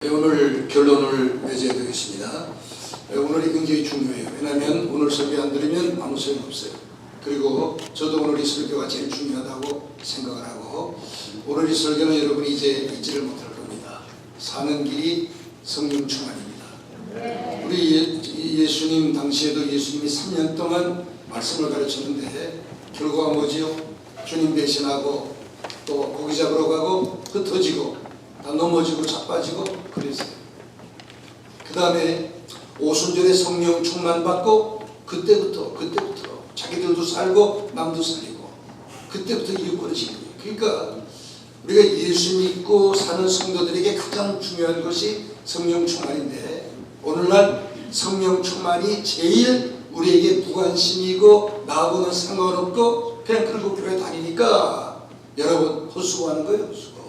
오늘 결론을 맺어야 되겠습니다. 오늘이 굉장히 중요해요. 왜냐하면 오늘 설교 안 들으면 아무 소용없어요. 그리고 저도 오늘 이 설교가 제일 중요하다고 생각을 하고, 오늘 이 설교는 여러분이 이제 잊지를 못할 겁니다. 사는 길이 성령 충만입니다. 우리 예수님 당시에도 예수님이 3년 동안 말씀을 가르쳤는데 결과가 뭐지요? 주님 대신하고 또 고기 잡으러 가고 흩어지고 다 넘어지고 자빠지고 그랬어요. 그 다음에 오순절에 성령 충만 받고 그때부터 자기들도 살고 남도 살리고 그때부터 이게 벌어진 거예요. 그러니까 우리가 예수 믿고 사는 성도들에게 가장 중요한 것이 성령 충만인데, 오늘날 성령 충만이 제일 우리에게 무관심이고 나하고는 상관없고 그냥 그리고 교회 다니니까 여러분 헛수고하는 거예요. 헛수고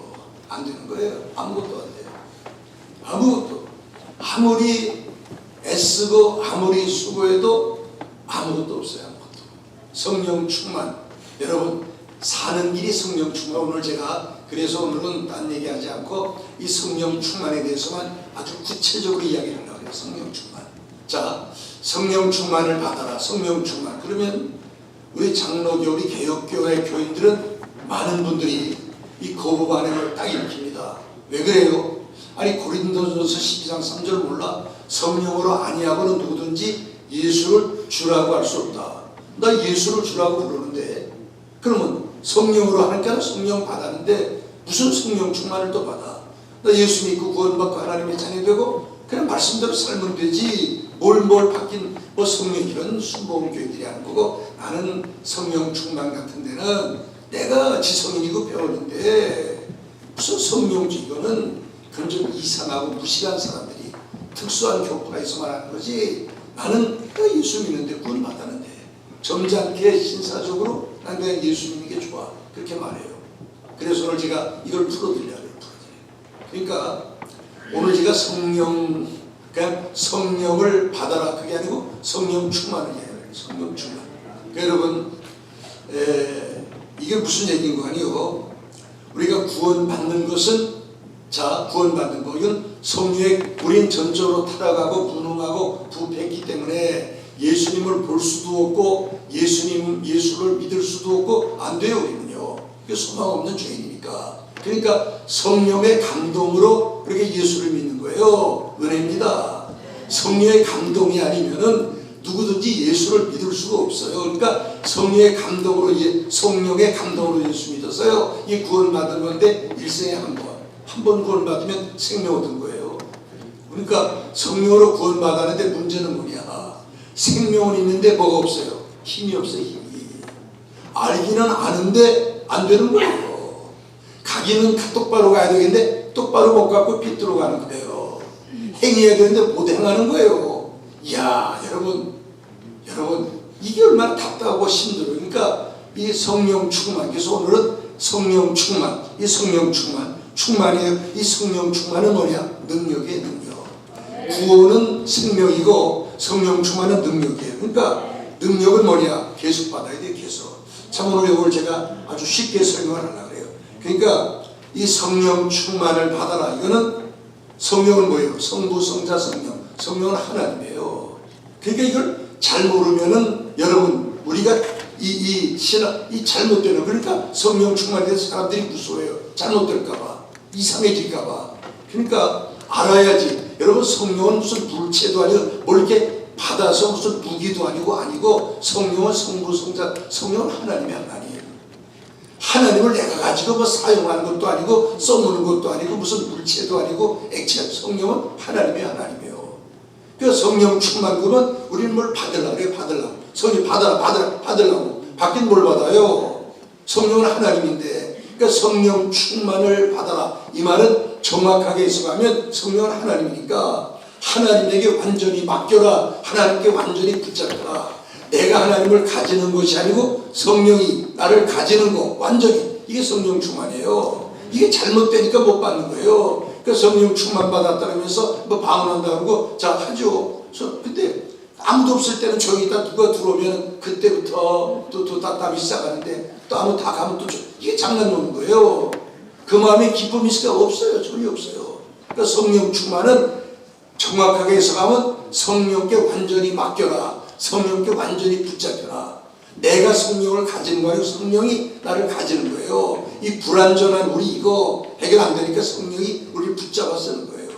안 되는 거예요. 아무것도 안 돼요. 아무것도. 아무리 애쓰고 아무리 수고해도 아무것도 없어요. 아무것도. 성령 충만. 여러분 사는 길이 성령 충만. 오늘 제가 그래서 오늘은 딴 얘기하지 않고 이 성령 충만에 대해서만 아주 구체적으로 이야기를 하려고 해요. 성령 충만. 자, 성령 충만을 받아라. 성령 충만. 그러면 우리 장로교, 우리 개혁교회 교인들은 많은 분들이 이 거부 반응을 딱 일으킵니다. 왜 그래요? 아니 고린도전서 12장 3절 몰라? 성령으로 아니하고는 누구든지 예수를 주라고 할 수 없다. 나 예수를 주라고 부르는데, 그러면 성령으로 하니까 성령 받았는데 무슨 성령 충만을 또 받아? 나 예수 믿고 구원받고 하나님의 자녀 되고 그냥 말씀대로 살면 되지 뭘 바뀐 뭐 성령, 이런 순복음 교회들이 하는 거고, 나는 성령 충만 같은 데는 내가 지성인이고 배웠는데 무슨 성령주, 이거는 그런 좀 이상하고 무식한 사람들이 특수한 교파에서만 하는 거지, 나는 내가 예수 믿는데 구원 받았는데 점잖게 신사적으로 난 그냥 예수 믿는 게 좋아, 그렇게 말해요. 그래서 오늘 제가 이걸 풀어드리려고 해요. 그러니까 오늘 제가 그냥 성령을 받아라, 그게 아니고 성령 충만을 얘기해요. 성령 충만. 그러니까 여러분 이게 무슨 얘기인 거 아니요? 우리가 구원받는 것은, 자, 구원받는 거, 이건 성령의, 우린 전적으로 타락하고 무능하고 부패했기 때문에 예수님을 볼 수도 없고 예수를 믿을 수도 없고 안 돼요. 우리는요. 이게 소망 없는 죄인이니까. 그러니까 성령의 감동으로 그렇게 예수를 믿는 거예요. 은혜입니다. 성령의 감동이 아니면은 누구든지 예수를 믿을 수가 없어요. 그러니까 성령의 감동으로 예수 믿었어요. 이 구원받은 건데 일생에 한 번 구원받으면 생명 얻은 거예요. 그러니까 성령으로 구원받았는데 문제는 뭐냐? 생명은 있는데 뭐가 없어요? 힘이 없어요. 힘이. 알기는 아는데 안 되는 거예요. 가기는 똑바로 가야 되겠는데 똑바로 못 가고 빗들어 가는 거예요. 행해야 되는데 못 행하는 거예요. 이야, 여러분 이게 얼마나 답답하고 힘들어요. 그러니까 이 성령 충만, 그래서 오늘은 성령 충만, 이 성령 충만이에요. 이 성령 충만은 뭐냐? 능력이에요. 능력. 구원은 생명이고 성령 충만은 능력이에요. 그러니까 능력은 뭐냐? 계속 받아야 돼요. 계속. 참 오늘 이걸 제가 아주 쉽게 설명을 하려고 해요. 그러니까 이 성령 충만을 받아라. 이거는 성령은 뭐예요? 성부, 성자, 성령. 성령은 하나님이에요. 그러니까 이걸 잘 모르면은 여러분 우리가 이 잘못되는, 그러니까 성령 충만에 대해서 사람들이 무서워해요. 잘못될까봐, 이상해질까봐. 그러니까 알아야지. 여러분 성령은 무슨 물체도 아니고 뭘 이렇게 받아서 무슨 무기도 아니고 성령은 성부, 성자, 성령은 하나님의 하나님. 하나님을 내가 가지고 뭐 사용하는 것도 아니고 써먹는 것도 아니고 무슨 물체도 아니고 액체. 성령은 하나님의 하나님이에요. 그 성령 충만 그러면 우리는 뭘 받으려고 그래요. 성령 받으려고. 받긴 뭘 받아요? 성령은 하나님인데. 그러니까 성령 충만을 받아라. 이 말은 정확하게 해석하면 성령은 하나님이니까 하나님에게 완전히 맡겨라. 하나님께 완전히 붙잡혀라. 내가 하나님을 가지는 것이 아니고 성령이 나를 가지는 거, 완전히. 이게 성령 충만이에요. 이게 잘못되니까 못 받는 거예요. 그러니까 성령 충만 받았다면서 뭐 방언한다 그러고 자 하죠. 근데 아무도 없을 때는 저기 있다 누가 들어오면 그때부터 또 답답이 시작하는데 또 아무 다 가면 또 이게 장난 노는 거예요. 그 마음에 기쁨이 있을까? 없어요. 전혀 없어요. 그러니까 성령 충만은 정확하게 해석하면 성령께 완전히 맡겨라. 성령께 완전히 붙잡혀라. 내가 성령을 가지는 거 아니고 성령이 나를 가지는 거예요. 이 불완전한 우리 이거 해결 안 되니까 성령이 우리를 붙잡아 쓰는 거예요.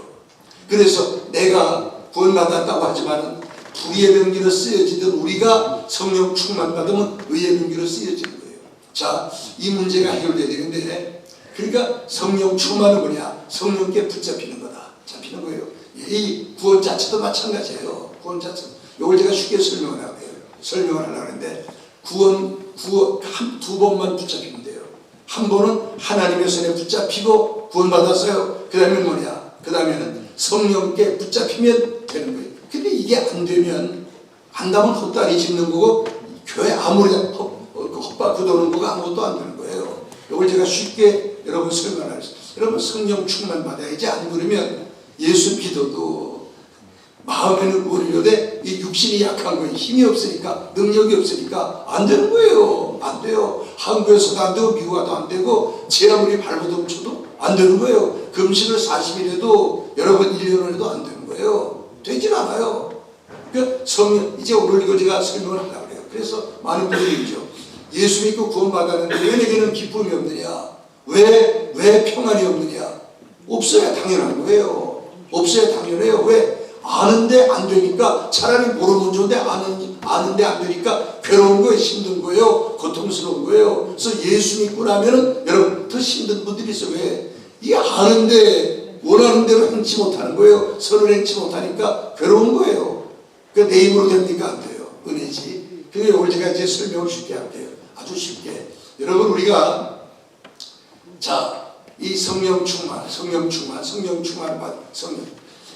그래서 내가 구원받았다고 하지만은 불의의 병기로 쓰여지던 우리가 성령 충만 받으면 의의 병기로 쓰여지는 거예요. 자, 이 문제가 해결돼야 되는데, 그러니까 성령 충만은 뭐냐? 성령께 붙잡히는 거다. 잡히는 거예요. 이 구원 자체도 마찬가지예요. 구원 자체. 이걸 제가 쉽게 설명을 하려고 하는데, 구원 두 번만 붙잡히면 돼요. 한 번은 하나님의 손에 붙잡히고 구원받았어요. 그 다음에 뭐냐? 그 다음에는 성령께 붙잡히면 되는 거예요. 근데 이게 안 되면, 안다면 헛다리 짚는 거고, 교회 아무리 헛바 굳어놓은 거가 아무것도 안 되는 거예요. 이걸 제가 쉽게 여러분 설명하겠습니다. 여러분 성령 충만 받아야지. 안 그러면 예수 믿어도 마음에는 원료되 이 육신이 약한 거예요. 힘이 없으니까, 능력이 없으니까 안 되는 거예요. 안 돼요. 한국에서도 안 되고 미국 와도 안 되고 제 아무리 발버둥 쳐도 안 되는 거예요. 금식을 40일 해도 여러분 1년을 해도 안 되는 거예요. 되질 않아요. 그러니까 성령, 이제 오늘 이거 제가 설명을 하려고 해요. 그래서 많은 분들이 있죠. 예수 믿고 구원받았는데 왜 내게는 기쁨이 없느냐? 왜 평안이 없느냐? 없어야 당연한 거예요. 없어야 당연해요. 왜? 아는데 안 되니까. 차라리 모르면 좋은데 아는데 안 되니까 괴로운 거예요. 힘든 거예요. 고통스러운 거예요. 그래서 예수 믿고 나면은 여러분 더 힘든 분들이 있어요. 왜? 이게 아는데 원하는 대로 행치 못하는 거예요. 선을 행치 못하니까 괴로운 거예요. 그러니까 내 힘으로 됩니까? 안 돼요. 은혜지. 그래서 오늘 제가 이제 설명을 쉽게 할게요. 아주 쉽게. 여러분 우리가 자, 이 성령 충만.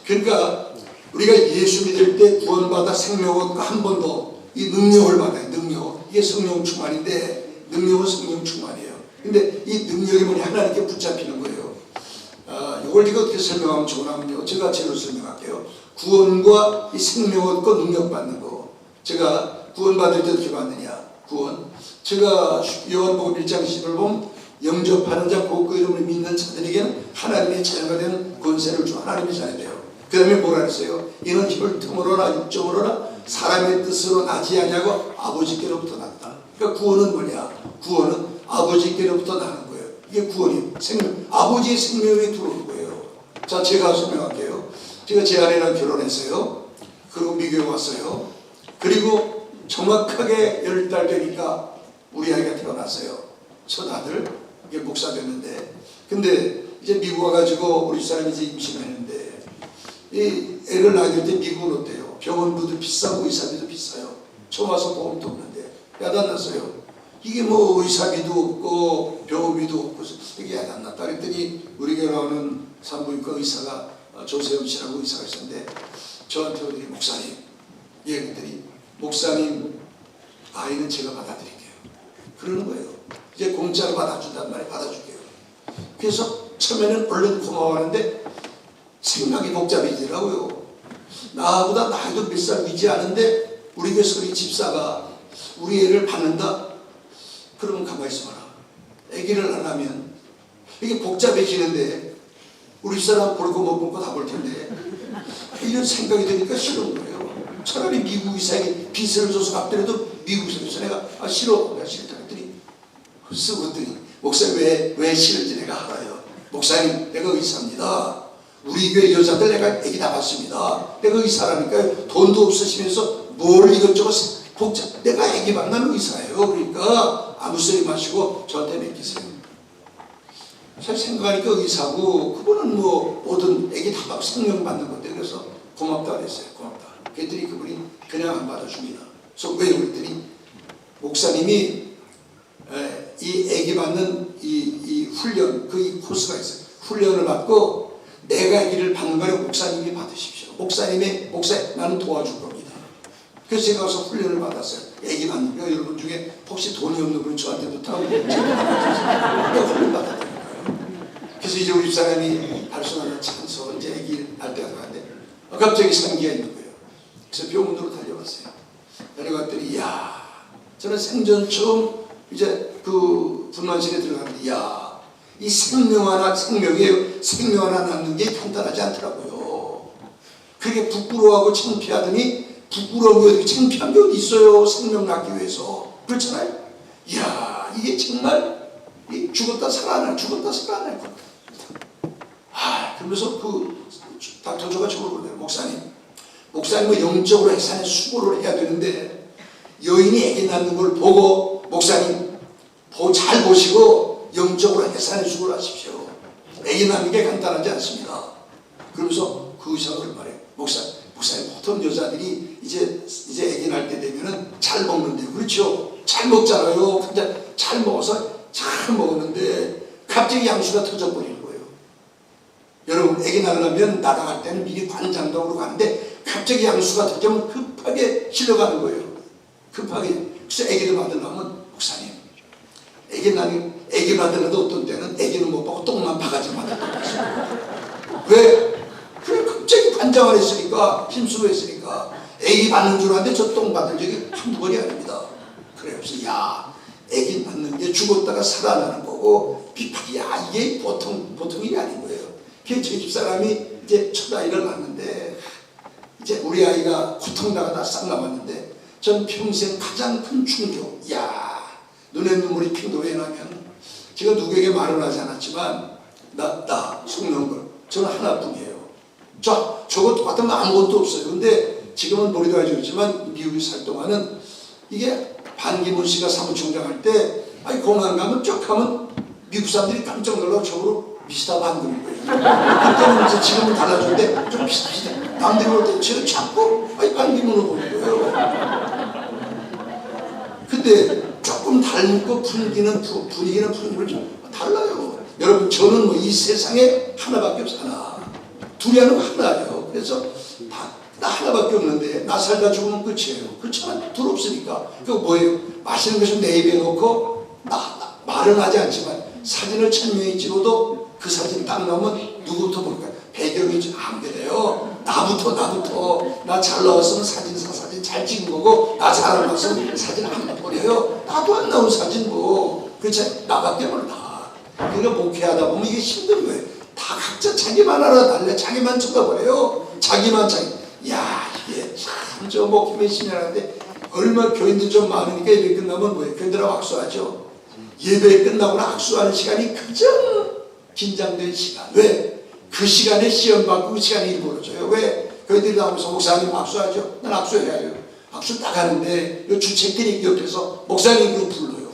그러니까 우리가 예수 믿을 때 구원받아 생명을 한 번 더 이 능력을 받아요. 능력. 이게 성령 충만인데 능력은 성령 충만이에요. 근데 이 능력이 뭐냐? 하나님께 붙잡히는 거예요. 이걸 이거 어떻게 설명하면 좋으냐면요. 제가 제로 설명할게요. 구원과 이 생명 얻고 능력 받는 거. 제가 구원받을 때 어떻게 받느냐? 구원. 제가 요한복음 1장 10을 보면 영접하는 자 곧 그 이름을 믿는 자들에게는 하나님의 자녀가 되는 권세를 주. 하나님의 자녀 돼요. 그 다음에 뭐라 했어요? 이는 혈통으로나 육정으로나 사람의 뜻으로 나지 아니하고 아버지께로부터 났다. 그러니까 구원은 뭐냐? 구원은 아버지께로부터 나는 거예요. 이게 구원이에요. 아버지의 생명이 들어오는 거예요. 자, 제가 설명할게요. 제가 제 아내랑 결혼했어요. 그리고 미국에 왔어요. 그리고 정확하게 10달 되니까 우리 아이가 태어났어요. 첫 아들. 이게 목사 됐는데. 근데 이제 미국 와가지고 우리 사람이 이제 임신을 했는데 이 애를 낳을 때 미국은 어때요? 병원비도 비싸고 의사비도 비싸요. 처음 와서 보험도 없는데 야단났어요. 이게 뭐 의사비도 없고 병원비도 없고 이게 야단났다 그랬더니 우리 교회 나오는 산부인과 의사가 조세훈 씨라고 의사가 있었는데 저한테 오더니 목사님, 예, 그랬더니 목사님 아이는 제가 받아드릴게요. 그러는 거예요. 이제 공짜로 받아준단 말이에요. 받아줄게요. 그래서 처음에는 얼른 고마워하는데 생각이 복잡해지더라고요. 나보다 나이도 몇 살 위지 않은데 우리 교회 우리 집사가 우리 애를 받는다? 그러면 가만히 있어봐라. 애기를 안 하면 이게 복잡해지는데 우리 사람 볼 거 못 볼 거 다 볼 텐데 이런 생각이 드니까 싫은 거예요. 차라리 미국 의사에게 빚을 줘서 갚더라도 미국 의사에서 내가 싫어. 내가 싫다 했더니 쓰고더니 목사님 왜 싫은지 내가 알아요. 목사님 내가 의사입니다. 우리 교회 여자들 내가 애기 다 봤습니다. 내가 의사라니까요. 돈도 없으시면서 뭘 이것저것 복잡. 내가 애기 만나는 의사예요. 그러니까 아무 소리 마시고 저한테 맡기세요. 잘 생각하니까 의사고 그분은 뭐 모든 애기 다 막 성령 받는 건데 그래서 고맙다 그랬어요. 고맙다. 그랬더니 그분이 그냥 안 받아줍니다. 그래서 왜 그랬더니 목사님이 이 애기 받는 이 훈련 그 코스가 있어요. 훈련을 받고 내가 아기를 받는 거를 목사님이 받으십시오. 목사님 나는 도와줄 겁니다. 그래서 제가 가서 훈련을 받았어요. 아기 받는 거 여러분 중에 혹시 돈이 없는 분이 저한테 부탁하고 제가 훈련 받았다니까요. 그래서 이제 우리 집사람이 발송하는 찬소 이제 아기 할 때가 가는데 갑자기 상기가 있는 거예요. 그래서 병원으로 달려갔어요. 달려갔더니 이야 저는 생전 처음 이제 그 분만실에 들어갔는데 이야 이 생명 하나, 생명 하나 낳는 게 간단하지 않더라고요. 그게 부끄러워하고 창피하더니 부끄러운 게 창피한 게 어디 있어요? 생명 낳기 위해서. 그렇잖아요. 이야, 이게 정말 죽었다 살아날 것. 그러면서 닥터 조가 저걸 그러네요. 목사님은 영적으로 해산에 수고를 해야 되는데 여인이 애기 낳는 걸 보고 목사님 잘 보시고 영적으로 해산에 수고를 하십시오. 애기 낳는 게 간단하지 않습니다. 그러면서 그 의사가 말해요. 목사님 보통 여자들이 이제 애기 낳을 때 되면은 잘 먹는데요. 그렇죠? 잘 먹잖아요. 근데 잘 먹었는데 갑자기 양수가 터져버리는 거예요. 여러분 애기 낳으려면 날아갈 때는 미리 관장동으로 가는데 갑자기 양수가 터지면 급하게 실려가는 거예요. 급하게. 그래서 애기를 받으려면 목사님 애기 받으려도 어떤 때는 애기는 못 받고 똥만 바가지 받았다. 왜? 그래 갑자기 관장을 했으니까 힘쓰고 했으니까 애기 받는 줄 알았는데 저 똥 받은 적이 한두 번이 아닙니다. 그래서 야 애기 낳는 게 죽었다가 살아나는 거고 야 이게 보통 일이 아닌 거예요. 그게 저희 집사람이 이제 첫 아이를 낳았는데 이제 우리 아이가 고통당하다 싹 남았는데 전 평생 가장 큰 충격. 야 눈에 눈물이 핑도 왜 나면 제가 누구에게 말을 하지 않았지만 나 속는 걸 저는 하나뿐이에요. 저거 똑같은 거 아무것도 없어요. 근데 지금은 머리도 아주지만 미국에 살 동안은 이게 반기문 씨가 사무총장 할 때 공항 가면 쭉 하면 미국 사람들이 깜짝 놀라고 저거로 미스터 반기문 거예요. 그때는 이제 지금은 달라졌는데 좀 비슷해. 남들이 볼 때 저를 자꾸 반기문으로 보는 거예요. 근데 조금 닮고 분위기는 좀 달라요. 여러분 저는 이 세상에 하나밖에 없잖아. 둘이 하는 거 하나예요. 그래서 나 하나밖에 없는데 나 살다 죽으면 끝이에요. 그렇잖아. 둘 없으니까. 그거 뭐예요? 맛있는 것을 내 입에 넣고 말은 하지 않지만 사진을 1000명이 찍어도 그 사진 딱 나오면 누구부터 볼까요? 배경이 좀 안 그래요. 나부터 나 잘 나왔으면 사진사 사진 잘 찍은 거고 나 잘 안 나왔으면 사진 안 버려요. 나도 안 나온 사진 그렇지? 나밖에 몰라. 그러니까 목회하다 보면 이게 힘든 거예요. 다 각자 자기만 알아달래. 자기만 쳐다보래요. 자기만. 야 이게 참 저 목회 열심히 하는데 얼마 교인들 좀 많으니까 예배 끝나면 뭐예요? 교인들하고 악수하죠. 예배 끝나고 악수하는 시간이 가장 긴장된 시간. 왜? 그 시간에 시험 받고 그 시간에 일 벌어져요. 왜? 교인들이 나오면서 목사님 악수하죠. 난 악수해야죠. 악수 딱 하는데 이 주책들이 옆에서 목사님 그거 불러요.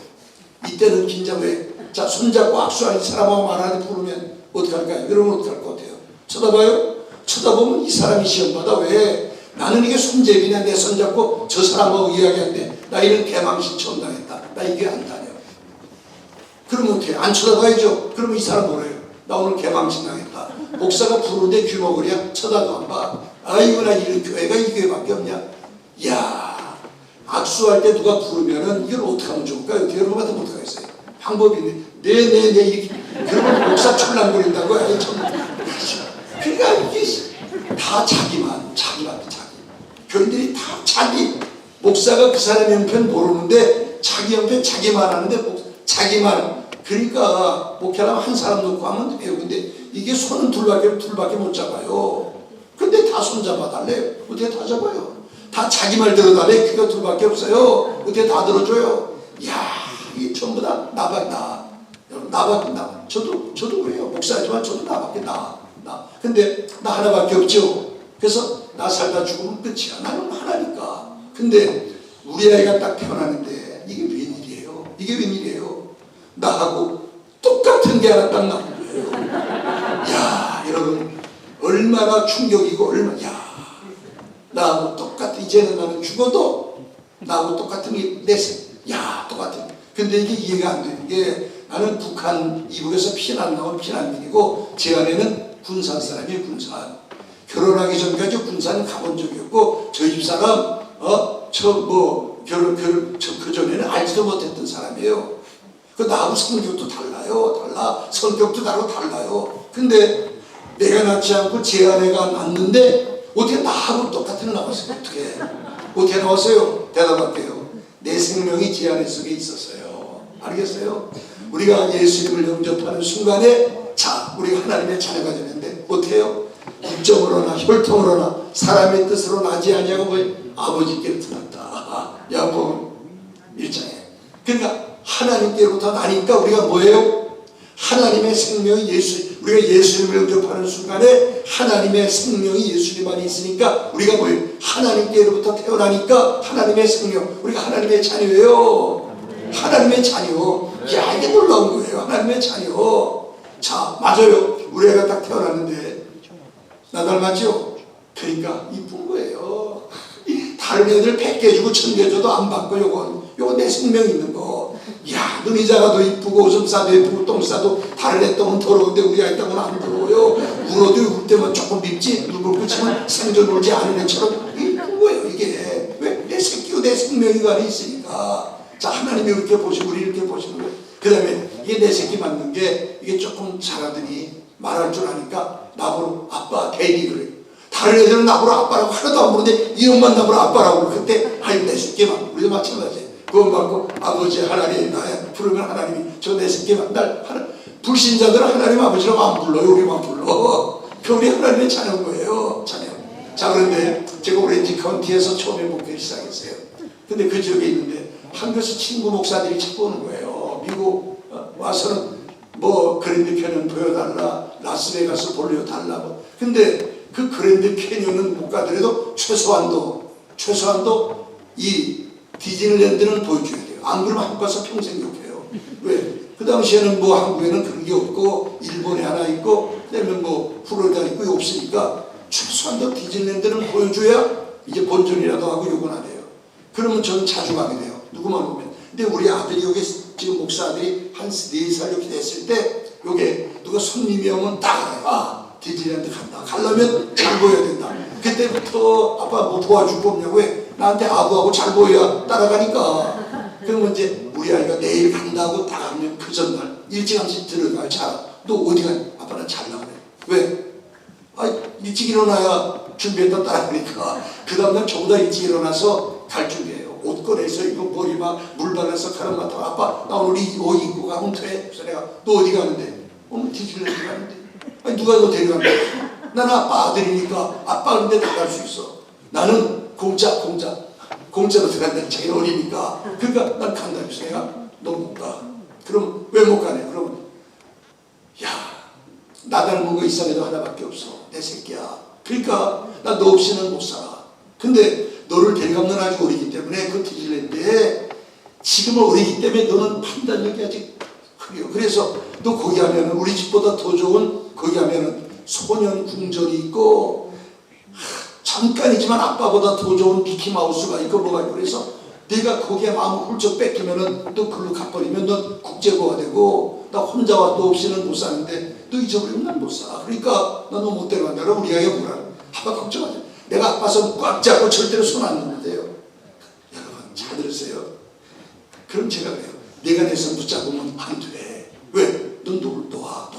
이때는 긴장해. 자 손잡고 악수하는 사람하고 말하는데 부르면 어떡할까요? 여러분 어떡할 것 같아요? 쳐다봐요? 쳐다보면 이 사람이 시험받아. 왜? 나는 이게 손잡이냐 내 손잡고 저 사람하고 이야기하는데 나 이런 개망신 처음 당했다. 나 이게 안 다녀. 그러면 어떻게 안 쳐다봐야죠. 그러면 이 사람 뭐래요? 나 오늘 개망신 당했다. 목사가 부르는데 귀 먹으랴 쳐다도 안 봐. 아이고 나 이런 교회가 이 교회밖에 없냐. 야 악수할 때 누가 부르면은 이걸 어떻게 하면 좋을까요? 여러분 같으면 어떻게 하겠어요? 방법이 있는데 네 이렇게 그러면 목사 출랑거린다고. 그러니까 이게 다 자기만 교인들이 다 자기 목사가 그 사람 형편 모르는데 자기 형편 자기만 하는데 자기만. 그러니까 목회하면 한 사람 놓고 하면 돼요. 근데 이게 손은 둘밖에 못 잡아요. 근데 다 손 잡아달래요. 어떻게 다 잡아요? 다 자기 말 들어달래. 귀가 둘밖에 없어요. 어떻게 다 들어줘요? 이야 이게 전부 다 나밖에 나. 저도 그래요. 목사지만 저도 나밖에 나. 근데 나 하나밖에 없죠. 그래서 나 살다 죽으면 끝이야. 나는 하나니까. 근데 우리 아이가 딱 태어나는데 이게 웬일이에요? 나하고 똑같은 게 하나 딱 나온 거예요. 야 여러분 얼마나 충격이고 나하고 똑같은. 이제는 나는 죽어도 나하고 똑같은 게 야 똑같은. 근데 이게 이해가 안 되는 게 나는 북한 이북에서 피난 나온 피난민이고 제 아내는 군산 사람이에요. 군산. 결혼하기 전까지 군산 가본 적이 없고 저희 집사람 그 전에는 알지도 못했던 사람이에요. 그 나하고 성격도 달라. 성격도 달라요. 근데 내가 낳지 않고 제 아내가 낳는데 어떻게 나하고 똑같은 나왔어요? 어떻게 나왔어요? 대답할게요. 내 생명이 제 아내 속에 있었어요. 알겠어요? 우리가 예수님을 영접하는 순간에 자, 우리가 하나님의 자녀가 되는데 어때요? 국정으로나 혈통으로나 사람의 뜻으로 나지 아니하고 뭐 아버지께로 들었다. 야고보 1장에. 그러니까 하나님께로부터 나니까 우리가 뭐예요? 하나님의 생명이 우리가 예수님을 영접하는 순간에 하나님의 생명이 예수님 안에 있으니까 우리가 뭐예요? 하나님께로부터 태어나니까 하나님의 생명, 우리가 하나님의 자녀예요. 하나님의 자녀. 야, 이게 놀라운 거예요. 하나님의 자녀. 자, 맞아요. 우리 애가 딱 태어났는데 나 닮았죠? 그러니까 이쁜 거예요. 다른 애들 100개 주고 1000개 줘도 안 받고 요건 내 생명 있는 거. 야, 눈이 작아도 이쁘고 오줌 싸도 이쁘고 똥 싸도 다른 애 똥은 더러운데 우리 아이 똥은 안 더러워요. 울어도 울 때만 조금 밉지 눈을 붙이면 생전 울지 않은 애처럼 이쁜 거예요. 이게 왜? 내 새끼고 내 생명이 안에 있으니까. 자, 하나님이 이렇게 보시고 우리 이렇게 보시는 거예요. 그 다음에 이게 내 새끼 맞는 게 이게 조금 자라더니 말할 줄 아니까 나보고 아빠 데디 그래. 다른 애들은 나보고 아빠라고 하나도 안 부르는데 이 엄마는 나보고 아빠라고 그때 아이 내 새끼만 우리도 마찬가지예요. 그건 받고 아버지 하나님 나야 부르면 하나님이 저 내 새끼만 날 불신자들은 하나님 아버지라고 안 불러요. 우리만 불러. 그 우리 하나님의 자녀인 거예요. 자녀. 자, 그런데 제가 오렌지 카운티에서 처음에 목회를 시작했어요. 근데 그 지역에 있는데 한국에서 친구 목사들이 자꾸 오는 거예요. 미국 와서는 뭐 그랜드 캐년 보여달라, 라스베가스 보여달라 뭐. 근데 그 그랜드 캐년은 못 가더라도 최소한도 이 디즈니랜드는 보여줘야 돼요. 안 그러면 한국 가서 평생 욕해요. 왜? 그 당시에는 뭐 한국에는 그런 게 없고 일본에 하나 있고 그다음에 뭐 플로리다 있고 없으니까 최소한도 디즈니랜드는 보여줘야 이제 본전이라도 하고 욕은 안 해요. 그러면 저는 자주 가게 돼요. 누구만 보면. 근데 우리 아들이 여기 지금 목사들이 한 4살 이렇게 됐을 때 요게 누가 손님이 오면 딱 아 디즈니랜드 간다. 가려면 잘 보여야 된다. 그때부터 아빠 뭐 도와줄 거 없냐고 해. 나한테 아부하고 잘 보여야 따라가니까. 그러면 이제 우리 아이가 내일 간다고 딱 하면 그 전날 일찌감치 들어가요. 자, 너 어디 가냐? 아빠 나 잘 나가네. 왜? 아, 일찍 일어나야 준비했다 따라가니까. 그 다음날 저보다 일찍 일어나서 갈 준비해요. 옷 꺼내서 이거 머리 막 물 발라서 가름 맡아. 아빠 나 오늘 이 옷 입고 가면 돼. 그래서 내가 너 어디 가는데? 오늘 디즈니랜드 가는데. 아니 누가 너 데려간다. 나는 아빠 아들이니까 아빠 근데 나갈 수 있어. 나는 공짜로 들어간다는 자기는 어리니까. 그러니까 난 간다. 그래서 내가 너 못 가. 그럼 왜 못 가냐? 그러면 야, 나 닮은 거 이상해도 하나밖에 없어. 내 새끼야. 그러니까 나 너 없이는 못 살아. 근데 너를 데려가면 넌 아직 어리기 때문에 그 디즈니랜드에 지금은 어리기 때문에 너는 판단력이 아직 그래요. 그래서 너 거기 하면은 우리 집보다 더 좋은 거기 하면은 소년 궁전이 있고 잠깐이지만 아빠보다 더 좋은 미키마우스가 있고 뭐가 있고 그래서 네가 거기에 마음을 훌쩍 뺏기면은 또 글로 가버리면 넌 국제고가 되고 나 혼자와 너 없이는 못 사는데 너 잊어버리면 난 못 살아. 그러니까 나 너 못 데려간다. 그럼 우리 아이가 뭐라 아빠 걱정하지. 내가 아빠 손 꽉 잡고 절대로 손 안 놓는데요. 여러분 잘 들으세요. 그럼 제가 그래요. 내가 내 손 붙잡으면 안 돼. 왜? 넌 놔.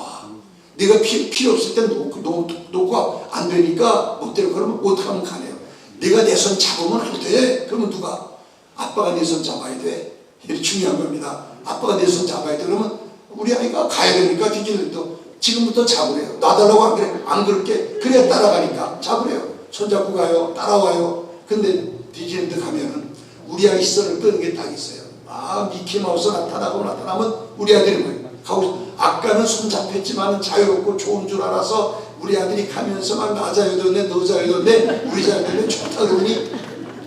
네가 필요 없을 때 놓고 안 되니까 못 데려. 그러면 어떻게 하면 가네요. 네가 내 손 잡으면 안 돼. 그러면 누가? 아빠가 내 손 잡아야 돼. 이게 중요한 겁니다. 아빠가 내 손 잡아야 돼. 그러면 우리 아이가 가야 되니까 디즈니랜드 지금부터 잡으래요. 놔달라고 안 그래? 안 그럴게. 그래 따라가니까 잡으래요. 손잡고 가요. 따라와요. 근데 디즈니랜드 가면은 우리 아이 시선을 끄는 게 딱 있어요. 아, 미키마우스 나타나면 우리 아들이 뭐예요? 가고 아까는 손 잡혔지만 자유롭고 좋은 줄 알아서 우리 아들이 가면서 막 나 자유롭네 너 자유롭네 우리 자유롭네 좋다 그러니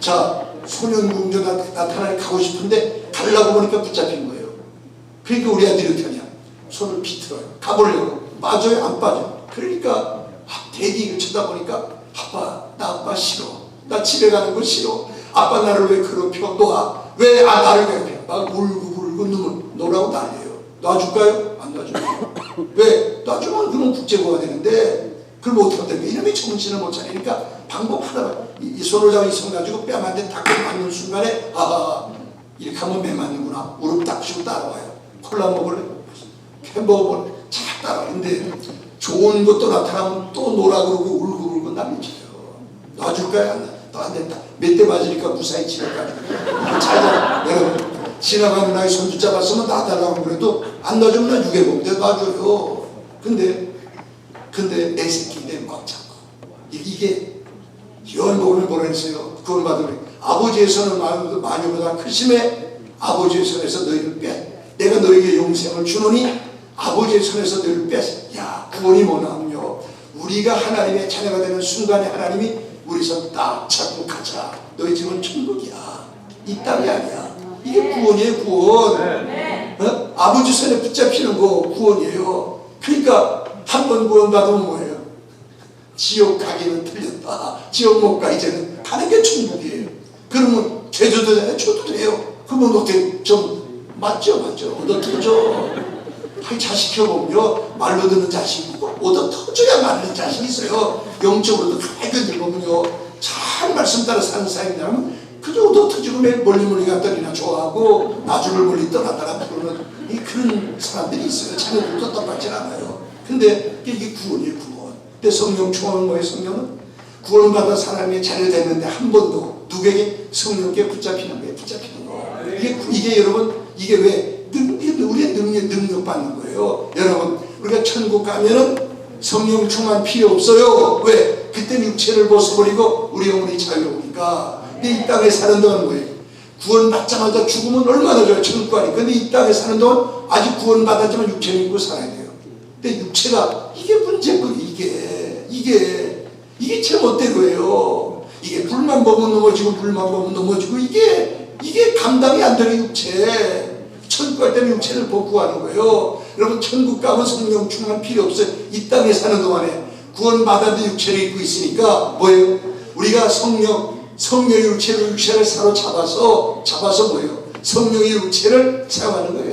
자 소년궁전 나타나니 가고 싶은데 가려고 보니까 붙잡힌 거예요. 그러니까 우리 아들이 어떻게 하냐 손을 비틀어요. 가보려고 빠져요 안 빠져. 그러니까 대디를 쳐다보니까 아빠 싫어. 나 집에 가는 거 싫어. 아빠 나를 왜 괴롭혀? 너가 왜 나를 괴롭혀? 막 울고 눈물 너라고 난리예요. 놔줄까요? 안 놔줄까요? 왜? 놔주면 그런 국제고가 되는데 그럼 어떻게 하면 됩니까? 이놈이 정신을 못 차리니까 방법 하나 이 손을 잡고 이 손 가지고 뺨한테 딱 맞는 순간에 아하 이렇게 하면 매 맞는구나. 무릎 딱 쥐고 따라와요. 콜라 먹을래? 햄버거 먹을래? 잘 따라와. 근데 좋은 것도 나타나면 또 노라 그러고 울고 난리쳐요. 놔줄까요? 안 된다. 몇 대 맞으니까 무사히 집에 가지고 잘 여러분 지나가는 아이 손 잡았으면 놔달라고 그래도 안 놔주면 나 유괴범대 놔줘요. 근데 내 새끼인데 막 잡고 이게 연복을 보냈어요. 그걸 받으면 아버지의 선은 마녀보다 크심에 아버지의 손에서 너희를 내가 너에게 영생을 주노니 아버지의 손에서 너희를 야, 구원이 뭐냐면요, 우리가 하나님의 자녀가 되는 순간에 하나님이 우리 손 딱 잡고 가자, 너희 집은 천국이야, 이 땅이 아니야. 이게 구원이에요. 구원. 아버지 손에 붙잡히는 거 구원이에요. 그러니까 한 번 구원받으면 뭐예요? 지옥 가기는 틀렸다, 지옥 못 가, 이제는 가는 게 천국이에요. 그러면 죄져도 되나요? 줘도 돼요. 그러면 어떻게 좀 맞죠? 얻어 터져. 자식 키워보면요, 말로 듣는 자식이고 얻어 터져야 말하는 자식이 있어요. 영적으로도 가게 보면요, 잘 말씀 따라 사는 사람이라면 그저 얻어 터지고 매일 멀리 갔더니나 좋아하고 나주를 멀리 떠나다가 그러는 그런 사람들이 있어요. 자녀들도 똑같지 않아요. 근데 이게 구원이에요, 구원. 근데 성령 충만은 뭐예요? 성령은 구원받아 사람이 자녀 됐는데 한 번도 누구에게? 성령께 붙잡히는 거예요. 붙잡히는 거. 이게 여러분, 이게 왜 우리의 능력 받는 거예요. 여러분, 우리가 천국 가면은 성령 충만 필요 없어요. 왜? 그때는 육체를 벗어버리고 우리 영혼이 자유로우니까. 근데 이 땅에 사는 동안 뭐예요? 구원받자마자 죽으면 얼마나 좋아요. 천국 가니. 근데 이 땅에 사는 동안 아직 구원받았지만 육체를 입고 살아야 돼요. 근데 육체가 이게 문제고, 이게 제멋대로예요. 이게 불만 보면 넘어지고 불만 보면 넘어지고, 이게 감당이 안 되는 육체. 천국 갈 때는 육체를 복구하는 거예요. 여러분, 천국 가면 성령 충만 필요 없어요. 이 땅에 사는 동안에 구원받았는데 육체를 입고 있으니까 뭐예요? 우리가 성령의 육체를 사로잡아서 뭐예요? 성령의 육체를 사용하는 거예요.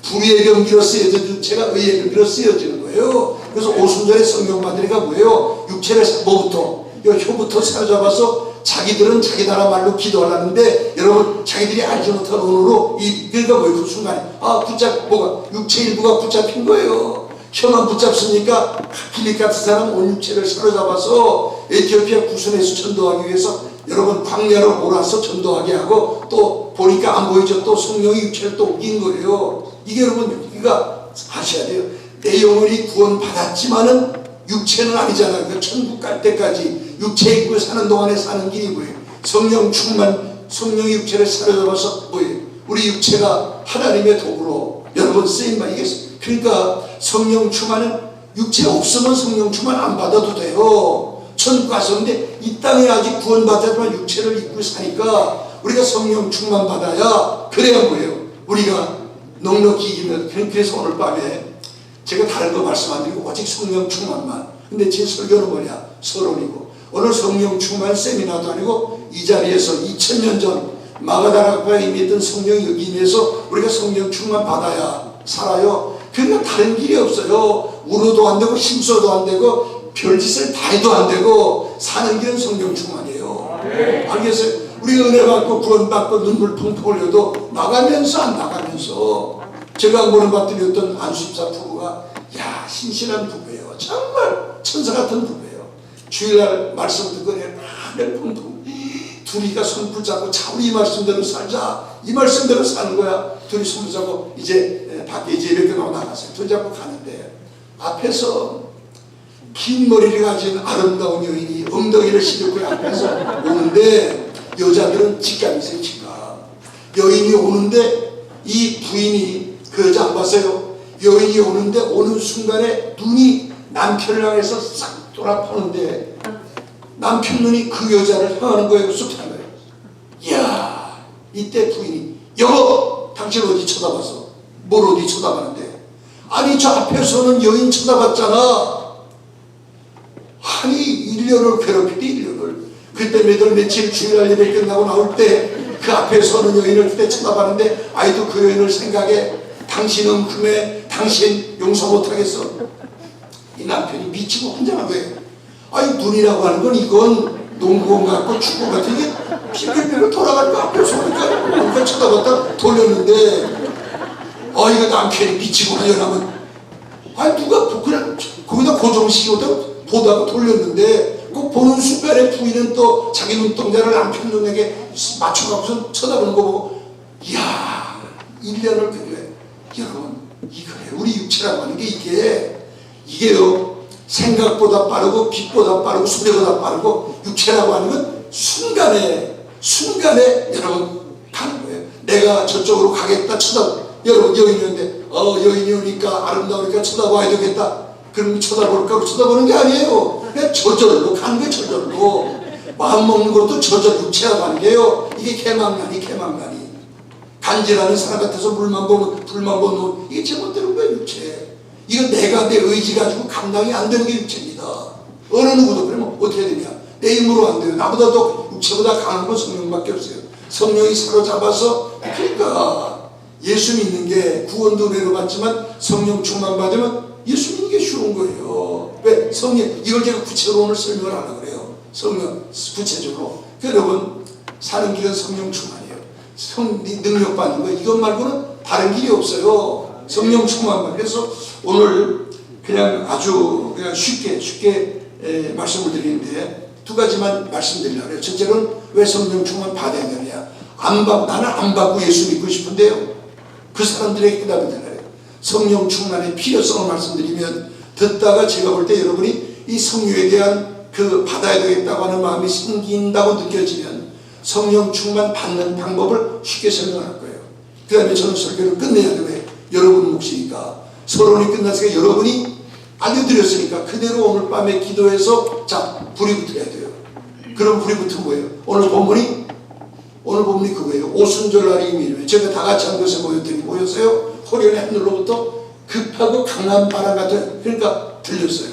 불의의 경기로 쓰여진 육체가 의의 경기로 쓰여지는 거예요. 그래서 오순절에 성령 받으니까 뭐예요? 육체를 뭐부터? 혀부터 사로잡아서 자기들은 자기 나라 말로 기도하려는데, 여러분, 자기들이 알지 못한 언어로 그러니까 뭐예요? 그 순간에 육체 일부가 붙잡힌 거예요. 혀만 붙잡으니까 필립 같은 사람 온 육체를 사로잡아서 에티오피아 구순에서 전도하기 위해서 여러분 광야로 몰아서 전도하게 하고, 또 보니까 안 보이죠? 또 성령이 육체를 또 옮긴 거예요. 이게 여러분, 우리가 아셔야 돼요. 내 영혼이 구원받았지만은 육체는 아니잖아요. 그러니까 천국 갈 때까지 육체 입고 사는 동안에 사는 길이 뭐예요? 성령 충만, 성령의 육체를 사로잡아서 뭐예요? 우리 육체가 하나님의 도구로 여러분 쓰임받. 이게 그러니까 성령 충만은 육체 없으면 성령 충만 안 받아도 돼요. 천국 가서. 근데 이 땅에 아직 구원받았지만 육체를 입고 사니까 우리가 성령 충만 받아야, 그래야 뭐예요? 우리가 넉넉히 이기면. 그래서 오늘 밤에 제가 다른 거 말씀 안 드리고 오직 성령 충만만. 근데 제 설교는 뭐냐? 서론이고. 오늘 성령 충만 세미나도 아니고 이 자리에서 2000년 전 마가다락방에 이미 있던 성령이 여기 임해서 우리가 성령 충만 받아야 살아요. 그러니까 다른 길이 없어요. 울어도 안 되고 힘써도 안 되고 별짓을 다 해도 안 되고 사는 길은 성령 충만이에요. 알겠어요? 우리가 은혜 받고 구원 받고 눈물 펑펑 흘려도 나가면서 안 나가면서. 제가 보는 봤더니 어떤 안수집사 부부가, 야, 신실한 부부예요. 정말 천사 같은 부부예요. 주일날 말씀 듣고 내가 펑펑 둘이가 손 붙잡고 자, 우리 이 말씀대로 살자, 이 말씀대로 사는 거야. 둘이 손 붙잡고 이제 밖에 이제 예배 끝나고 나갔어요. 손 잡고 가는데 앞에서 긴 머리를 가진 아름다운 여인이 엉덩이를 시렵고 앞에서 오는데, 여자들은 직감이 있어요. 직감. 여인이 오는데 이 부인이 그 여자 안 봤어요? 여인이 오는데 오는 순간에 눈이 남편을 향해서 싹 돌아보는데 남편 눈이 그 여자를 향하는 거예요. 쑥하는 거예요. 이야, 이때 부인이, 여보, 당신 어디 쳐다봤어? 뭘 어디 쳐다봤는데? 아니, 저 앞에서는 여인 쳐다봤잖아. 아니, 1년을 괴롭힐 때 1년을. 그때 며칠 주일날 예배 끝나고 나올 때 그 앞에서는 여인을 그때 쳐다봤는데, 아이도 그 여인을 생각해. 당신은 금에 당신 용서 못하겠어. 이 남편이 미치고 환장한 거예요. 아니, 눈이라고 하는 건 이건 농구공 같고 축구 같은 게 빙글빙글 돌아가니까 앞에서 보니까 쳐다봤다 돌렸는데, 이거 남편이 미치고 환장하면, 아니, 누가 그냥 거기다 고정시키고 보다가 돌렸는데, 꼭 보는 순간에 부인은 또 자기 눈동자를 남편 눈에게 맞춰갖고서 쳐다보는 거 보고, 이야, 1년을 그려요. 여러분, 이거예요. 우리 육체라고 하는 게 이게요. 생각보다 빠르고 빛보다 빠르고 소리보다 빠르고 육체라고 하는 건 순간에 여러분 가는 거예요. 내가 저쪽으로 가겠다 여러분 여인이었는데 여인이 오니까 아름다우니까 쳐다봐야 되겠다. 그럼 쳐다볼까? 쳐다보는 게 아니에요. 그냥 저절로 가는 거예요. 저절로. 마음 먹는 것도 저절 육체라고 하는 게요. 이게 개망나니 간지라는 사람 같아서 불만 보면 이게 잘못되는 거예요. 육체. 이건 내 의지 가지고 감당이 안 되는 게 육체입니다. 어느 누구도. 그러면 어떻게 되냐? 내 힘으로 안 돼요. 나보다 더 육체보다 강한 건 성령밖에 없어요. 성령이 사로잡아서. 그러니까 예수 믿는 게 구원도 은혜로 받지만 성령 충만 받으면 예수 믿는 게 쉬운 거예요. 왜? 성령, 이걸 제가 구체적으로 오늘 설명을 하려고 그래요. 성령 구체적으로. 여러분, 사는 길은 성령 충만이에요. 능력 받는 거, 이것 말고는 다른 길이 없어요. 성령 충만만. 그래서 오늘 그냥 아주 그냥 쉽게 말씀을 드리는데 두 가지만 말씀드리려고 해요. 첫째는 왜 성령 충만 받아야 되느냐? 나는 안 받고 예수 믿고 싶은데요. 그 사람들에게 대답이 되나요? 성령 충만의 필요성을 말씀드리면 듣다가 제가 볼 때 여러분이 이 성령에 대한 그 받아야 되겠다고 하는 마음이 생긴다고 느껴지면 성령 충만 받는 방법을 쉽게 설명할 거예요. 그 다음에 저는 설교를 끝내야 돼요. 여러분 몫이니까. 서론이 끝났으니까 여러분이 알려드렸으니까 그대로 오늘 밤에 기도해서 불이 붙어야 돼요. 그럼 불이 붙은 거예요. 오늘 본문이 그거예요. 오순절날이 의미를 제가 다 같이 한 곳에 모였어요. 호련의 하늘로부터 급하고 강한 바람 같은, 그러니까 들렸어요.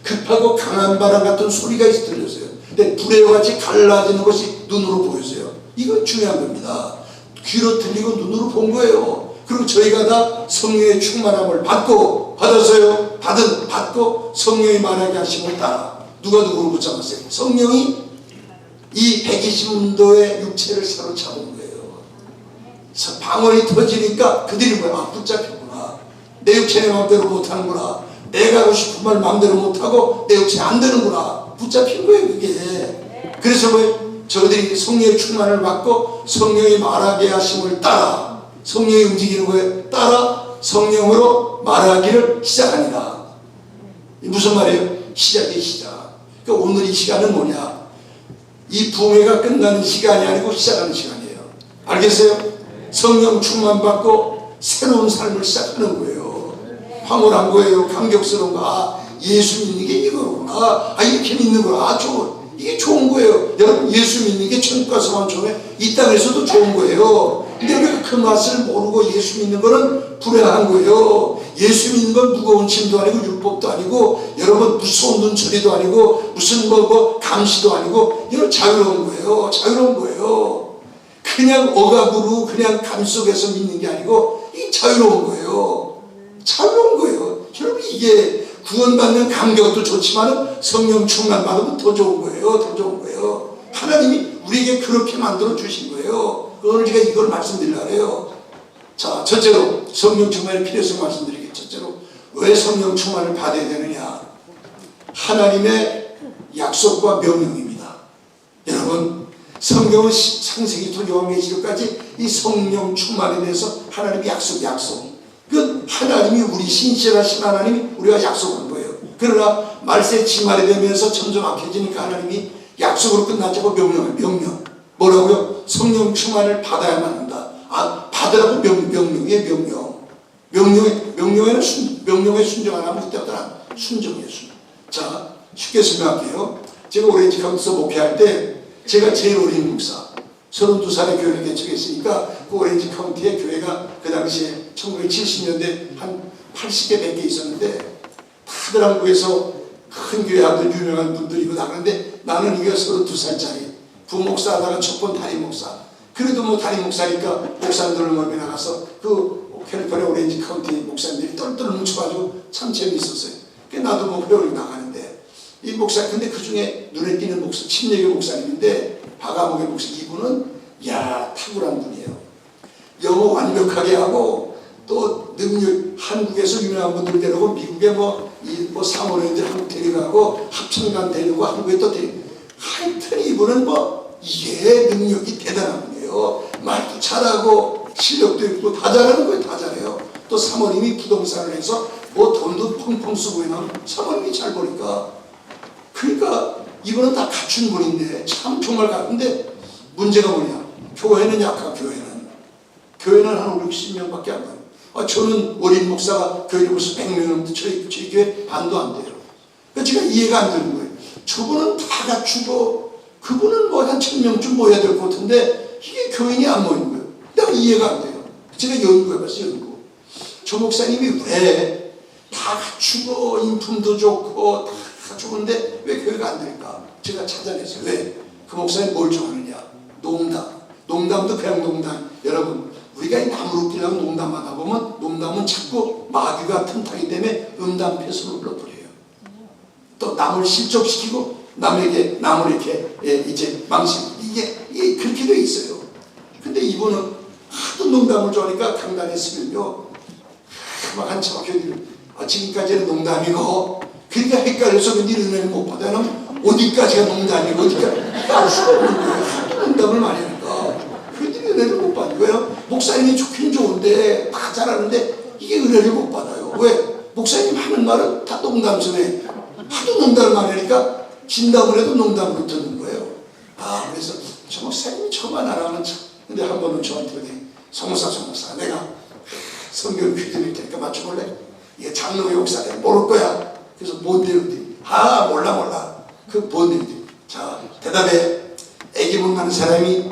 급하고 강한 바람 같은 소리가 들렸어요. 근데 불의 같이 갈라지는 것이 눈으로 보였어요. 이건 중요한 겁니다. 귀로 들리고 눈으로 본 거예요. 그리고 저희가 다 성령의 충만함을 받았어요. 받고 성령이 말하게 하심을 따라 누가 누구를 붙잡았어요? 성령이 이 120도의 육체를 사로잡은 거예요. 방언이 터지니까 그들이 붙잡혔구나. 내 육체 내 마음대로 못하는구나. 내가 하고 싶은 말 마음대로 못하고 내 육체 안 되는구나. 붙잡힌 거예요, 그게. 그래서 저들이 성령의 충만을 받고 성령이 말하게 하심을 따라, 성령이 움직이는 거예요. 따라 성령으로 말하기를 시작하니라. 무슨 말이에요? 시작의 시작. 그러니까 오늘 이 시간은 뭐냐? 이 부흥회가 끝나는 시간이 아니고 시작하는 시간이에요. 알겠어요? 성령 충만 받고 새로운 삶을 시작하는 거예요. 황홀한 거예요. 감격스러운 거. 예수 믿는 게 이거구나. 이렇게 믿는 거야. 이게 좋은 거예요. 여러분, 예수 믿는 게 천국 가서만 좋으면 이 땅에서도 좋은 거예요. 근데 우리가 그 맛을 모르고 예수 믿는 거는 불행한 거예요. 예수 믿는 건 무거운 짐도 아니고 율법도 아니고 여러분 무서운 눈처리도 아니고 무슨 감시도 아니고 이건 자유로운 거예요. 그냥 억압으로 그냥 감 속에서 믿는 게 아니고 이게 자유로운 거예요. 여러분, 이게 구원받는 감격도 좋지만 성령 충만 받으면 더 좋은 거예요. 하나님이 우리에게 그렇게 만들어 주신 거예요. 오늘 제가 이걸 말씀드리려고 해요. 자, 첫째로 성령 충만의 필요성 말씀드리겠습니다. 첫째로 왜 성령 충만을 받아야 되느냐? 하나님의 약속과 명령입니다. 여러분, 성경은 창세기부터 요한계시록까지 이 성령 충만에 대해서 하나님의 약속. 그건 하나님이 우리 신실하신 하나님이 우리가 약속한 거예요. 그러나 말세 지말이 되면서 점점 악해지니까 하나님이 약속으로 끝나지 않고 명령. 뭐라고요? 성령 충만을 받아야만 한다. 받으라고 명령에 명령에 순종 안 하면 그때부터는 순종이에요. 자, 쉽게 설명할게요. 제가 오렌지 카운티에서 목회할 때 제가 제일 어린 목사, 32살에 교회를 개척했으니까 그 오렌지 카운티에 교회가 그 당시에 1970년대 한 80개 100개 있었는데 다들 한국에서 큰 교회 아들 유명한 분들이고 나가는데 나는 이게 32살짜리 부목사 하다가 첫 번 담임 목사. 그래도 담임 목사니까 목사님들 모임에 나가서 그 캘리포니아 오렌지 카운티 목사님들이 똘똘 뭉쳐가지고 참 재미있었어요. 나도 회원이 나가는데 이 목사, 근데 그 중에 눈에 띄는 목사, 침례교 목사님인데 박아목의 목사, 이분은 탁월한 분이에요. 영어 완벽하게 하고 또 능력, 한국에서 유명한 분들 데리고 미국에 사모님들 한국 데려가고 합천강 데리고 한국에 또 하여튼 이분은 이게 능력이 대단한 분이에요. 말도 잘하고 실력도 있고 다 잘하는 거예요. 다 잘해요. 또 사모님이 부동산을 해서 뭐 돈도 펑펑 쓰고 있는 사모님이 잘 보니까. 그러니까 이분은 다 갖춘 분인데 참 정말 같은데 문제가 뭐냐? 교회는 약한 교회는 한 50명밖에 안 가요. 저는 어린 목사가 교회에 벌써 100명 넘는데 저희 교회 반도 안 돼요. 그러니까 제가 이해가 안 되는 거예요. 저분은 다 갖추고 그분은 뭐 한 1000명쯤 모여야 될 것 같은데 이게 교인이 안 모이는 거예요. 내가 이해가 안 돼요. 제가 연구해봤어요. 연구. 저 목사님이 왜 다 갖추고 인품도 좋고 다 갖추는데 왜 교회가 안 될까? 제가 찾아냈어요. 왜? 그 목사님 뭘 좋아하느냐? 농담도 그냥 농담. 여러분 우리가 이 나무로 끼려고 농담하다 보면 농담은 자꾸 마귀가 틈타기 때문에 음담패설로 불러버려요. 또 남을 실족시키고 남에게 남을 이렇게 이제 망신. 이게 그렇게 돼 있어요. 근데 이분은 하도 농담을 좋아하니까 강단에 쓰면요 막 한참 교회들 지금까지는 농담이고 그러니까 헷갈려서 근데 은혜를 못 받아요. 어디까지가 농담이고 어디까지 알 수가 없는 거예요. 하도 농담을 많이 하니까 그들이 은혜를 못 받는 거예요. 목사님이 좋긴 좋은데 다 잘하는데 이게 은혜를 못 받아요. 왜? 목사님 하는 말은 다 농담스러워. 하도 농담을 많이 하니까 진담을 해도 농담으로 듣는 거예요. 그래서 저 목사님이 저만 안 하면 참. 근데 한 번은 저한테 성모사 내가 성경 퀴즈 낼 테니까 맞춰볼래? 이게 장로의 목사래 모를 거야. 그래서 뭔데? 몰라. 그 뭔데? 자 대답해. 애기 못 낳는 사람이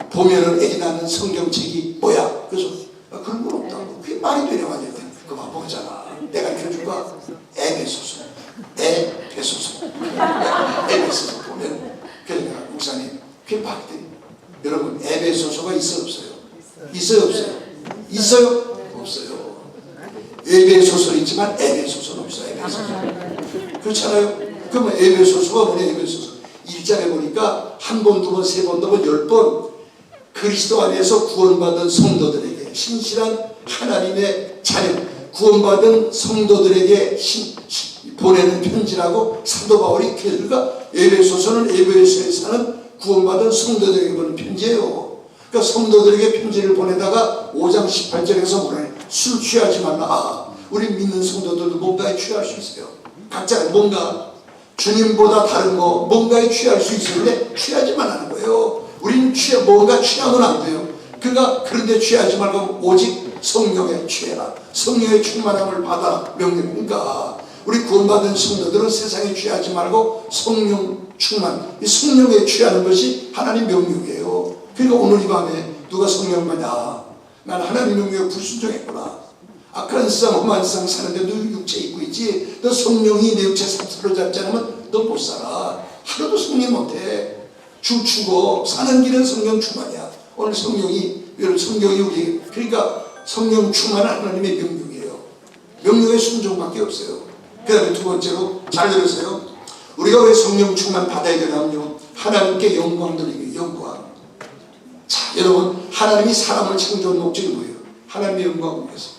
보면은 애기 낳는 성경책이 뭐야? 그래서 그런 건 없다고. 그게 말이 되냐 말이야. 그거 바보잖아. 내가 읽혀줄까? 에베소서 보면 그래서 내가 목사님 그게 봤더니 여러분 에베소서가 있어요 없어요? 있어요? 없어요. 에베소서는 있지만 에베소서는 없어요. 그렇잖아요. 그러면 에베소서가 뭐냐? 에베소서 1장에 보니까 한 번, 두 번, 세 번, 네 번, 10번 그리스도 안에서 구원받은 성도들에게 신실한 하나님의 자녀 구원받은 성도들에게 보내는 편지라고 사도 바울이 그러니까 에베소서는 에베소에 사는 구원받은 성도들에게 보내는 편지예요. 그러니까 성도들에게 편지를 보내다가 5장 18절에서 뭐래? 술 취하지 말라. 우리 믿는 성도들도 뭔가에 취할 수 있어요. 각자 뭔가 주님보다 다른 거 뭔가에 취할 수 있는데 취하지만 하는 거예요. 우리는 뭔가 취하면 안 돼요. 그러니까 그런데 취하지 말고 오직 성령에 취해라. 성령의 충만함을 받아 명령이니까 우리 구원받은 성도들은 세상에 취하지 말고 성령 충만, 이 성령에 취하는 것이 하나님 명령이에요. 그러니까 오늘 이 밤에 누가 성령 받아? 난 하나님 명령에 불순종했구나. 악한 세상 험한 세상 사는데 너 육체 입고 있지. 너 성령이 내 육체 사로잡지 않으면 너 못 살아. 하루도 승리 못해. 죽어. 사는 길은 성령 충만이야. 오늘 성경이 우리 그러니까 성령 충만한 하나님의 명령이에요. 명령의 순종밖에 없어요. 그 다음에 두 번째로 잘 들으세요. 우리가 왜 성령 충만 받아야 되냐면요 하나님께 영광 돌리기. 영광. 자 여러분 하나님이 사람을 창조한 목적이 뭐예요? 하나님의 영광을 위해서.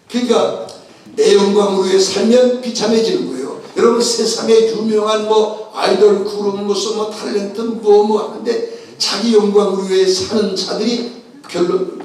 그러니까 내 영광으로 위해 살면 비참해지는 거예요. 여러분 세상에 유명한 아이돌 그룹 무슨 탤런트 하는데 자기 영광으로 위해 사는 자들이 결론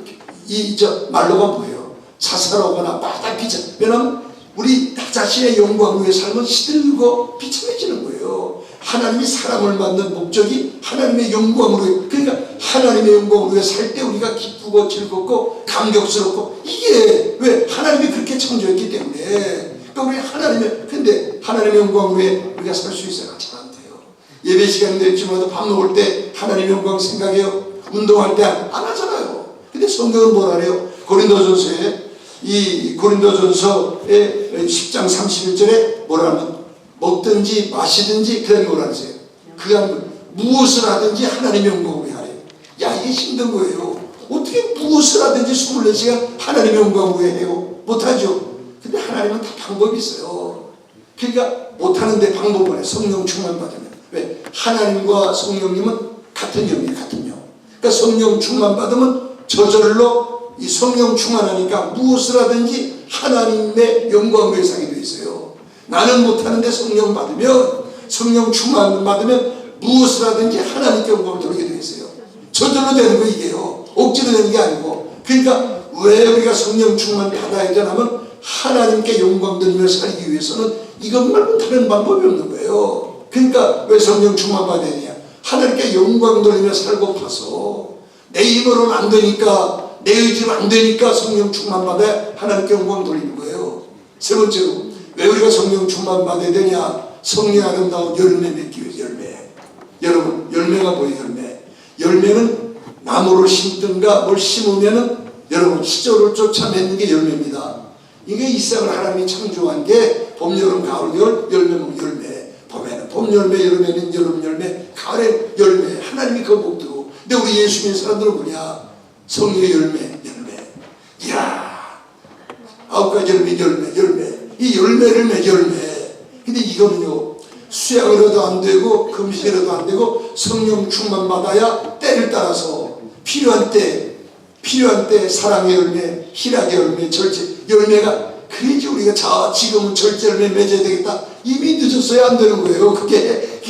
말로가 뭐예요? 자살하거나 바다 비참. 왜냐하면 우리 자신의 영광을 위해 살면 시들고 비참해지는 거예요. 하나님이 사람을 만든 목적이 하나님의 영광으로 그러니까 하나님의 영광으로 위해 살 때 우리가 기쁘고 즐겁고 감격스럽고 이게 왜 하나님이 그렇게 창조했기 때문에 그러니까 우리 근데 하나님의 영광으로 위해 우리가 살 수 있어요? 잘 안 돼요. 예배 시간 될지마다 밥 먹을 때 하나님의 영광 생각해요. 운동할 때 안 하잖아요. 근데 성경은 뭐라 그래요? 고린도전서에 이 고린도전서의 10장 31절에 뭐라 하면 먹든지 마시든지 그런 뭐라 하세요? 그냥 무엇을 하든지 하나님의 영광을 하래요. 야 이게 힘든 거예요. 어떻게 무엇을 하든지 24시간 하나님의 영광을 해요? 못하죠. 근데 하나님은 다 방법이 있어요. 그러니까 못하는데 방법을 해. 성령 충만 받으면. 왜? 하나님과 성령님은 같은 영이에요. 같은 영. 그러니까 성령 충만 받으면 저절로 이 성령 충만하니까 무엇을 하든지 하나님의 영광을 상이 되어 있어요. 나는 못하는데 성령 충만 받으면 무엇을 하든지 하나님께 영광을 돌리게 되어 있어요. 저절로 되는 거 이게요. 억지로 되는 게 아니고 그러니까 왜 우리가 성령 충만 받아야 되냐면 하나님께 영광 돌리며 살기 위해서는 이것 말고 다른 방법이 없는 거예요. 그러니까 왜 성령 충만 받아야 되냐? 하나님께 영광 돌리며 살고 파서 내 힘으로는 안 되니까, 내 의지로 안 되니까 성령 충만 받아야 하나님께 영광 돌리는 거예요. 세 번째로 왜 우리가 성령 충만 받아야 되냐? 성령의 아름다운 열매 맺기 위해서. 열매. 여러분, 열매가 뭐예요? 열매. 열매는 나무를 심든가 뭘 심으면은 여러분 시절을 쫓아 맺는 게 열매입니다. 이게 이 세상을 하나님이 창조한 게 봄, 여름, 가을, 겨울, 열매는 열매. 봄에는 봄 열매, 여름에는 여름 열매, 가을에 열매. 하나님이 그 복도. 근데 우리 예수 믿는 사람들은 뭐냐? 성령의 열매, 열매. 이야, 9가지 열매, 열매. 이 열매를 맺 열매. 근데 이거는요, 수양을 해도 안 되고 금식을 해도 안 되고 성령 충만 받아야 때를 따라서 필요한 때 사랑의 열매, 희락의 열매, 절제 열매가, 그래야지 우리가 지금은 절제 열매 맺어야 되겠다. 이미 늦었어야 안 되는 거예요. 그게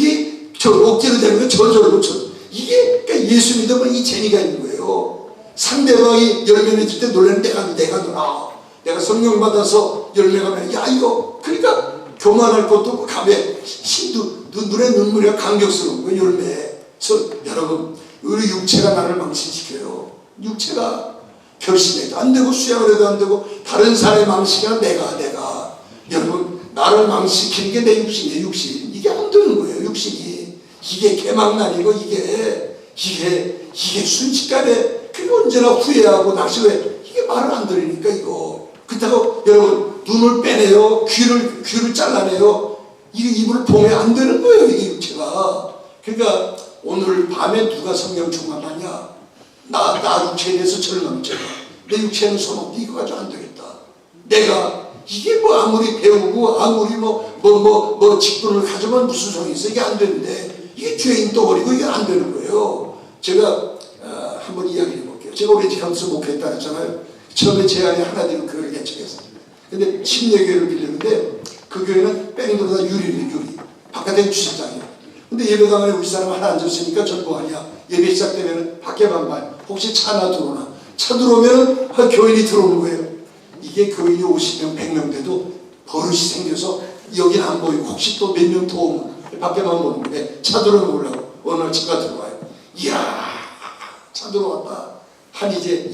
억지로 되는 거예요. 저절로. 이게 그러니까 예수 믿으면 이 재미가 있는 거예요. 상대방이 열매 맺을 때 놀라는 내가 성령 받아서 열매가 맺, 야 이거 그러니까 교만할 것도 없고 감에 눈에 눈물이 감격스러운 거예요. 열매. 여러분, 우리 육체가 나를 망신시켜요. 육체가 결심해도 안 되고 수양을 해도 안 되고 다른 사람의 망신이야. 내가 여러분, 나를 망신시키는 게 내 육신이에요. 육신. 이게 안 되는 거예요. 육신이. 이게 개망난이고 이게 순식간에 그게 언제나 후회하고 다시 왜 이게 말을 안 들으니까 이거. 그렇다고 여러분 눈을 빼내요. 귀를 잘라내요. 이게 입을 봉해 안 되는 거예요. 이게 육체가. 그러니까 오늘 밤에 누가 성령 충만하냐? 나 육체에 대해서 절망죄가. 내 육체는 소망도 이거 가지고 안 되겠다. 내가 이게 뭐 아무리 배우고 아무리 뭐 직분을 가져면 무슨 소용이 있어. 이게 안 되는데 이게 죄인 덩어리고 이게 안 되는 거예요. 제가 한번 이야기해 볼게요. 제가 오렌지카운트에서 목회했다 했잖아요. 처음에 제 안에 하나님은 교회를 개척했어요. 근데 침례교회를 빌렸는데 그 교회는 뺑도로다 유리. 바깥에 주차장이에요. 근데 예배당에 우리 사람 하나 앉았으니까 전 뭐하냐. 예배 시작되면 밖에만 봐요. 혹시 차 하나 들어오나. 차 들어오면 교인이 들어오는 거예요. 이게 교인이 50명 100명 돼도 버릇이 생겨서 여긴 안 보이고 혹시 또 몇 명 더 오면 밖에만 보는 거예요. 차 들어오려고 어느 날 차가 들어와요. 이야, 차 들어왔다. 한 이제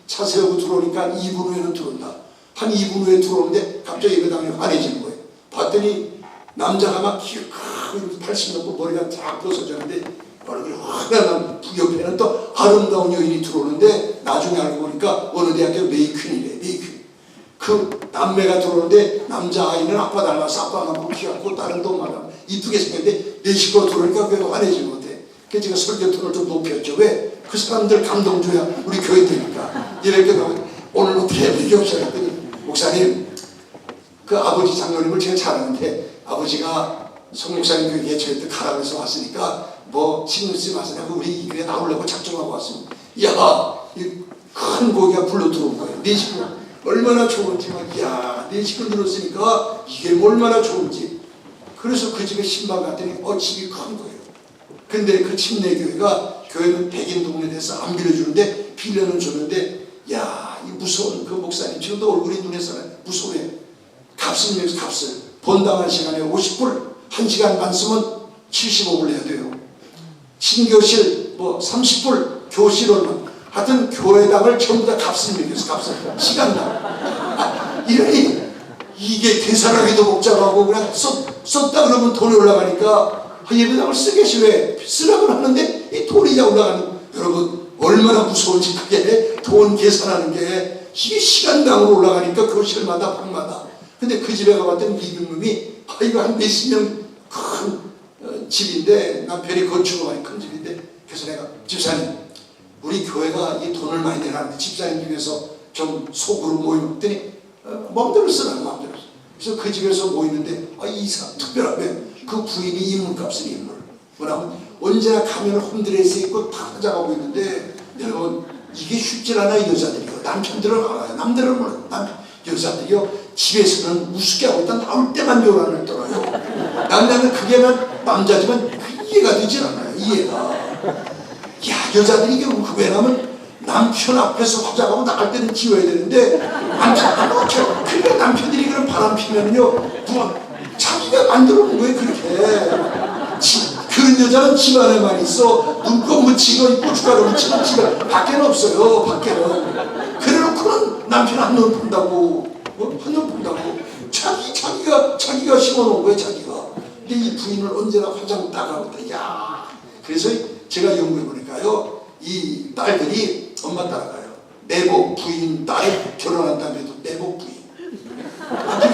차 세우고 들어오니까 2분 후에는 들어온다. 한 2분 후에 들어오는데 갑자기 예배당에 환해지는 거예요. 봤더니 남자가 막 키가 크고 80 넘고 머리가 쫙 벗어졌는데 얼굴이 환한 옆에는 또 아름다운 여인이 들어오는데 나중에 알고 보니까 어느 대학교 메이퀸이래. 메이퀸. 그 남매가 들어오는데 남자아이는 아빠 닮아서 아빠가 뭐 키가 크고 다른 동마다 이쁘게 생겼는데 내 식구가 들어오니까 그게 환해지는 것 같아. 그래서 제가 설교톤을 좀 높였죠. 왜? 그 사람들 감동 줘야 우리 교회 되니까. 이렇게 오늘 어떻게 해보시오 했더니 목사님, 그 아버지 장로님을 제가 잘 아는데 아버지가 성목사님 교회 개척할 때 가라고 해서 왔으니까 뭐 신경 쓰지 마세요. 우리 교회 나오려고 작정하고 왔습니다. 야, 이 큰 고기가 불러 들어온 거예요. 네 식구 얼마나 좋은지. 이야, 네 식구 들었으니까 이게 얼마나 좋은지. 그래서 그 집에 신방 갔더니 집이 큰 거예요. 근데 그 침례교회가 교회는 백인 동네 돼서 안 빌려주는데 빌려는 주는데, 야, 이 무서운 그 목사님 지금도 얼굴이 눈에서는 무서워요. 값을 내서 값을 본당한 시간에 50불, 1시간 반 쓰면 75불 내야 돼요. 신교실 뭐 30불, 교실 얼마. 하여튼 교회당을 전부 다 값을 매겨서 값을 시간당. 이게 계산하기도 복잡하고 그냥 썼다 그러면 돈이 올라가니까 예배당을 쓰겠지 왜 쓰라고 하는데 이 돈이 다 올라가는. 여러분 얼마나 무서운지 그게 돈 계산하는 게 이게 시간당으로 올라가니까 교실마다 방마다. 근데 그 집에 가봤더니 리빙룸이 이거 한 몇십 명 큰 집인데 남편이 건축을 많이 큰 집인데 그래서 내가 집사님 우리 교회가 이 돈을 많이 내라는데 집사님 중에서 좀 속으로 모이었더니 마음대로 쓰라고 마음대로. 그래서 그 집에서 모이는데 이상 특별하면 그 부인이 인물값은 인물. 뭐라고 언제나 가면 홈드레스 입고 다 화장하고 있는데 여러분 이게 쉽지 않아요. 여자들이요. 남편들은 알아요. 남들은 몰라요. 여자들이요. 집에서는 우습게 하고 일단 나올 때만 요란을 떨어요. 남자는 그게만 남자지만 이해가 되질 않아요. 이해가. 야, 여자들이 그 왜냐면 남편 앞에서 화장하고 나갈 때는 지워야 되는데 남편 이렇게 그러니까 남편들이 그런 바람 피면요 누가 자기가 만들어 놓은 거예요 그렇게. 그런 여자는 집안에만 있어. 눈곱 묻히고 고춧가루 묻히고 집에 밖에는 없어요. 밖에는. 그래놓고는 남편 한눈 본다고 한눈 본다고 자기가 심어놓은 거예요 자기가. 근데 이 부인을 언제나 화장 따가고 야. 그래서 제가 연구해보니까요 이 딸들이 엄마 따라가요. 내복 부인 딸 결혼한 다음에도 내복 부인.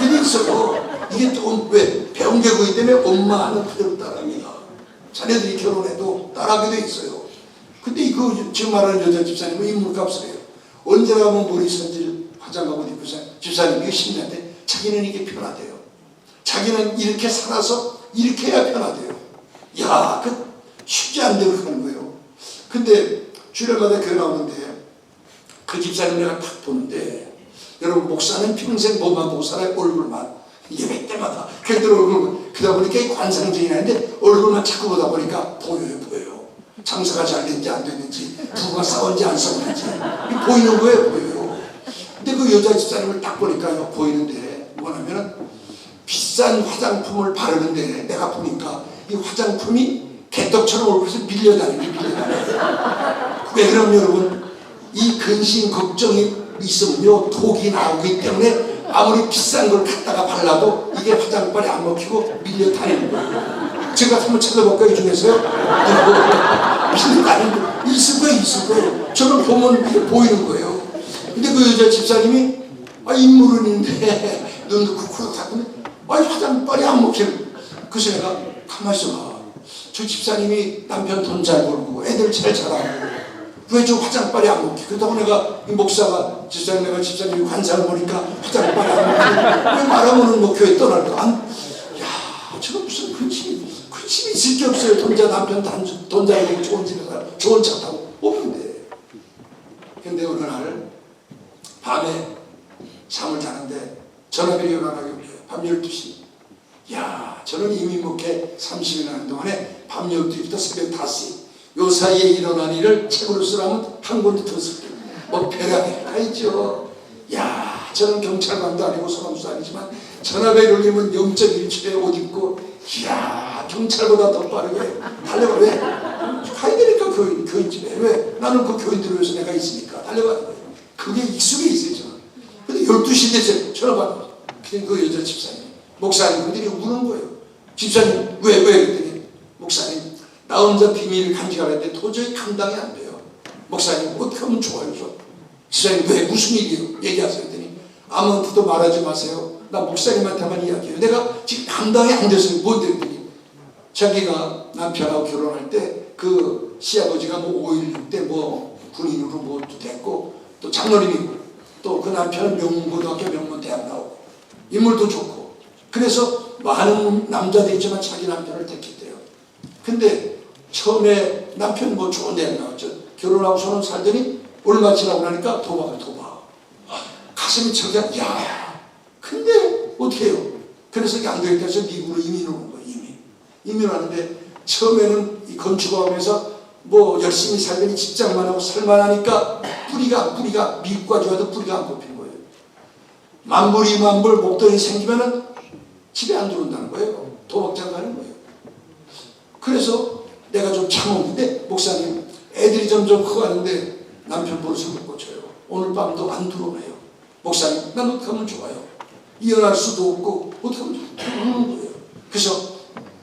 그게 있어요. 이게 또 왜 배운 게 그기 때문에 엄마 하는 그대로 따라합니다. 자녀들이 결혼해도 따라하게 돼 있어요. 근데 이거 지금 말하는 여자 집사님은 인물값을 해요. 언제나 가면 머리 손질 화장하고 입고 집사님이 10년대 자기는 이게 편하대요. 자기는 이렇게 살아서 이렇게 해야 편하대요. 야, 그 쉽지 않은 대로 하는 거예요. 근데 주일마다 교회 나오는데 그 집사님 내가 딱 보는데 여러분 목사는 평생 뭐만 보고 살아요. 얼굴만. 예배 때마다 걔들 얼굴 그러다 보니까 이 관상적이 나는데 얼굴만 자꾸 보다 보니까 보여요. 장사가 잘 됐는지 안 됐는지 부부가 싸웠는지 안 싸웠는지 보이는 거예요. 보여요. 근데 그 여자 집사님을 딱 보니까요 보이는데 뭐냐면은 비싼 화장품을 바르는데 내가 보니까 이 화장품이 개떡처럼 얼굴에서 밀려다니는 왜 그러면 여러분 이 근심 걱정이 있으면요 독이 나오기 때문에 아무리 비싼 걸 갖다가 발라도 이게 화장빨이 안 먹히고 밀려 다니는 거예요. 제가 한번 찾아볼까요? 이 중에서요? 밀려 다니는 거 있을 거예요. 저는 보면 이게 보이는 거예요. 근데 그 여자 집사님이 인물은 있는데 눈도 크고 닫고 화장빨이 안 먹히는. 그래서 내가 가만히 있어봐. 저 집사님이 남편 돈 잘 벌고 애들 잘 자라고 왜 저 화장빨이 안 먹히? 그렇다고 내가 이 목사가 집사님이 관상을 보니까 화장빨이 안 먹히. 왜 말하면은 뭐 교회 떠날까? 야, 저거 무슨 근심이 있을 게 없어요. 돈자 남편 돈 잘 벌고 좋은 집에 살아 좋은 차 타고 없는데. 근데 어느 날 밤에 잠을 자는데 전화벨이 일어나게 밤 12시. 야, 저는 이미 목회 30년 하는 동안에 밤 12시부터 새벽 5시 요 사이에 일어난 일을 책으로 쓰라면 한 권도 더 쓸게요. 뭐 배가 다 있죠. 야, 저는 경찰관도 아니고 소방수도 아니지만 전화벨이 울리면 0.1초에 옷 입고 이야 경찰보다 더 빠르게 달려가. 왜? 가야 되니까 교인집에. 왜? 나는 그 교인들을 위해서 내가 있으니까 달려가는 거예요. 그게 익숙해 있어요 저는. 근데 12시 됐어요. 전화 받아. 그냥 그 여자 집사님 목사님 그들이 우는 거예요. 집사님 왜? 그랬더니 목사님 나 혼자 비밀을 간직하는데 도저히 감당이 안 돼요. 목사님 어떻게 하면 좋아요? 집사님 왜? 무슨 일이에요? 얘기하세요. 했더니 아무한테도 말하지 마세요. 나 목사님한테만 이야기해요. 내가 지금 감당이 안 돼서요. 뭔데? 했더니 자기가 남편하고 결혼할 때 그 시아버지가 뭐 5.16 때 뭐 군인으로 뭐 됐고 또 장로님이고 또 그 남편은 명문고등학교 명문대학 나오고 인물도 좋고 그래서 많은 남자도 있지만 자기 남편을 택했대요. 근데 처음에 남편 뭐 좋은 대학 나왔죠. 결혼하고서는 살더니 얼마 지나고 나니까 도박. 가슴이 저게 야. 근데 어떻게 해요? 그래서 안 되겠다 해서 미국으로 이민 오는 거예요. 이민하는데 처음에는 이 건축업에서 뭐 열심히 살더니 직장만 하고 살만하니까 뿌리가 미국까지 와도 뿌리가 안 뽑힌 거예요. 만불 2만불 목돈이 생기면은 집에 안 들어온다는 거예요. 도박장 가는 거예요. 그래서 내가 좀 참았는데 목사님 애들이 점점 커가는데 남편 버릇을 못 고쳐요. 오늘 밤도 안 들어오네요. 목사님 난 어떻게 하면 좋아요? 이혼할 수도 없고 어떻게 하면 좋아요? 그래서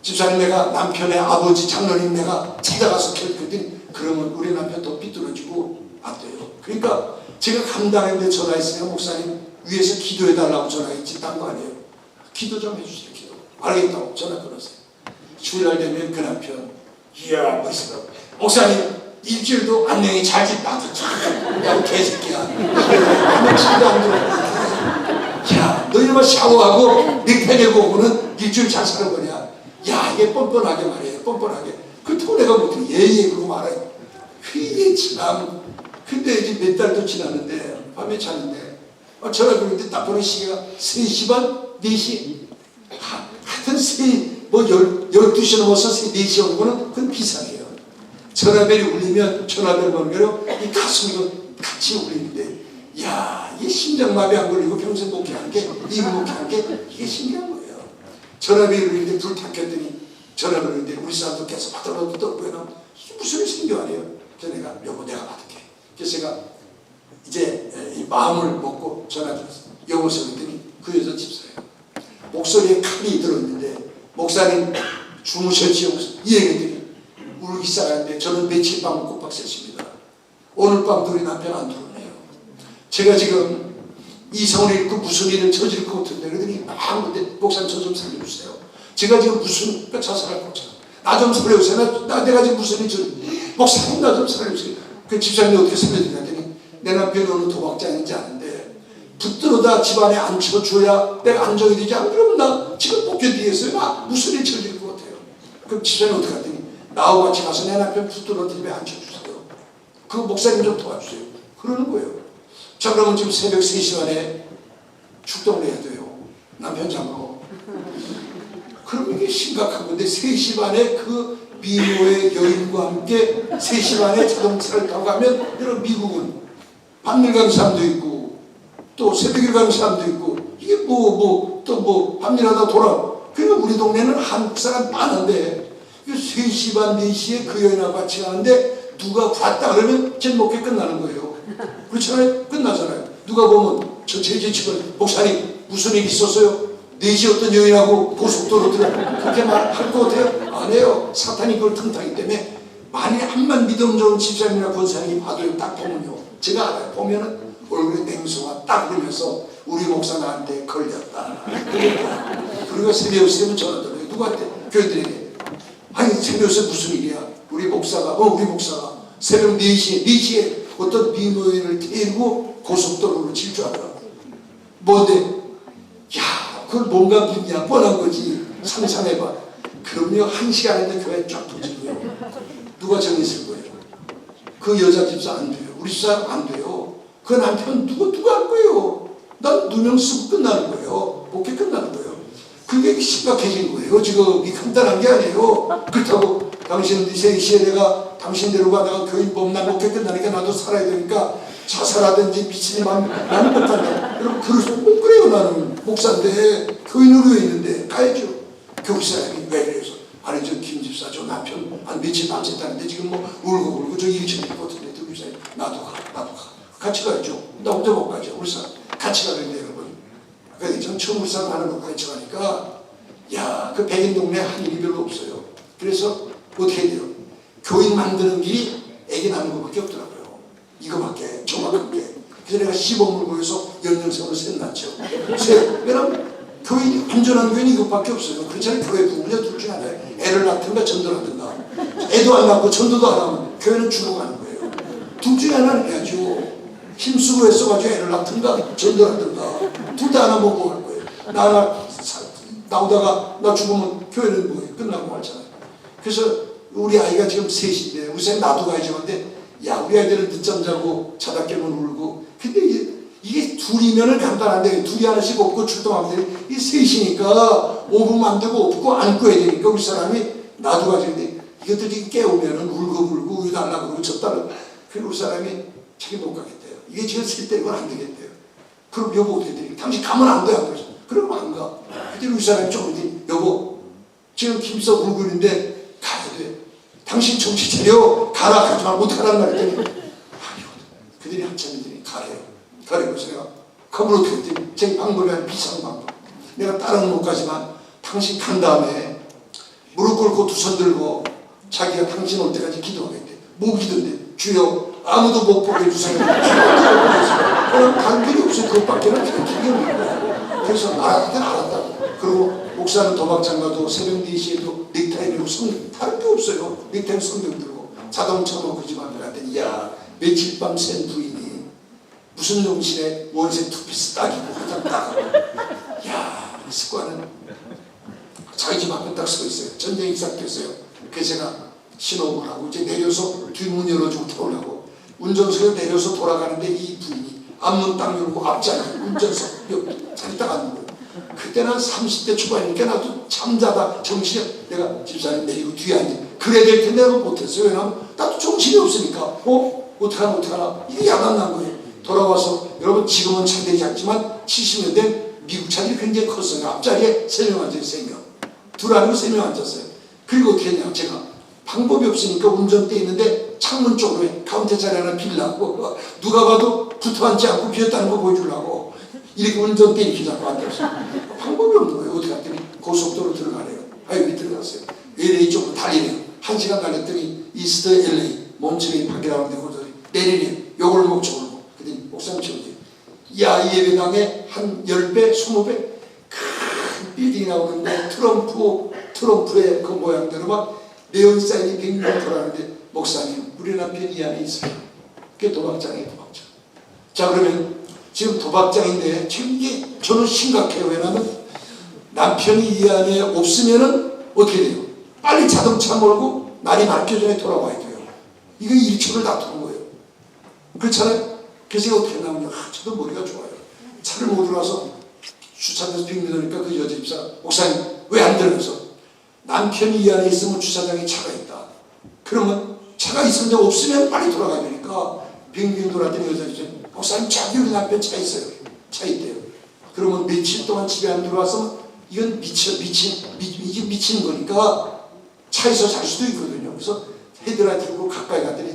집사님 내가 남편의 아버지 장로님 내가 찾아가서 결했더니 그러면 우리 남편 더 삐뚤어지고 안 돼요. 그러니까 제가 감당했는데 전화했으니까 목사님 위에서 기도해달라고 전화했지 딴 거 아니에요. 기도 좀 해주세요. 기도. 알겠다고 전화 끊었어요. 주일날 되면 그 남편 이야 멋있다. 목사님 일주일도 안녕히 잘 짓다. 야 개새끼야. 나 집도 안 들어. 야 너 이러면 샤워하고 닉팬 입고 오고는 일주일 잘 사는 거냐. 야 이게 뻔뻔하게 말이에요. 뻔뻔하게. 그렇다고 내가 못해. 예예 그러고 말아요. 이게 참. 근데 이제 몇 달도 지났는데 밤에 잤는데 전화 그러는데 딱 보는 시기가 3시 반? 4시? 하여튼 12시 넘어서 4시 오는 거는 그건 비상이에요. 전화벨이 울리면 전화벨 번호로 이 가슴이 같이 올리는데, 야, 이게 심장마비 안 걸리고 평생 목회하는 게, 이거 목회하는 게 이게 신기한 거예요. 전화비 울리는데 불 다 켰더니 전화를 울리는데 우리 사람도 계속 받아봐도 떠보면 무슨 일이 생겨하네요. 그래서 내가 여보 내가 받을게. 그래서 제가 이제 이 마음을 먹고 전화 드렸어요. 여보세요 했더니 그 여자 집사예요. 목소리에 칼이 들었는데 목사님 주무셨지요? 이 얘기들이 울기 시작하는데 저는 며칠 밤을 꼬박 샜습니다. 오늘 밤도 우리 남편 안 들어오네요. 제가 지금 이성을 잃고 무슨 일을 저지를 것 같은데 그러더니 아무데 목사님 저 좀 살려주세요. 제가 지금 무슨 자살할 거죠. 나 좀 살려주세요. 내가 지금 무슨 일 저지 목사님 나 좀 살려주세요. 그 집사님이 어떻게 살려주냐더니 내 남편이 어느 도박장인지 아는데 붙들어다 집안에 앉혀줘야 내가 안정이 되지 안 그러면 나 지금 못 견디겠어요. 나 무슨 일 저질 것 같아요. 그럼 집사님이 어떻게 하더니 나하고 같이 가서 내 남편 붙들어 집에 앉혀주세요. 그 목사님 좀 도와주세요. 그러는 거예요. 자 그러면 지금 새벽 3시 반에 출동을 해야 돼요. 남편 잡으러. 그럼 이게 심각한 건데 3시 반에 그 미모의 여인과 함께 3시 반에 자동차를 타고 가면 이런 미국은 밤일 가는 사람도 있고 또 새벽에 가는 사람도 있고 이게 또 밤일하다 돌아. 그러니까 우리 동네는 한국 사람 많은데 3시 반 4시에 그 여인하고 같이 가는데 누가 봤다 그러면 제 목회 끝나는 거예요. 그렇잖아요. 끝나잖아요. 누가 보면 저 제지치고 목사님 무슨 일 있었어요? 4시에 어떤 여인하고 고속도로 들어 그렇게 말할 것 같아요? 안 해요. 사탄이 그걸 틈타기 때문에 만일 한만 믿음 좋은 집사님이나 권사님이 봐도 딱 보면요. 제가 알아요. 보면은 얼굴에 냉소가 딱 그러면서 우리 목사 나한테 걸렸다. 그리고 새벽 쓰면 전화 드려요. 누구한테? 교인들에게. 아니 새벽에 무슨 일이야? 우리 목사가 새벽 4시에 어떤 미모인을 데리고 고속도로로 질주하더라. 뭔데? 야, 그걸 뭔가 믿냐? 뻔한 거지. 상상해봐. 그럼요, 1시간인데 교회 쫙 터지고요. 누가 정했을 거예요? 그 여자 집사 안 돼요. 우리 집사 안 돼요. 그 남편 누가 할 거예요? 난 누명 쓰고 끝나는 거예요. 목회 끝나는 거예요. 그게 심각해진 거예요. 지금 이 간단한 게 아니에요. 그렇다고 당신은 3시에 내가 당신대로 가다가 교인 범람 목회 끝나니까 나도 살아야 되니까 자살하든지 미친이 나는 못한다. 여러분 못 그래요. 나는 목사인데 교인으로 있는데 가야죠. 교회 사람이 왜 그래서 아니 저 김 집사 저 남편 한 며칠 밤샜다는데 지금 뭐 울고 저 일 처리할 것 같은데 그 집사님 나도 가 같이 가야죠. 나 혼자 못 가죠. 우리 사람 같이 가는데 여러분. 그래서 전 처음 우리 사람 하는 거 같이 가니까 야 그 백인 동네 한 일이 별로 없어요. 그래서 어떻게 해야 돼요? 교인 만드는 길이 애기 낳는 것밖에 없더라고요. 이거밖에 정확한 게. 그래서 내가 시범을 보여서 연령생으로 셋 낳죠. 왜냐면 교인이 안전한 교인이 이것밖에 없어요. 그렇잖아요. 교회 부부냐 둘 중에 하나예요. 애를 낳든가 전도하든가. 애도 안 낳고 전도도 안 하면 교회는 죽어가는 거예요. 둘 중에 하나는 해야죠. 힘쓰고 애써가지고 애를 낳든가 전도하든가. 둘 다 안 하면 뭐 할 거예요. 나오다가 나 죽으면 교회는 뭐예요? 끝나고 말잖아요. 그래서 우리 아이가 지금 3시인데 우리 쌤 나도 가야지 하는데 야 우리 아이들은 늦잠 자고 자다 깨면 울고 근데 이게 둘이면은 간단한데 둘이 하나씩 업고 출동하면 돼. 이 3시니까 오부면 안 되고 업고 안고 해야 되니까 우리 사람이 나도 가지는데 이것들이 깨우면은 울고 우유 달라고 그러고 저 달라고 그리고 우리 사람이 자기 못 가겠대요. 이게 지금 쓸 때는 안 되겠대요. 그럼 여보 어떻게 돼? 당신 가면 안 돼요. 그래서 그러면 안 가. 그때 우리 사람이 좀 어디 여보 지금 김서 울고 있는데 가야 돼. 당신 정신 차려. 가라. 가지 말고 어떡하라는 말 했더니 아니요. 그들이 한참 있더니 가래요. 그래서 내가 그걸 어떻게 했더니 제 방법이 아니라 비싼 방법. 내가 다른 못 가지만 당신 간 다음에 무릎 꿇고 두 손 들고 자기가 당신 올 때까지 기도하겠대. 뭐 기도인데 주여 아무도 못 보게 해주세요. 그럼 갈 필요 없어요. 그것밖에는 기억이 없는 그래서 알았다고. 그리고 목사는 도박장 가도 새벽 4시에도 넥타이 들고 다른 게 없어요. 넥타이 성경 들고 자동차 놓고 집 앞에 갔더니 야 며칠 밤 센 부인이 무슨 정신에 원색 투피스 딱 입고 화장 딱 야 이 습관은 자기 집 앞에 딱 서 있어요. 전쟁이 시작됐어요. 그래서 제가 신호를 하고 이제 내려서 뒷문 열어주고 태우려고 운전석에 내려서 돌아가는데 이 부인이 앞문 딱 열고 앞자리 운전석 자리 딱 앉는 거예요. 그때는 30대 초반이니까 나도 잠자다 정신이 내가 집사님 내리고 뒤에 앉아 그래야 될 텐데 내가 못했어요. 왜냐면 나도 나도 정신이 없으니까 어떡하나 이게 야단 난 거예요. 돌아와서 여러분 지금은 차들이 작지만 70년대 미국 차들이 굉장히 컸어요. 앞자리에 3명 앉아있어요. 3명. 둘 아니고 3명 앉았어요. 그리고 어떻게 했냐, 제가 방법이 없으니까 운전대에 있는데 창문 쪽으로 카운터 자리 하나 빌려고 누가 봐도 붙어 앉지 않고 비었다는 거 보여주려고 이렇게 운전대에 이렇게 잡고 앉았어요. 방법이 없는 거예요. 어떻게 했더니 고속도로 들어가래요. 하이웨이 들어갔어요. LA 쪽으로 달리래요. 1시간 달렸더니 이스트 LA 멈추기 밖이라고 하는데 거기서 내리래요. 요걸 목적으로. 그랬더니 목사님 저기 야, 이 예배당에 한 10배, 20배 큰 빌딩이 나오는데 트럼프의 그 모양대로 막 네온사인이 100명 돌아가는데 목사님 우리 남편이 이 안에 있어요. 그게 도박장이에요. 도박장. 자, 그러면 지금 도박장인데 지금 이게 저는 심각해요. 왜냐하면 남편이 이 안에 없으면은 어떻게 돼요? 빨리 자동차 몰고 날이 밝기 전에 돌아와야 돼요. 이거 1초를 다투는 거예요. 그렇잖아요? 그래서 어떻게 나오냐. 저도 머리가 좋아요. 차를 못 들어와서 주차장에서 빙빙 도니까 그 여자 집사 목사님 왜 안 들어서 남편이 이 안에 있으면 주차장에 차가 있다. 그러면 차가 있으면 없으면 빨리 돌아가야 되니까 빙빙 돌았더니 여자 집사 목사님 저기 우리 남편 차 있어요. 차 있대요. 그러면 며칠 동안 집에 안 들어와서 이건 이게 미치는 거니까 차에서 잘 수도 있거든요. 그래서 헤드라이트 들고 가까이 갔더니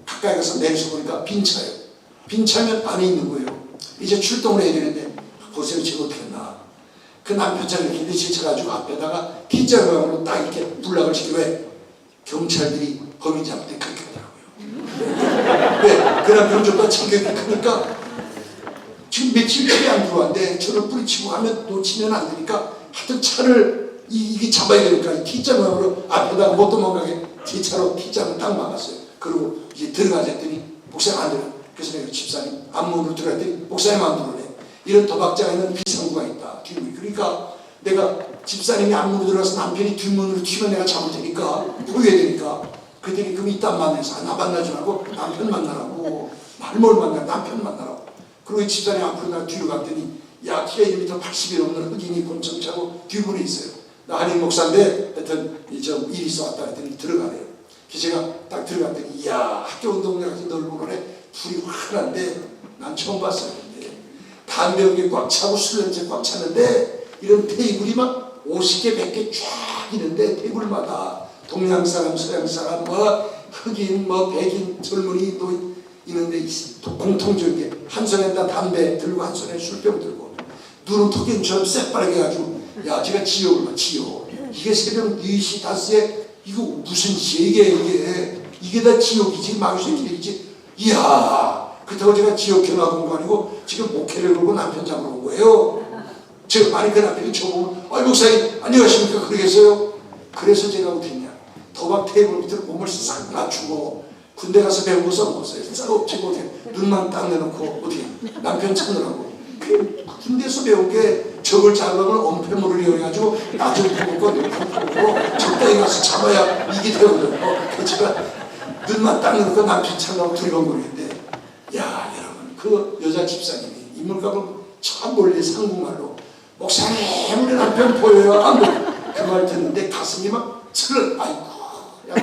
가까이 가서 내려서 보니까 빈 차예요. 빈 차면 안에 있는 거예요. 이제 출동을 해야 되는데 보세요. 지금 어떻게 했나. 그 남편 차를 이렇게 내치쳐가지고 앞에다가 T자 모양으로 딱 이렇게 불락을 시키고 왜? 경찰들이 범인 잡을 때 그렇게 하더라고요. 왜? 그 남편 좀 더 체격이 크니까 지금 며칠 집에 안 들어왔는데 저를 뿌리치고 하면 놓치면 안 되니까 하여튼 차를 이게 잡아야 되니까 T자 모양으로 앞에다가 못 도망가게 제 차로 T자를 딱 막았어요. 그리고 이제 들어가자 했더니 목사님 안 들어요. 그래서 내가 집사님 앞문으로 들어갔더니 목사님 안 들어오네. 이런 도박장에는 비상구가 있다. 뒷문이. 그러니까 내가 집사님이 앞문으로 들어가서 남편이 뒷문으로 튀면 내가 잡을 테니까 보여야 되니까 그랬더니 그럼 이따 만나서 나 만나지 말고 남편 만나라고. 뭘 만나? 남편 만나라고. 그리고 집사님 앞으로 나 뒤로 갔더니 야, 키가 1m 80이 넘는 흑인이 곤청 차고 뒷문에 있어요. 나 한인 목사인데 하여튼 일이 있어 왔다 했더니 들어가래요. 그래서 제가 딱 들어갔더니 이야, 학교 운동장 같은 넓은 곳에 불이 환한데 난 처음 봤어요. 담배 연기 꽉 차고 술 냄새 꽉 차는데 이런 테이블이 막 50개 100개 쫙 있는데 테이블마다 동양 사람 서양 사람 뭐 흑인 뭐 백인 젊은이 또 있는데 공통적인 게 한 손에다 담배 들고 한 손에 술병 들고 눈은 토끼처럼 새빠르게 해가지고 야, 제가 지옥을 봐. 지옥 이게 새벽 4시 5시에 이거 무슨 지옥이야. 이게 다 지옥이지 마귀새끼들이지. 이야, 그렇다고 제가 지옥 견학 온 거 아니고 지금 목회를 걸고 남편 잡으러 온 거예요. 제가 많이 그 남편이 저보고 목사님 안녕하십니까 그러겠어요. 그래서 제가 어떻게 했냐, 도박 테이블 밑으로 몸을 싹 낮추고 군대 가서 배운 거 써먹었어요. 싹 엎치고 눈만 딱 내놓고 어떻게 남편 찾느라고. 군대에서 배운 게 적을 잡으면 엄폐물을 이용해가지고 나중 퍼먹고 높은 퍼먹고 적당히 가서 잡아야 이게 되거든요. 제가 눈만 딱 내놓고 남편 찾느라고 두리번거리는데 야, 여러분 그 여자 집사님이 인물값을 참 멀리 상국말로 목사님 우리 남편 보여요. 그 말 듣는데 가슴이 막 슬 아이고 야.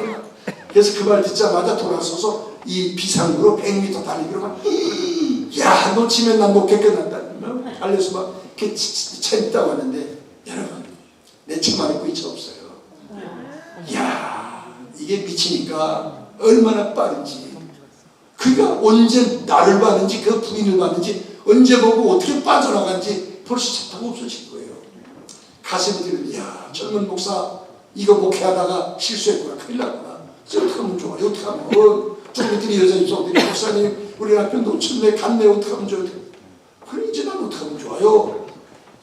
그래서 그 말 듣자마자 돌아서서 이 비상구로 100m 달리기로 막 야, 놓치면 난 못 깨끗한다. 달려서 막 이렇게 재밌다고 하는데 여러분 내 차만 있고 이차 없어요. 야, 이게 미치니까 얼마나 빠른지. 그가 언제 나를 봤는지 그 부인을 봤는지 언제 보고 어떻게 빠져나간지 벌써 차타고 없어진 거예요. 가슴이 들으면 야, 젊은 목사 이거 목회하다가 실수했구나. 큰일 났구나. 어떻게 하면 좋아. 어떻게 하면 좀 이들이 여자 입사들이 목사님 우리 남편 놓쳤네 갔네 어떻게 하면 좋아. 그래 이제 난 어떻게 하면 좋아요.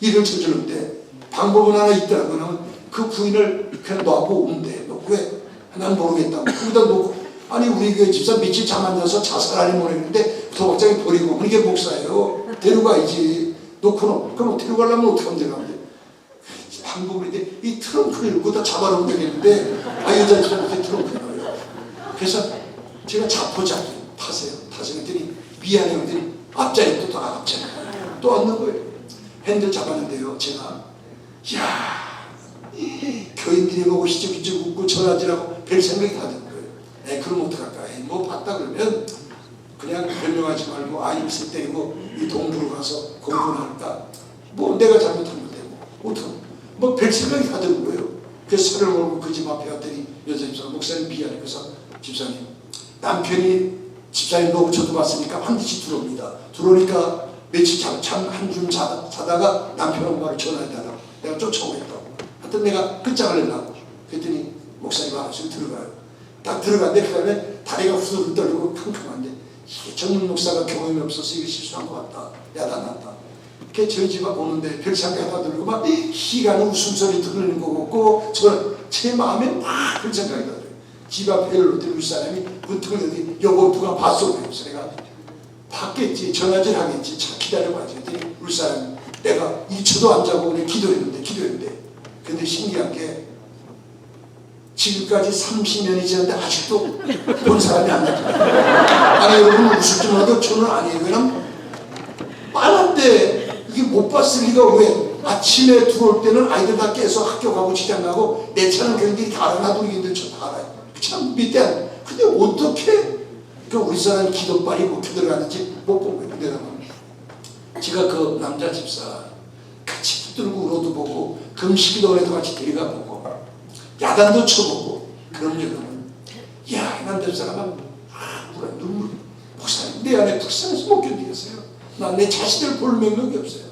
일을 저지르는데 방법은 하나 있더라고요. 그 부인을 그냥 놔고 오면 돼. 놓고 왜? 난 모르겠다고. 거기다 놓고 아니 우리 교회 집사 며칠 잠 안 자서 자살하니 모르겠는데 도박장에 버리고 이게 목사예요. 데려가야지. 놓고는 그럼 데려가려면 어떻게 하면 되나. 방법인데 이 트렁크를 놓고 다 잡아놓으면 되겠는데 여자 집사는 이렇게 트렁크를 넣어요. 그래서 제가 자포자기 타세요. 했더니 미안해 했더니 앞자리 또 앞자리 또 앉는 거예요. 핸들 잡았는데요. 제가 야, 교인들이 보고 희죽희죽 웃고 전화질하고 별 생각이 다 드는 거예요. 그럼 어떡할까? 뭐 봤다 그러면 그냥 변명하지 말고 있을 때 이 동부로 가서 공부를 할까? 뭐 내가 잘못한 건데 뭐 별생각이 다 드는 거예요. 그래서 차를 몰고 그 집 앞에 왔더니 여자 집사가 목사님 비하니 그래서 집사님 남편이 집사님 너무 저도 봤으니까 반드시 들어옵니다. 들어오니까 며칠 한줌 자다가 남편 엄마를 전화해달라고 내가 쫓아오겠다고. 하여튼 내가 끝장을 냈다고. 그랬더니 목사님 알아서 들어가요. 딱 들어갔는데 그 다음에 다리가 후들후들 떨리고 캄캄한데 이게 전문 목사가 경험이 없어서 이거 실수한 것 같다. 야단났다. 그게 저희 집 앞 오는데 별상이 하나 들고 막 희가는 웃음소리 들리는 거 같고 저는 제 마음에 막 그런 생각이 들어요. 집 앞에 올 사람이 문틈을 여기 여보 누가 봤어? 그래서 내가 봤겠지. 전화질 하겠지. 차 기다려봐야지. 그랬더니 울 사람이 내가 2초도 안 자고 그냥 기도했는데 근데 신기한 게 지금까지 30년이 지났는데 아직도 본 사람이 안 나타나요. 아니 여러분 웃을 줄 알아도 저는 아니에요. 왜냐면 빤한데 이게 못 봤을 리가 왜 아침에 들어올 때는 아이들 다 깨서 학교 가고 직장 가고 내 차는 걔네들이 다 알아. 나도 이들 저 다 알아요. 참 밑에 근데 어떻게 우리 사람이 기도빨이 목표 들어가는지 못 본 거예요. 근데 제가 그 남자 집사 같이 붙들고 울어도 보고 금식기도원에도 같이 데려가 보고 야단도 쳐보고 그럼 여러분 야 이 남자 집사가 눈물 목사님 내 안에 불쌍해서 못 견디겠어요. 난 내 자신을 볼 명목이 없어요.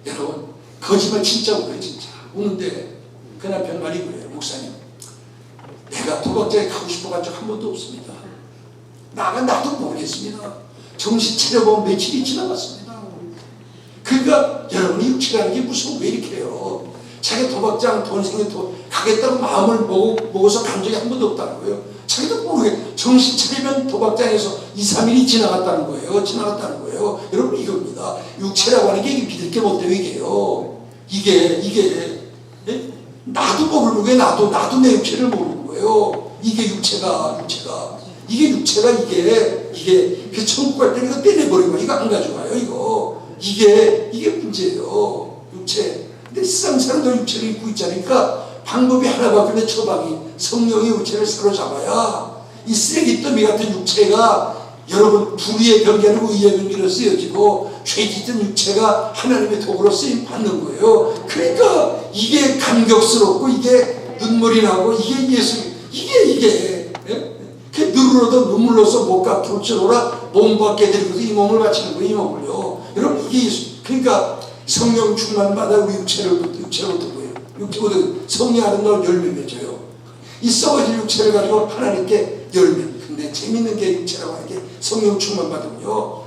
여러분 거짓말 진짜 울어요. 진짜 우는데 그 남편 말이 그래요. 목사님 내가 도박장에 가고 싶어간 적 한 번도 없습니다. 나도 모르겠습니다. 정신 차려보면 며칠이 지나갔습니다. 그러니까 여러분이 육체라는 게 무슨 왜 이렇게 해요. 자기 도박장 돈 생겨 가겠다고 마음을 먹어서 간 적이 한 번도 없다는 거예요. 자기도 모르게 정신 차리면 도박장에서 2, 3일이 지나갔다는 거예요. 여러분 이겁니다. 육체라고 하는 게 믿을 게 못 돼요. 이게 나도 모르는 거예요. 나도 내 육체를 모르는 거예요. 이게 육체가 그 천국 갈 때 이거 떼내버린 거 이거 안 가져가요. 이게 문제예요. 육체. 근데 세상 사람들 육체를 입고 있자니까 방법이 하나밖에 없는데 처방이 성령이 육체를 사로잡아야 이 쓰레기 더미 같은 육체가 여러분 불의의 병이 아니고 의의 병기로 쓰여지고 죄짓은 육체가 하나님의 도구로 쓰임 받는 거예요. 그러니까 이게 감격스럽고 이게 눈물이 나고 이게 예수 이게 누르러도 눈물로서 목과 돌처로라 몸 밖에 들고서 이 몸을 바치는 거예요. 이 몸을요. 여러분 이게 예수. 그러니까 성령 충만 받아 우리 육체로부터 뭐예요? 성령 아름다운 열매 맺어요. 이 썩어질 육체를 가지고 하나님께 열매. 근데 재밌는 게 육체라고 하는 게 성령 충만 받으면요.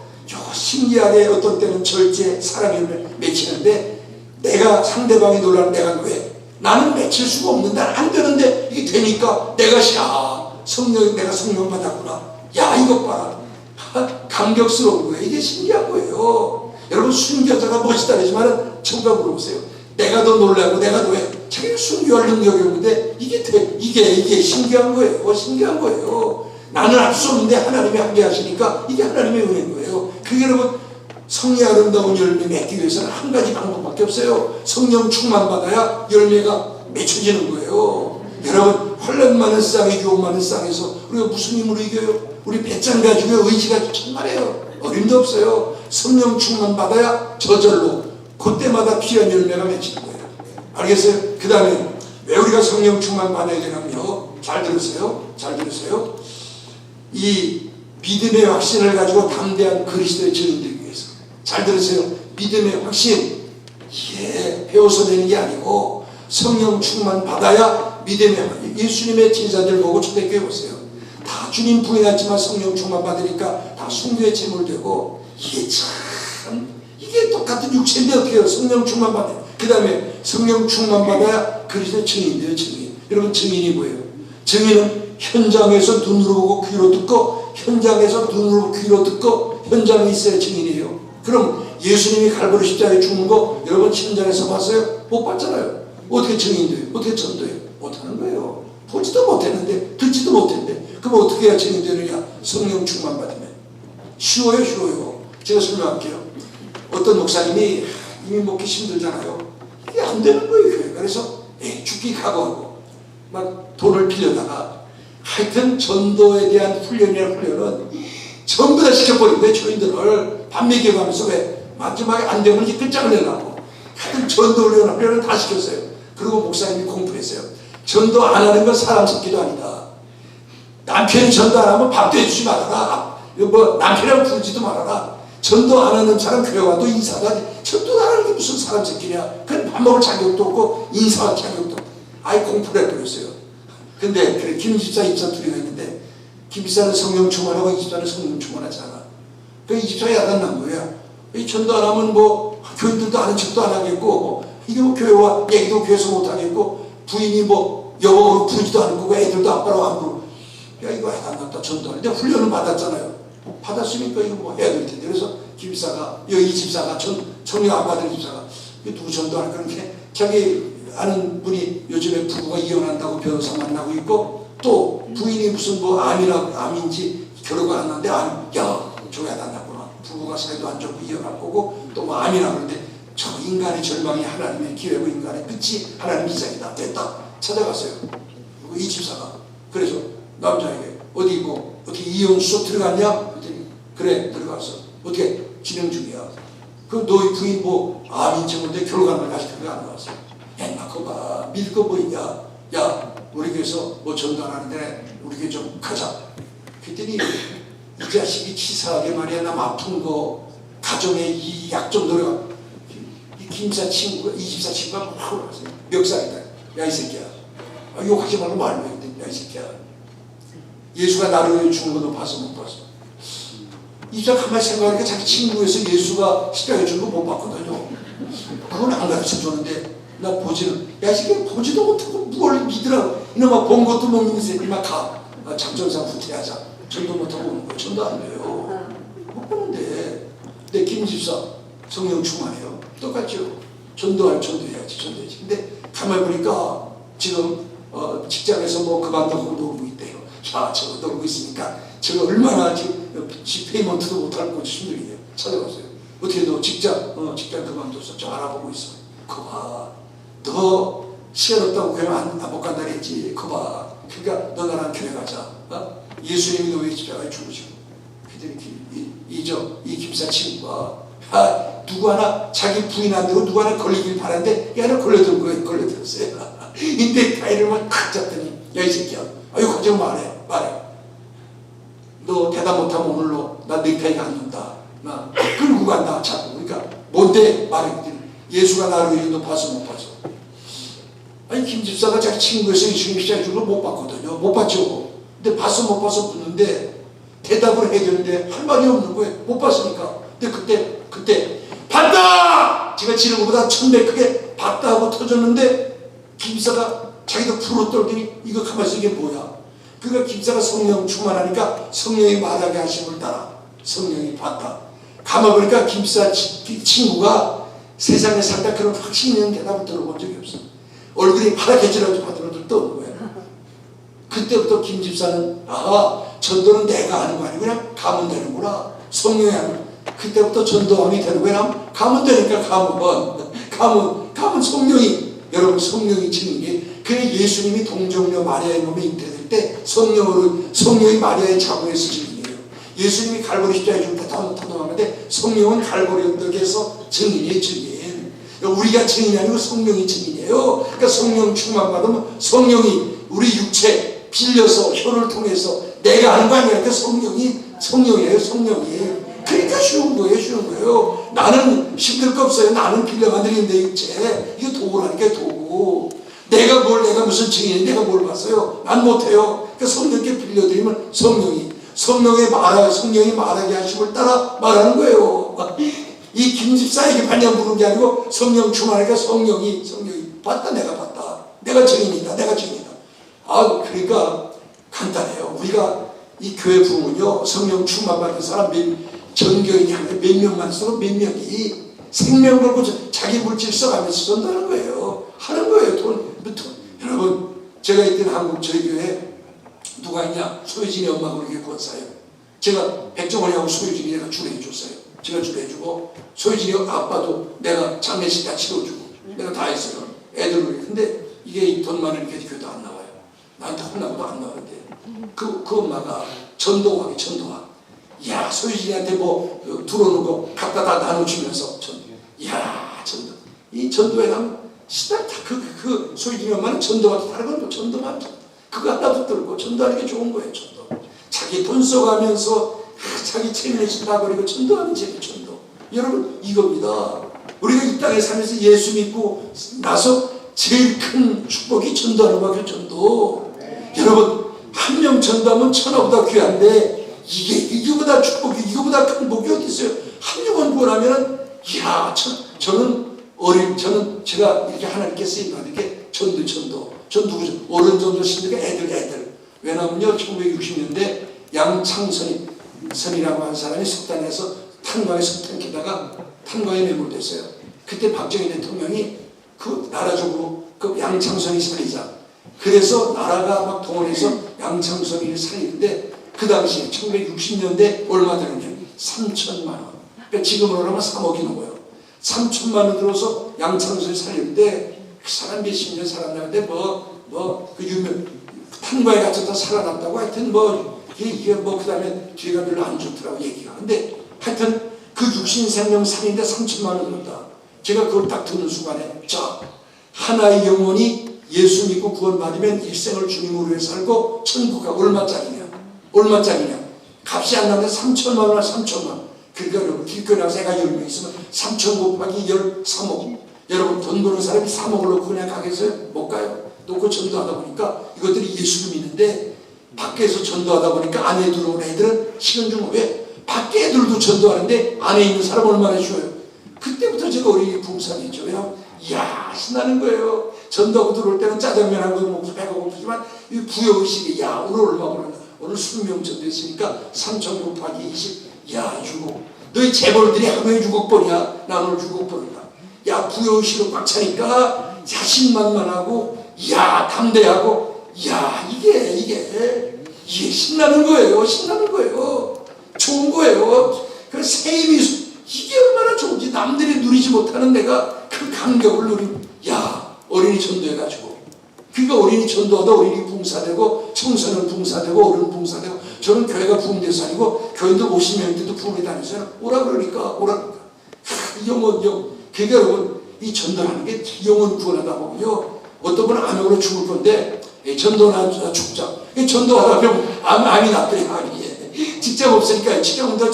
신기하게 어떤 때는 절제 사랑의 열매 맺히는데 내가 상대방이 놀라는 내가 왜? 나는 맺힐 수가 없는데 안 되는데 이게 되니까 내가 내가 성령 받았구나. 야 이것 봐라. 감격스러운 거예요. 이게 신기한 거예요. 여러분 순교자가 멋있다 그러지만은 정답 물어보세요. 내가 더 놀라고 내가 더 왜? 자기는 순교할 능력이 없는데 이게 신기한 거예요. 나는 할 수 없는데 하나님이 하게 하시니까 이게 하나님의 은혜인 거예요. 그게 여러분 성의 아름다운 열매 맺기 위해서는 한 가지 방법밖에 없어요. 성령 충만 받아야 열매가 맺혀지는 거예요. 여러분 환난 많은 쌍에 유혹 많은 쌍에서 우리가 무슨 힘으로 이겨요? 우리 배짱 가지고 의지가 천만해요. 어림도 없어요. 성령 충만 받아야 저절로 그때마다 귀한 열매가 맺히는 거예요. 알겠어요? 그 다음에 왜 우리가 성령 충만 받아야 되냐면요. 잘 들으세요. 이 믿음의 확신을 가지고 담대한 그리스도의 증인 되기 위해서. 잘 들으세요. 믿음의 확신. 이게 배워서 되는 게 아니고 성령 충만 받아야 믿음의 확신. 예수님의 제자들 보고 초대교회 보세요. 다 주님 부인했지만 성령 충만 받으니까 다 순교의 제물 되고 이게 똑같은 육체인데 어떻게 해요? 성령 충만 받아요. 그 다음에 성령 충만 받아야 그리스도의 증인이에요. 증인. 여러분 증인이 뭐예요? 증인은 현장에서 눈으로 보고 귀로 듣고 현장에서 눈으로 귀로 듣고 현장에 있어야 증인이에요. 그럼 예수님이 갈보리 십자가에 죽는 거 여러분 현장에서 봤어요? 못 봤잖아요. 어떻게 증인돼요? 어떻게 전도해요? 못하는 거예요. 보지도 못했는데 듣지도 못했는데 그럼 어떻게 해야 증인되느냐? 성령 충만 받으면. 쉬워요. 제가 설명할게요. 어떤 목사님이 이미 먹기 힘들잖아요. 이게 안 되는 거예요. 그래서 죽기 각오하고 막 돈을 빌려다가 하여튼 전도에 대한 훈련은 전부 다 시켜버린 거예요. 교인들을 밥 먹여가면서 왜 마지막에 안 되면 이제 끝장을 내려고 하여튼 전도 훈련을 다 시켰어요. 그리고 목사님이 공부했어요. 전도 안 하는 건 사람 새끼도 아니다. 남편이 전도 안 하면 밥도 해주지 말아라. 뭐 남편이라고 부르지도 말아라. 전도 안 하는 사람 교회 와도 인사가 전도 안 하는 게 무슨 사람 새끼냐. 그건 밥 먹을 자격도 없고 인사할 자격도 없고. 아예 공부를 해버렸어요. 근데 그래 김 집사 입사 둘이가 있는데 김 집사는 성령 충만하고 이 집사는 성령 충만하지 않아. 그 이 집사가 야단난 거야. 이 전도 안 하면 뭐 교인들도 아는 척도 안 하겠고 이게 뭐 교회와 얘기도 교회에서 못 하겠고 부인이 뭐 여보 부르지도 않을 거고 애들도 아빠라고 안 부르고 야 이거 야단났다 전도하는데 훈련을 받았잖아요. 받았으니까 이거 뭐 해야 될 텐데 그래서 김 집사가 이 집사가 청령 안 받은 집사가 누구 전도 안 하는 게 자기 아는 분이 요즘에 부부가 이혼한다고 변호사 만나고 있고 또 부인이 무슨 뭐 암인지 결혼가 안 났는데 야 저거 야단났구나. 부부가 사이도 안 좋고 이혼할 거고 또 뭐 암이라 그러는데 저 인간의 절망이 하나님의 기회고 인간의 끝이 하나님 기사이다. 됐다. 찾아갔어요. 그리고 이 집사가 그래서 남자에게 어떻게 이혼 수업 들어갔냐? 그랬더니 그래 들어갔어. 어떻게 진행 중이야. 그 너희 부인 뭐 암인증인데 결혼하는 걸 아직 그게 안 나왔어. 야 그거 봐. 믿을 거 뭐 있냐. 야 우리 교회에서 뭐 전도하는데 우리 교회 좀 가자. 그랬더니 이 자식이 치사하게 말이야 남 아픈 거 가정에 이 약점 노래가 이 김사 친구가 이 집사 친구가 막 그러세요. 몇 살이다. 야 이 새끼야. 욕하지 말고 말로 해. 야 이 새끼야. 예수가 나를 위해 죽은 거 너 봤어 못 봤어? 이 집사 가만히 생각하니까 자기 친구에서 예수가 십자가에 죽은 거 못 봤거든요. 그건 안 가르쳐 줬는데 나 보지는 야 이 새끼 보지도 못하고 뭘 믿으라고 이놈아 본 것도 못 믿는 새끼 막 가. 작전상 후퇴하자. 전도 못하고 오는 거예요. 전도 안 돼요. 못 보는데. 근데 김 집사 성령 충만해요. 똑같죠. 전도해야지. 근데 가만히 보니까 지금 직장에서 뭐 그만두고 놀고 있대요. 야 저거 놀고 있으니까 저거 얼마나 지금 페이먼트도 못할 거지 힘들게요. 찾아봤어요. 어떻게 너 직장 그만둬서 저 알아보고 있어. 거봐. 너 시간 없다고 교회 못 간다 그랬지. 거봐. 그러니까 너 나랑 교회 가자. 예수님이 너의 집사가 죽으시고 그랬더니 이 김사 친구가 누구 하나 자기 부인 안 되고 누구 하나 걸리길 바랐는데 이 하나 걸려들었어요. 인데 가위를 막 칵 잡더니 야 이 새끼야 가지 말해 너 대답 못하면 오늘로 나 넥타이 갖는다. 나 끌고 간다 자꾸. 그러니까 뭔데 말해. 예수가 나를 위해 너 봤어 못 봤어? 아니 김 집사가 자기 친구에서 예수님 시작해 준 걸 못 봤거든요. 못 봤죠. 근데 봤어 못 봤어 묻는데 대답을 해야 되는데 할 말이 없는 거예요. 못 봤으니까. 근데 그때 봤다! 제가 지는 것보다 1000배 크게 봤다 하고 터졌는데 김사가 자기도 풀어 떨더니 이거 가만히 있어 이게 뭐야. 그러니까 김사가 성령 충만하니까 성령이 말하게 하심을 따라 성령이 봤다. 가만 보니까 김사 친구가 세상에 살다 그런 확신 있는 대답을 들어본 적이 없어. 얼굴이 파랗게질러서 받으러 떠오는 거야. 그때부터 김 집사는 전도는 내가 하는 거 아니고 그냥 가면 되는구나. 성령이 하는. 그때부터 전도왕이 되는 거야. 가면 되니까 가면 성령이 여러분 성령이 증인이 그게 예수님이 동정녀 마리아의 몸에 잉태될 때 성령이 마리아의 자궁에서 증인이에요. 예수님이 갈보리 십자가에 죽을 때 터동하는데 성령은 갈보리 언덕에서 증인이에요. 증인. 우리가 증인이 아니고 성령이 증인이에요. 그러니까 성령 충만 받으면 성령이 우리 육체 빌려서 혀를 통해서 내가 하는 거 아니야. 그러니까 성령이에요. 그러니까 쉬운 거예요. 나는 힘들 거 없어요. 나는 빌려만 드리는 내 육체. 이거 도구라니까 도구. 내가 무슨 증인이 내가 뭘 봤어요. 난 못해요. 그러니까 성령께 빌려드리면 성령이 말하게 하심을 따라 말하는 거예요. 이 김집사에게 반냥 부른 게 아니고 성령 충만하니까 성령이 봤다. 내가 봤다. 내가 증인이다. 그러니까 간단해요. 우리가 이 교회 부흥은요 성령 충만 받은 사람 전교인이 몇 명만 써도 몇 명이 생명 걸고 자기 물질 써가면서 전도하는 거예요. 하는 거예요. 돈. 여러분 제가 있던 한국 저희 교회에 누가 있냐. 소유진이 엄마가 우리 교회 권사예요. 제가 백종원이하고 소유진이 내가 주례해줬어요. 제가 주례해주고 소유진이 아빠도 내가 장례식 다 치러주고 내가 다 했어요. 애들 근데 이게 돈 많으니까 교회도 안 나와요. 나한테 혼나고도 안 나오는데 그 엄마가 전도왕이 전도왕. 야, 소유진이한테 뭐 들어오는 거 갖다 다 나눠주면서 야, 전도. 이 전도에 가면 시다 그 소유진이 엄마는 전도하기 다른 건 전도만 그거 하나 붙들고 전도하는 게 좋은 거예요. 전도. 자기 돈 써가면서 자기 체면에서 나버리고 전도하는 재미 전도. 여러분 이겁니다. 우리가 이 땅에 살면서 예수 믿고 나서 제일 큰 축복이 전도하는 거예요. 전도. 여러분 한 명 전도하면 천하보다 귀한데 이거보다 축복이 이거보다 큰 복이 어디 있어요? 한 영혼 구원하면은 이야 저는 제가 이렇게 하나님께 쓰임 받은 게 전도 전 누구죠? 어른 전도시니까 애들 왜냐면요 1960년대 양창선이라고 하는 사람이 석탄에서 탄광에 석탄 캐다가 탄광에 매몰됐어요. 그때 박정희 대통령이 그 나라적으로 그 양창선이 살리자. 그래서 나라가 막 동원해서 양창선이를 살리는데 그 당시에 1960년대 얼마 들었냐? 3천만 원. 그러니까 지금으로 하면 3억이 넘어요. 3천만 원 들어서 양창선을 살리는데 그 사람 몇십 년 살았는데 그 유명 탄광에 갇혔다 살아났다고 하여튼 이게 그 다음에 뒤가 별로 안 좋더라고 얘기가. 근데 하여튼 그 육신생명 살인데 3천만 원 들었다. 제가 그걸 딱 듣는 순간에 하나의 영혼이 예수 믿고 구원받으면 일생을 주님으로 위해 살고 천국가 얼마짜리냐 값이 안 나는데 3천만 원 3천만 원. 그러니까 여러분 길거리 나가서 애가 10명 있으면 3천 곱하기 13억. 여러분 돈 버는 사람이 3억을 놓고 그냥 가겠어요? 못 가요. 놓고 전도하다 보니까 이것들이 예수를 믿는데 밖에서 전도하다 보니까 안에 들어온 애들은 시간 좀 왜? 밖에 애들도 전도하는데 안에 있는 사람 얼마나 쉬워요. 그때부터 제가 어린이 부흥사였죠. 왜냐하면 이야 신나는 거예요. 전도하고 들어올 때는 짜장면 한 그릇 먹고 배가 고프지만 이 부여의식이 야 오늘 얼마 벌었나 오늘 20명 전도했으니까 3천 곱하기 20 야 6억 너희 재벌들이 하루에 6억 버냐 나 오늘 6억 버는다. 야 부여의식으로 꽉 차니까 자신만만하고 야 담대하고 야 이게 신나는 거예요. 좋은 거예요. 그 세임이 이게 얼마나 좋은지 남들이 누리지 못하는 내가 그 감격을 야 어린이 전도해가지고 그러니까 어린이 전도하다 어린이 부흥사되고 청소년 부흥사되고 어른 부흥사되고 저는 교회가 부흥돼서 아니고 교인들 50명인데도 부흥에 다니잖아요. 오라 그러니까 영혼 그러니까 여러분 이 전도하는 게 영혼 구원하다 보면요 어떤 분은 암으로 죽을 건데 전도나 죽자 전도하다 보면 암이 났더니 직장 없으니까 직장보다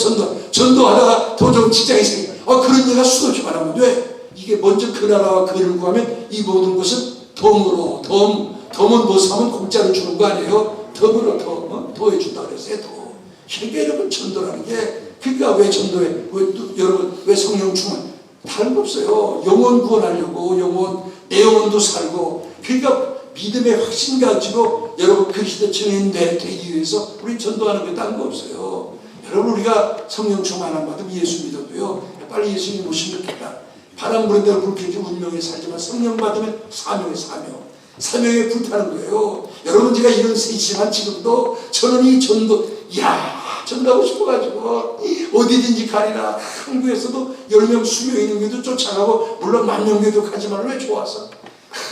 전도하다가 더 좋은 직장이 생겨. 그런 얘가 수없이 많으면 돼. 이게 먼저 그 나라와 그를 구하면 이 모든 것은 덤은 뭐 사면 공짜로 주는 거 아니에요? 덤으로 더해준다 그랬어요. 더. 그러니까 여러분 전도라는 게 그러니까 왜 전도해? 여러분 왜 성령 충만? 다른 거 없어요. 영혼 구원하려고 내 영혼도 살고 그러니까 믿음의 확신 가지고 여러분 그리스도 증인 되기 위해서 우리 전도하는 게 다른 거 없어요. 여러분 우리가 성령 충만 안 받으면 예수 믿어도요 빨리 예수님 오시면 좋겠다. 바람 부는 대로 불쾌지 운명에 살지만 성령 받으면 사명에 불타는 거예요. 여러분 제가 이런 세지만 지금도 저는 이 전도하고 싶어가지고 어디든지 가리라. 한국에서도 10명 20명 있는 교도 쫓아가고 물론 10,000명 교도 가지만 왜 좋아서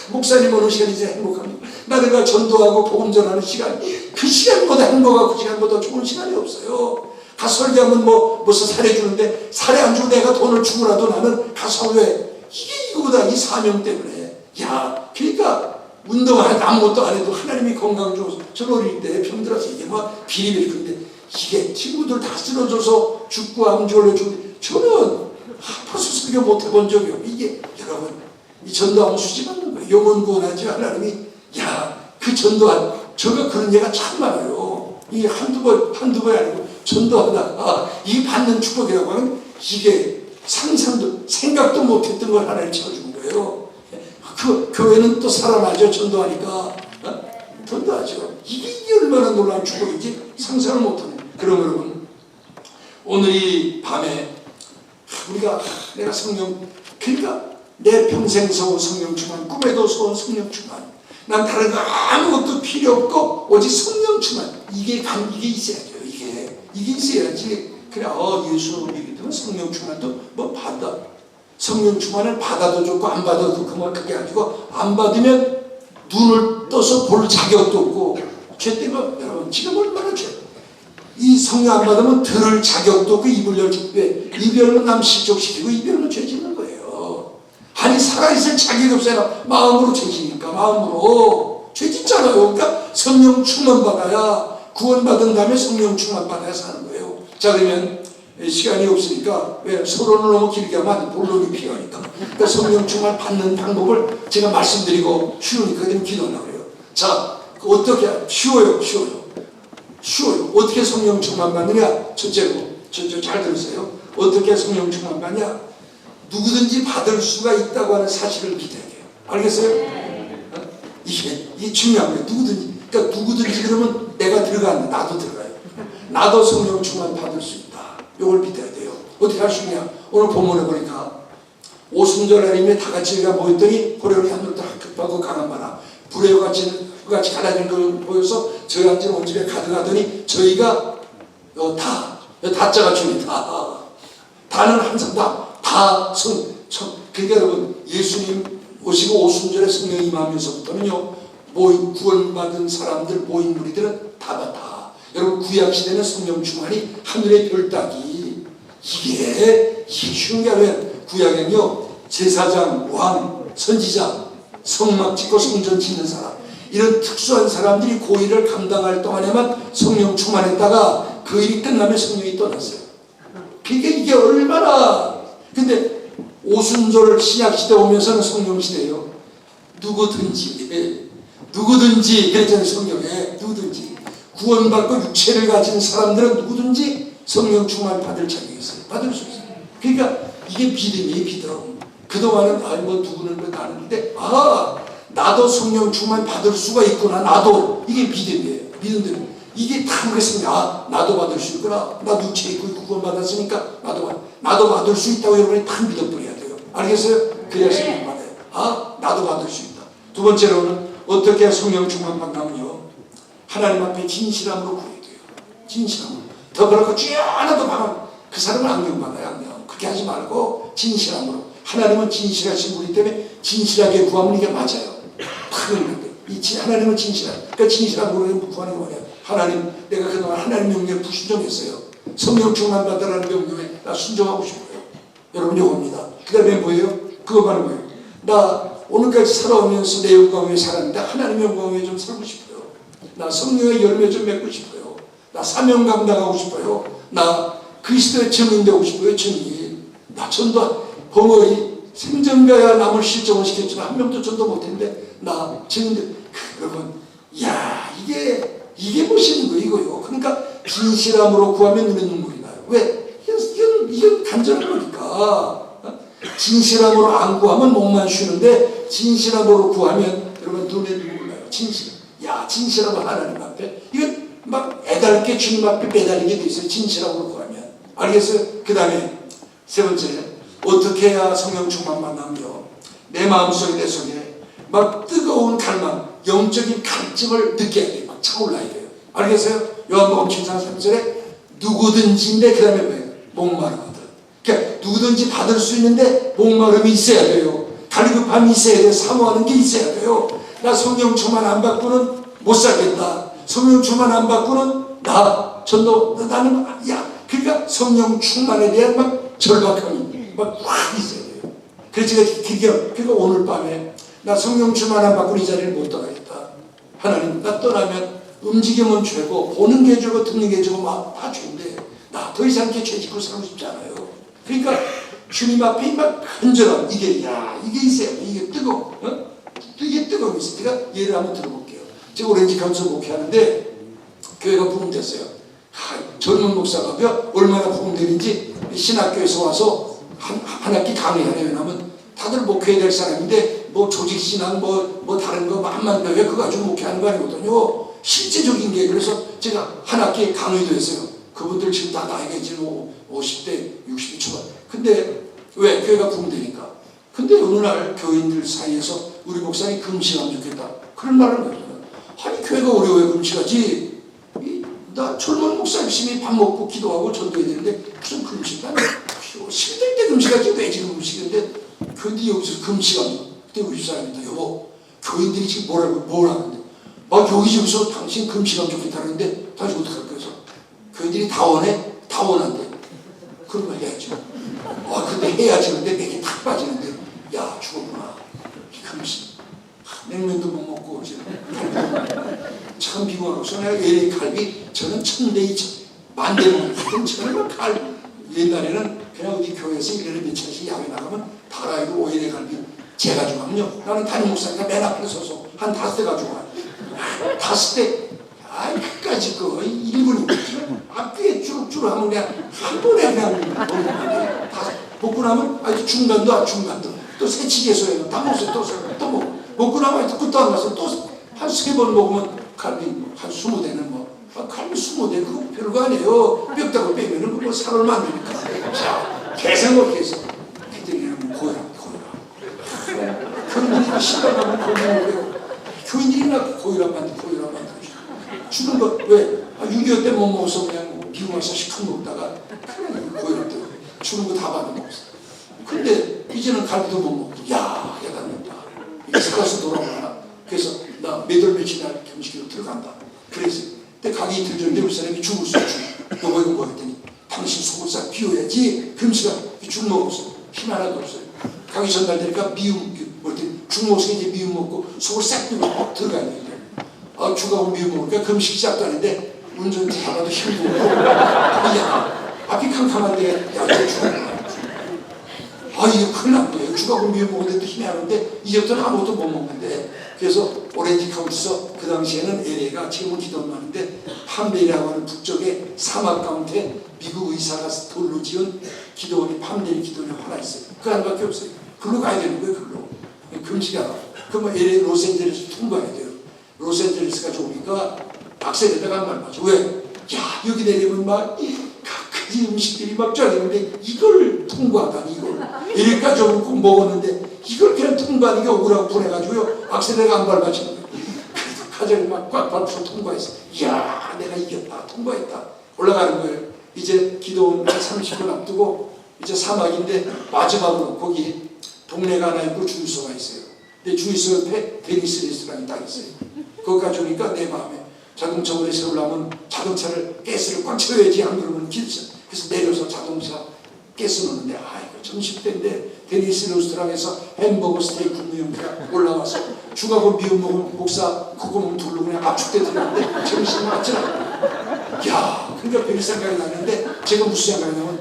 목사님 오는 시간이 제일 행복합니다. 나들과 전도하고 복음 전하는 시간 그 시간보다 행복하고 그 시간보다 좋은 시간이 없어요. 가서 설교하면 무슨 사례 주는데 사례 안 주고 내가 돈을 주고라도 나는 가서 왜 이거보다 이 사명 때문에 그러니까 운동하고 아무것도 안 해도 하나님이 건강 줘서 저 어릴 때 병들어서 이게 비리비리 근데 이게 친구들 다 쓰러져서 죽고 암 졸려주고 저는 아파서 설교 못 해본 적이 없어요. 이게 여러분 이 전도하면 수지 받는 거예요. 영혼 구원하지 하나님이 그 전도한 저가 그런 예가 참 많아요. 이게 한두 번이 아니고 전도하다가 이 받는 축복이라고 하면 이게 생각도 못했던 걸 하나님 채워주는 거예요. 그 교회는 또 살아나죠. 전도하니까 전도하죠. 이게 얼마나 놀라운 축복인지 상상을 못하는. 그럼 여러분 오늘 이 밤에 내가 성령 그러니까 내 평생 서온 성령 충만 꿈에도 서온 성령 충만 난 다른 거 아무것도 필요 없고 오직 성령 충만 이게 있어야죠. 이게 있어야지. 그래 예수 믿으면 성령 충만도 받아. 성령 충만을 받아도 좋고 안 받아도 그게 아니고 안 받으면 눈을 떠서 볼 자격도 없고 죄 때문에 여러분 지금 얼마나 이 성령 안 받으면 들을 자격도 없고 입을 열지 왜? 이별은 남 실족시키고 이별은 죄 짓는 거예요. 아니 살아있을 자격이 없어요. 마음으로 죄 지니까 마음으로 죄 짓잖아요. 그러니까 성령 충만 받아야 구원받은 다음에 성령 충만 받아야 사는 거예요. 자 그러면 시간이 없으니까 왜 서론을 너무 길게 하면 본론이 필요하니까 그러니까 성령 충만 받는 방법을 제가 말씀드리고 쉬우니까 그냥 기도하려고 그래요. 자 어떻게 쉬워요. 어떻게 성령 충만 받느냐? 첫째로 잘 들으세요. 어떻게 성령 충만 받냐? 누구든지 받을 수가 있다고 하는 사실을 믿어야 돼요. 알겠어요? 이게 중요한 거예요. 누구든지. 그러니까 누구든지 그러면 내가 들어가는데 나도 들어가요. 나도 성령 충만 받을 수 있다. 이걸 믿어야 돼요. 어떻게 할 수 있냐? 오늘 본문에 보니까 오순절 아침에 다 같이 모였더니 호련히 하늘도 급하고 강한 바람 불의 같이 갈라진 걸 보여서 저희 한지는 온 집에 가득하더니 저희가 다자가 중이다. 다는 항상 그러니까 여러분 예수님 오시고 오순절에 성령 임하면서부터는요 구원받은 사람들 모인 무리들은 다 받아. 여러분 구약시대는 성령 충만이 하늘의 별 따기 이게 쉬운 게 아니라 구약에는요 제사장, 왕, 선지자, 성막 짓고 성전 짓는 사람 이런 특수한 사람들이 그 일을 감당할 동안에만 성령 충만했다가 그 일이 끝나면 성령이 떠났어요. 이게 얼마나 근데 오순절 신약시대 오면서는 성령시대예요. 누구든지 그랬잖아요. 성경에 누구든지 구원받고 육체를 가진 사람들은 누구든지 성령 충만 받을 자격이 있어요. 받을 수 있어요. 그러니까 이게 믿음이에요. 믿음. 그동안은 누구는 나는데 나도 성령 충만 받을 수가 있구나. 나도 이게 믿음이에요. 믿음대로 이게 다 그랬습니다. 나도 받을 수 있구나. 나도 육체 있고 구원 받았으니까 나도 받을 수 있다고 여러분이 다 믿어버려야 돼요. 알겠어요? 그래야 성령 받아요. 나도 받을 수 있다. 두 번째로는 어떻게 성령 충만 받냐면요 하나님 앞에 진실함으로 구해야 돼요. 진실함으로. 더 그렇고 주여 하나도 받아 그 사람은 악명받아요. 악명. 그렇게 하지 말고 진실함으로. 하나님은 진실하신 분이기 때문에 진실하게 구하면 이게 맞아요. 하나님은 진실한. 그러니까 진실함으로 구하는 게 뭐냐? 하나님, 내가 그동안 하나님 명령에 불순종했어요. 성령 충만 받으라는 명령에 나 순종하고 싶어요. 여러분 이겁니다. 그 다음에 뭐예요? 그거 말은 뭐예요? 나 오늘까지 살아오면서 내 영광 위에 살았는데 하나님의 영광 위에 좀 살고 싶어요. 나 성령의 열매 좀 맺고 싶어요. 나 사명 감당하고 싶어요. 나 그리스도의 증인 되고 싶어요. 증인. 나 전도 벙어리 생전가야 남을 실종을 시켰지만 한 명도 전도 못했는데 나 증인 여러분 이게 보시는 거 이거요. 그러니까 진실함으로 구하면 눈에 눈물이 나요. 왜? 이건 간절한 거니까. 진실함으로 안 구하면 목만 쉬는데 진실함으로 구하면 여러분 눈에 눈물 나요. 진실함으로 하나님 앞에 이건 막 애달게 주님 앞에 매달리게 돼 있어요. 진실함으로 구하면. 알겠어요? 그 다음에 세 번째 어떻게 해야 성령 충만 만나며 내 마음속에 내 속에 막 뜨거운 갈망 영적인 갈증을 느껴야 돼요. 막 차올라야 돼요. 알겠어요? 요한복음 7장 3절에 누구든지인데 그 다음에 뭐예요? 목마르거든. 그러니까 누구든지 받을 수 있는데 목마름이 있어야 돼요. 갈급함이 있어야 돼요. 사모하는 게 있어야 돼요. 나 성령 충만 안 받고는 못 살겠다. 성령 충만 안 받고는 나는 그러니까 성령 충만에 대한 막 절박함이 막 확 있어야 돼요. 그래서 제가 그러니까 오늘 밤에 나 성령 충만 안 받고는 이 자리를 못 떠나겠다. 하나님 나 떠나면 움직이면 죄고 보는 게 죄고 듣는 게 죄고 막 다 죄인데 나 더 이상 이렇게 죄 짓고 살고 싶지 않아요. 그러니까 주님 앞에 막 간절함 이게 있어요. 이게 뜨거워. 이게 뜨거움이 있어요. 제가 예를 한번 들어볼게요. 제가 오렌지 감사 목회하는데 교회가 부흥됐어요. 젊은 목사가 얼마나 부흥되는지 신학교에서 와서 한 학기 강의하네요. 왜냐하면 다들 목회해야 될 사람인데 뭐 조직신앙 뭐 다른 거 만만 왜 그거 가지고 목회하는 거 아니거든요. 실제적인 게 그래서 제가 한 학기에 강의도 했어요. 그분들 지금 다 나이가 이제 50대 60대 초반. 근데 왜? 교회가 부흥되니까. 근데 어느 날 교인들 사이에서 우리 목사님 금식하면 좋겠다. 그런 말을 하잖아요. 아니 교회가 어려워요. 금식하지. 나 젊은 목사 열심히 밥 먹고 기도하고 전도해야 되는데 무슨 금식 아니야. 힘들 때 금식하지 왜 지금 금식인데 교인들이 여기서 금식하면 그때 우리 집사람이다. 여보 교인들이 지금 뭘 하는데 여기저기서 당신 금식하면 좋겠다는데 당신 어떡할 거야? 그들이 다 원해? 다 원한대. 그런 거 해야죠. 근데 해야지. 근데 내게 탁 빠지는데, 야, 죽었구나. 이 금식. 냉면도 못 먹고, 참 비관하고서 내가 LA 갈비, 저는 1000대 2000, 만대만 하던 저는 옛날에는 그냥 어디 교회에서 1년에 몇 차씩 야외 나가면 다라이고 LA 갈비 제가 좋아하면요. 나는 담임 목사니까 맨 앞에 서서 한 5대 가지고 와. 5대, 끝까지 1분이 앞뒤에 쭈룩쭈룩 하면 그냥 한 번에 그냥 먹는 거예요. 먹고 나면 중간도 또 새치기에서 해요. 다 먹어요. 또 먹고 나면 끝도 안 가서 또 한 3번 먹으면 갈비 한 20대는 갈비 20대 그거 별거 아니에요. 뼈다고 빼면은 그거 살을 만드니까. 자, 계속 먹기 위해서 그때는 고혈압. 교인들이 심각하면 고혈압 교인들이나 고혈압 만들어주고 죽은 거 왜? 6.25 때 못 먹어서 그냥 미국 와서 시큰 먹다가 고혈압 때문에 죽은 거 다 받아 먹었어. 근데 이제는 갈비도 못 먹고 야 대단했다. 이게 살아서 돌아오나. 그래서 나 몇월 며칠 날 금식으로 들어간다. 그래서 근데 가기 이틀 전에 우리 사람이 죽을 수 있지. 이거 했더니 당신 속을 싹 비워야지. 금식아 죽 먹었어. 힘 하나도 없어요. 가기 전날 되니까 미움 죽 먹어서 이제 미움 먹고 속을 싹 비우고 들어가야 되는데 죽하고 미움 먹으니까 금식 시작도 하는데 운전하다도 힘들고 앞이 캄캄한데 야채 죽었구나. 이거 큰일 난 거예요. 죽하고 미움 먹는데도 힘이 하는데 이제부터는 아무것도 못 먹는데 그래서 오렌지 카운티에서 그 당시에는 LA가 지금은 기도는 많은데 팜데이라고 하는 북쪽에 사막 가운데 미국 의사가 돌로 지은 기도원이 팜데이 기도원이 하나 있어요. 그 하나밖에 없어요. 글로 가야 되는 거예요. 글로. 금식하라. 그러면 LA 로스앤젤레스 통과해야 돼요. 로스앤젤레스가 좋으니까 악셀에다가 한 말 맞죠. 왜? 야 여기 내리면 막 각가지 음식들이 막 쪄있는데 이걸 통과하다니 이걸 LA까지 오고 먹었는데 이걸 그냥 통과하니까 오라고 보내가지고요. 악셀에다가 한 발 맞추는 거예요. 그래도 가정이 막 꽉 밟혀서 통과했어. 이야 내가 이겼다. 통과했다. 올라가는 거예요. 이제 기도원 30분 앞두고 이제 사막인데 마지막으로 거기 동네가 하나 있고 주유소가 있어요. 근데 주유소 옆에 데니스 레스토랑이 딱 있어요. 거기까지 오니까 내 마음에 자동차 오래 세우려면 자동차를 가스를 꽉 채워야지 안 그러면 길서. 그래서 내려서 자동차 가스 넣는데 이거 점심때인데 데니스 레스토랑에서 햄버거 스테이크 굽는 올라와서 죽하고 미움 먹으면 목사 그거 먹으면 둘로 그냥 압축돼 들어갔는데 정신이 맞잖아. 야 그러니까 별 생각이 나는데 제가 무슨 생각이 나면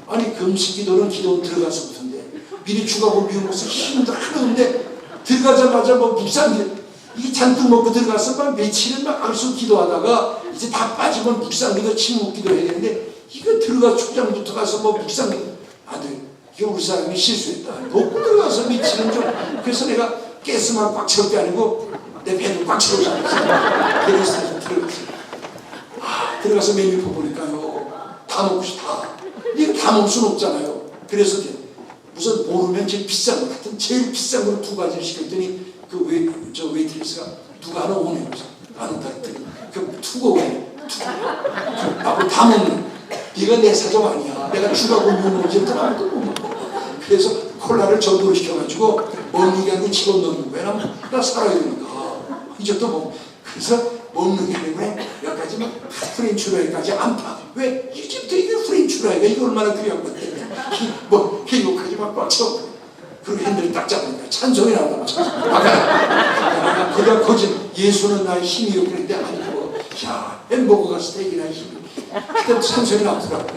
아니 금식 기도는 기도 들어가서부터인데 미리 죽하고 미움 먹어서 힘도 하나도 없는데 들어가자마자 묵상기 이게 잔뜩 먹고 들어가서 막 며칠은 막 악수 기도하다가 이제 다 빠지면 묵상기도 침묵기도 해야 되는데 이거 들어가 축장부터 가서 묵상기 안 돼. 이게 우리 사람이 실수했다. 먹고 들어가서 며칠은 좀 그래서 내가 가스만 꽉 채울 게 아니고 내 배도 꽉 채우지 않았어. 그래서 들어갔어. 들어가서 메뉴표 보니까요 다 먹고 싶다. 이거 다 먹을 수는 없잖아요. 그래서 무슨 모르면 제일 비싼 거 같은 제일 비싼 걸 2가지를 시켰더니 저 웨이트리스가 누가 하나 오네 그래서 안 온다 했더니 그 투고 오네 나보고 다 먹는 네가 내 사정 아니야. 내가 죽하고 미움 먹지부터 아무것도 못 먹고 그래서 콜라를 전도를 시켜가지고 먹는 게 아니고 집어넣는 거야. 나 살아야 되니까 이제 또 뭐 그래서 먹는 게 아니고 몇 가지 막 프렌치 프라이까지 안 파. 왜? 이제부터 이게 프렌치 프라이가 이거 얼마나 귀한 건데 이거까지 막 꽉 채워. 그리고 핸들을 딱 잡으니까 찬송이 나온다. 내가 그냥 거짓 예수는 나의 힘이요 그랬는데 아니고 야 햄버거가 스테이크나 힘이 그때 찬송이 나오더라고.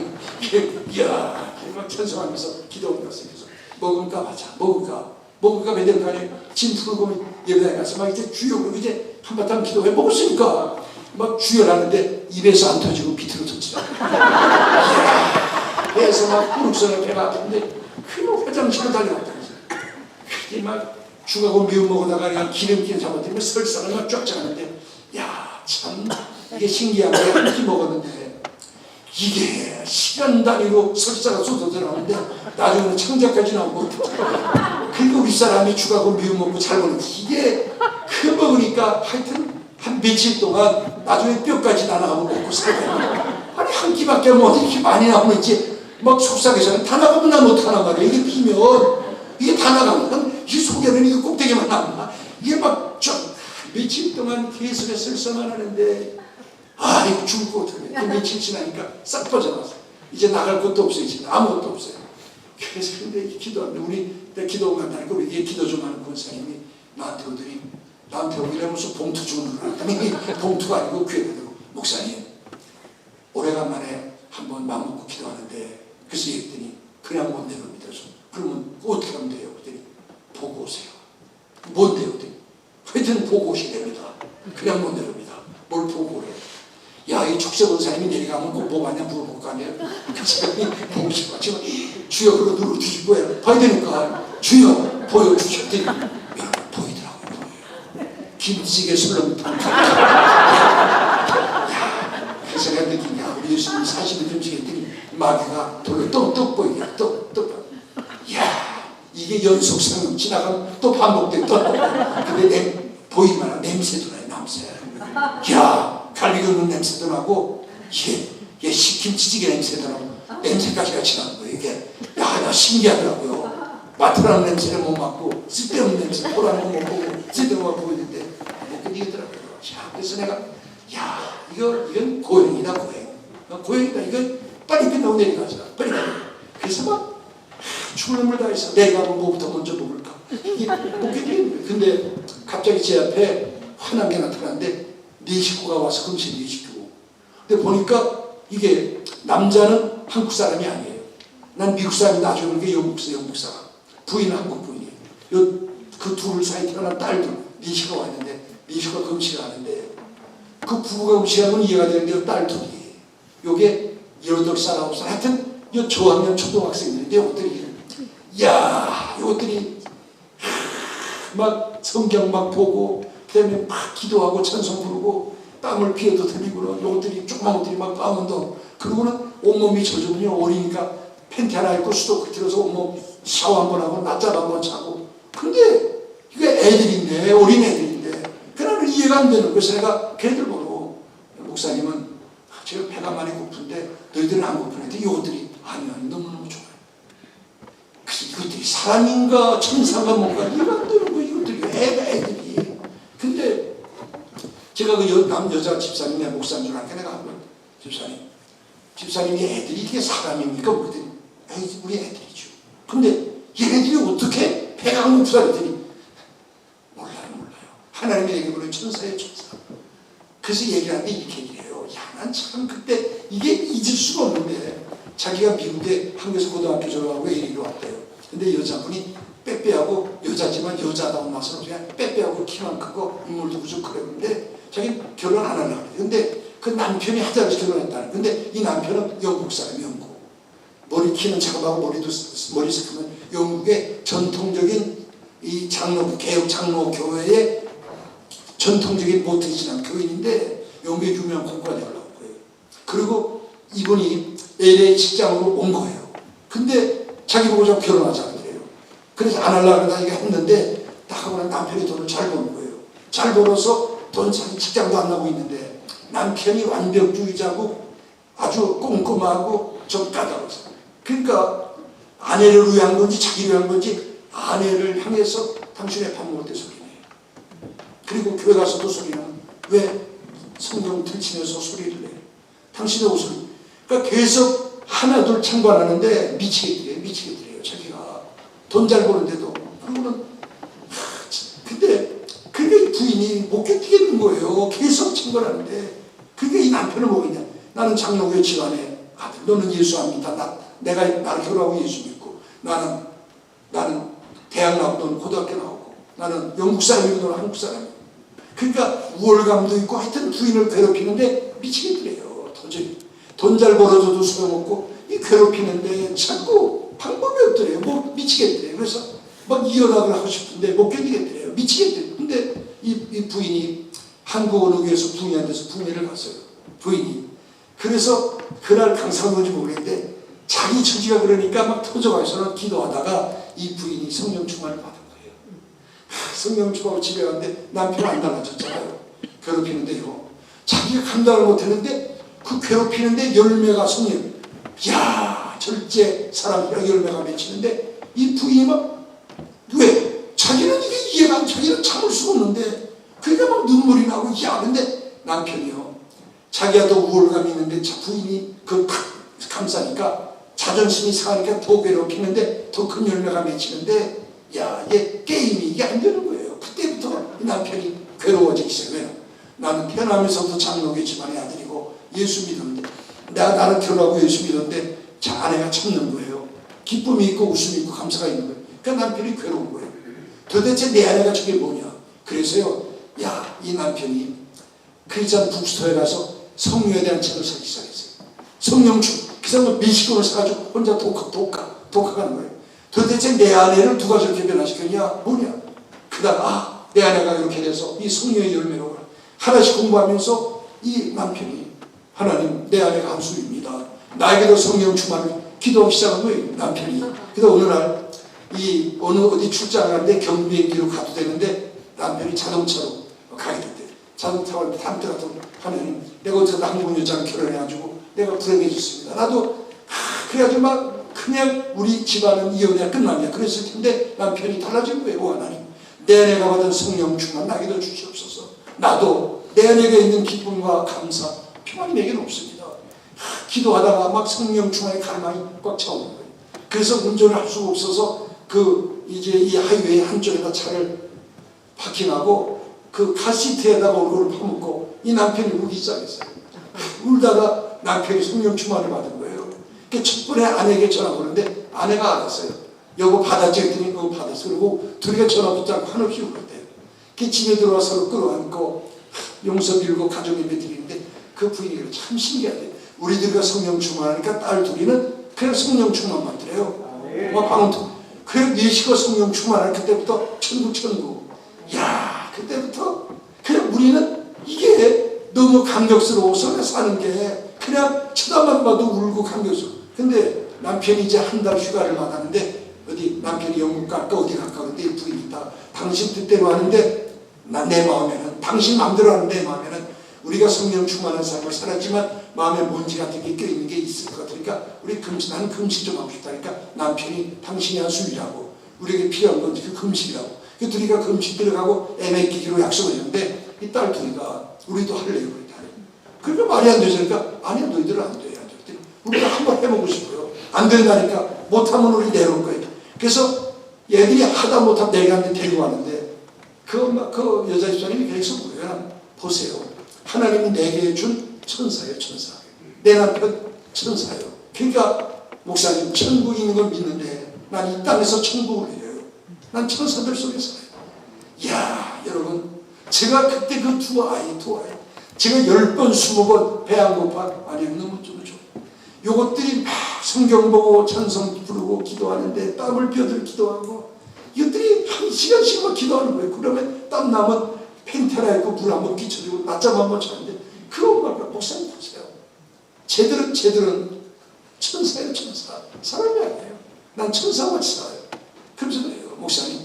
이야 막 찬송하면서 기도를 갔어요. 그래서 먹을까 맞아 먹을까 매달 간에 짐 풀고 예배당에 가서 막 이제 주여 그러고 이제 한바탕 기도해 먹었으니까 막 주여라는데 입에서 안 터지고 비트로 터지더라고. 배에서 막 꾸룩선을 배가 아픈데 그냥 화장실을 달려갔다. 그게 막 죽하고 미움 먹으다가 그냥 기름기 잡아들면 설상을 막 쫙 짜는데 야 참 이게 신기한 게 한 끼 먹었는데 이게 시간 단위로 설사가 쏟아져 나오는데 나중에는 창자까지 나오고 그리고 윗사람이 죽하고 미움 먹고 잘 먹는데 이게 그 먹으니까 하여튼 한 며칠 동안 나중에 뼈까지 다 나가고 먹고 살거든요. 아니 한 끼밖에 뭐 이렇게 많이 나오는지 막 속삭여서는 다 나가면 난 어떡하나 말이야. 이게 비면 이게 다 나가면 이 속에는 이게 꼭대기만 남아. 이게 막 좀 며칠 동안 계속해서 설사만 하는데 이거 죽을 것 같아. 그 며칠 지나니까 싹 빠져나왔어. 이제 나갈 것도 없어요. 이제 아무것도 없어요. 그래서 근데 기도하는데 내가 기도 간다니까 우리 기도 좀 하는 권사님이 나한테 오더니 나한테 오기를 무슨 봉투 주는 줄 알았더니 봉투가 아니고 귀에 대고 목사님 오래간만에 한번 마음 먹고 기도하는데 그래서 얘기했더니 그냥 못 내려옵니다. 그러면 어떻게 하면 돼요? 그랬더니 보고 오세요. 뭔데요? 그랬더니 하여튼 보고 오셔야 됩니다. 그냥 못 내려옵니다. 뭘 보고 오래요? 야, 이 촉새 권사님이 내려가면 꼭 뭐 봤냐 물어볼 거 아니에요? 그래서 보고 싶어. 지금 주여 그거 누구 뒤집고 해요. 봐야 되니까 주여 보여주셨더니 보이더라고요. 김치찌개 술렁탕. 그래서 내가 느낀 야 우리 예수님 40일 금식했더니 마귀가 돌로 떡 보이게 떡. 야 이게 연속성 지나가면 또 반복돼 또. 근데 보이기만 냄새도 나요. 냄새. 야 갈비 굽는 냄새도 나고 얘 김치찌개 냄새도 나고 냄새까지 같이 나는 거예요. 이게 나 신기하더라고요. 맡으라는 냄새를 못 맡고 쓸데없는 냄새 보라는 거 못 보고 쓸데없는 거 보고 있는데 못 견디겠더라고요. 그래서 내가 이건 고행이다. 고행이다. 이건 빨리 끝나고 내려가자. 빨리 가자. 그래서 막 죽을 놈을 다해서 내려가면 뭐부터 먼저 먹을까. 이게 못 견디겠는 거예요. 근데 갑자기 제 앞에 환한 게 나타났는데 네 식구가 와서 금식 네 식구. 근데 보니까 이게 남자는 한국 사람이 아니에요. 난 미국 사람이 나중에 게 영국 사람. 부인은 한국 부인이에요. 그 둘 사이 태어난 딸들 네 식구가 왔는데 네 식구가 금식을 하는데 그 부부가 금식하면 이해가 되는데 딸 둘이 요게 8살 9살 하여튼 요 저학년 초등학생들인데 요것들이 막 성경 막 보고 그다음에 막 기도하고 찬송 부르고 땀을 피해도 들리고는 요것들이 조그만 것들이 막 강원도 그러고는 온몸이 젖으면요 어리니까 팬티 하나 입고 수도크 들어서 온몸 샤워 한번 하고 낮잠 한번 자고 근데 이게 애들인데 어린 애들인데 그나마 이해가 안 되는 그래서 내가 걔들 보고 목사님은 제가 배가 많이 고픈데 너희들은 안 고프는데 이것들이 아니야 너무너무 좋아요. 그래서 이것들이 사람인가 천사인가 뭔가 이해가 안 되는 거예요. 이것들이 애들이 근데 제가 그 여자 집사님의 목사인 줄 알게 내가 집사님이 애들이 이게 사람입니까? 그랬더니 우리 애들이죠. 근데 얘네들이 어떻게 배가 고프다 그랬더니 몰라요. 하나님이 얘기 보는 천사예요 천사. 그래서 얘기를 하는데 이렇게 얘기해요. 난 참 그때 이게 잊을 수가 없는데 자기가 미국에 한국에서 고등학교 졸업하고 LA로 왔대요. 근데 여자분이 빼빼하고 여자지만 여자다운 맛으로 그냥 빼빼하고 키만 크고 인물도 부족하고 그랬는데 자기는 결혼 안 하려고 그래요. 근데 그 남편이 하자고 결혼했다는. 근데 이 남편은 영국 사람이 영국. 머리 키는 작업하고 머리 스크면 영국의 전통적인 이 개혁 장로 교회의 전통적인 모태신앙 교인인데 영국의 유명한 공과대를 나온 거예요. 그리고 이분이 LA 직장으로 온 거예요. 근데 자기 보고 좀 결혼하자 그래요. 그래서 안 하려고 하다가 했는데 딱 하고 난 남편이 돈을 잘 버는 거예요. 잘 벌어서 돈 자기 직장도 안 나고 있는데 남편이 완벽주의자고 아주 꼼꼼하고 좀 까다로워서 그러니까 아내를 위한 건지 자기를 위한 건지 아내를 향해서 당신의 밥 먹을 때 소리내요. 그리고 교회 가서도 소리는 왜 성경 들치면서 소리를 내요. 당신의 옷을 그러니까 계속 하나둘 참관하는데 미치겠더래요. 자기가 돈 잘 버는데도 그러고는 근데 그게 부인이 못 견디겠는 거예요. 계속 참관하는데 그게 이 남편을 뭐겠냐. 나는 장로교회 집안의 아들. 너는 예수 안 믿다. 내가 나를 결혼하고 예수 믿고 나는 대학 나오고 너는 고등학교 나오고 나는 영국 사람이고 너는 한국 사람이고 그러니까 우월감도 있고 하여튼 부인을 괴롭히는데 미치겠더래요. 도저히 돈 잘 벌어줘도 소용없고 이 괴롭히는데 자꾸 방법이 없더래요. 뭐 미치겠더래요. 그래서 막 이혼학을 하고 싶은데 못 견디겠더래요. 미치겠더래요. 근데 이 부인이 한국 어느 교회에서 부인한테서 부인을 갔어요. 부인이. 그래서 그날 강사는 건지 모르겠는데 자기 처지가 그러니까 막 터져가서는 기도하다가 이 부인이 성령 충만을 받은 거예요. 성령 충만하고 집에 갔는데 남편 안 달라졌잖아요. 괴롭히는데요. 자기가 감당을 못했는데 그 괴롭히는데 열매가 성령. 이야 절제 사랑이랑 열매가 맺히는데 이 부인이 막 왜? 자기는 이게 이해가 안 자기는 참을 수가 없는데 그러니까 막 눈물이 나고, 야, 근데 남편이요, 자기가 더 우월감이 있는데 부인이 그 감싸니까 자존심이 상하니까 더 괴롭히는데 더 큰 열매가 맺히는데, 야, 얘 게임이 이게 안 되는 거예요. 그때부터 남편이 괴로워지기 시작해요. 나는 태어나면서부터 장로교 집안의 아들이고 예수 믿었는데, 나는 결혼하고 예수 믿었는데 아내가 참는 거예요. 기쁨이 있고 웃음이 있고 감사가 있는 거예요. 그러니까 남편이 괴로운 거예요. 도대체 내 아내가 저게 뭐냐. 그래서요, 야, 이 남편이 크리스찬 북스토어에 가서 성령에 대한 책을 사기 시작했어요. 성령충. 그 사람은 미식금을 사가지고 혼자 독학하는 거예요. 도대체 내 아내를 누가 저렇게 변화시켰냐? 뭐냐? 그다가 내 아내가 이렇게 돼서 이 성령의 열매로 하나씩 공부하면서 이 남편이, 하나님, 내 아내가 한수입니다, 나에게도 성령 충만을 기도하기 시작한 거예요, 남편이. 그래서 어느 날 이 어느 어디 출장을 하는데 경비행기로 가도 되는데 남편이 자동차로 가게 됐대. 자동차로 담대 같은, 하나님, 내가 어쩌다 한국 여자랑 결혼해가지고 내가 불행해졌습니다. 나도 그래가지고 막 그냥 우리 집안은 이혼해야 끝납니다. 그랬을 텐데 남편이 달라진 거예요. 하나님, 내 아내가 받은 성령 충만 나에게도 주시옵소서. 나도 내 안에 있는 기쁨과 감사, 평안이 내게는 없습니다. 기도하다가 막 성령 충만의 갈망이 꽉 차오는 거예요. 그래서 운전을 할 수가 없어서 이제 이 하이웨이 한쪽에다 차를 파킹하고 그 카시트에다가 얼굴을 파묻고 이 남편이 울기 시작했어요. 울다가 남편이 성령 충만을 받은 거예요. 첫 번에 아내에게 전화 오는데 아내가 알았어요. 여보 받았지? 했더니 받았어. 그리고 둘이가 전화 붙잡고 한없이 울었대요. 집에 들어와서 서로 끌어안고 용서 빌고 가족 예배 드리는데 그 분위기가 참 신기하대요. 우리들과 성령 충만하니까 딸 둘이는 그냥 성령 충만 받더래요. 막 방언. 그래, 네 식구 성령 충만하니까 그때부터 천국. 야, 그때부터 그냥 우리는 이게 너무 감격스러워서 사는 게 그냥 쳐다만 봐도 울고 감격스러워. 근데 남편이 이제 한 달 휴가를 받았는데 어디 남편이 영국 갈까 어디 갈까 그런데 부인이 있다. 당신 뜻대로 하는데 내 마음에는, 당신 마음대로 하는 내 마음에는 우리가 성령 충만한 삶을 살았지만 마음에 먼지 같은 게 껴있는 게 있을 것 같으니까 우리 나는 금식 좀 하고 싶다니까 남편이 당신이 한 술이라고, 우리에게 필요한 건 그 금식이라고. 그 둘이가 금식 들어가고 애매 끼기로 약속을 했는데 이 딸 둘이가 우리도 할래요. 그러니까 말이 안 되니까 아니야, 너희들은 안 돼. 우리가 한번 해보고 싶어요. 안 된다니까 못하면 우리 내려올 거예요. 그래서 얘들이 하다 못하면 내가 데리고 왔는데 그 여자 집사님이 계속 뭐예요? 보세요. 하나님이 내게 준 천사예요, 천사. 내 남편 천사예요. 그러니까 목사님, 천국이 있는 걸 믿는데 난 이 땅에서 천국을 해요. 난 천사들 속에 살아요. 이야, 여러분, 제가 그때 그 두 아이 제가 10번 20번 배 안 고파? 아니, 너무 좋죠. 요것들이 막 성경 보고 찬송 부르고 기도하는데 땀을 뼈들 기도하고 이것들이 1시간씩 막 기도하는 거예요. 그러면 땀 나면 펜테라 있고 물 한번 끼쳐주고 낮잠 한번 자는데 그거 목사님 보세요. 쟤들은 천사예요, 천사. 사람이 아니에요. 난 천사같이 살아요. 그래서 그래요, 목사님.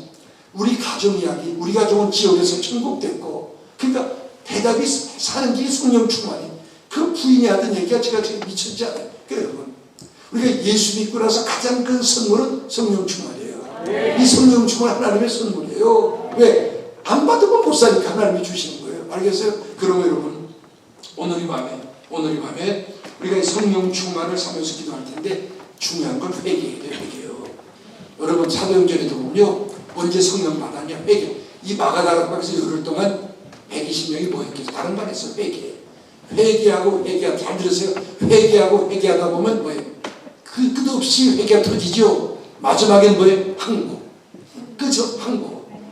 우리 가정 이야기, 우리 가정은 지옥에서 천국 됐고, 그러니까 대답이 사는 길이 성령 충만이. 그 부인이 하던 얘기가 제가 지금 미쳤지 않아요. 그래요, 여러분. 우리가 예수 믿고 나서 가장 큰 선물은 성령 충만이에요. 이 성령 충만 하나님의 선물이에요. 왜? 안 받으면 못 사니까 하나님이 주시는 거예요. 알겠어요? 그러면 여러분, 오늘 이 밤에 우리가 이 성령 충만을 사면서 기도할 텐데 중요한 건 회개예요, 회개요. 여러분, 사도행전에도 보면요, 언제 성령 받았냐? 회개. 이 마가다락방에서 열흘 동안 120명이 뭐 했겠어요? 다른 말에서 회개. 회개하고 잘 들으세요. 회개하고 회개하다 보면 뭐예요? 끝없이 회개가 터지죠. 마지막엔 뭐예요? 항복. 그죠?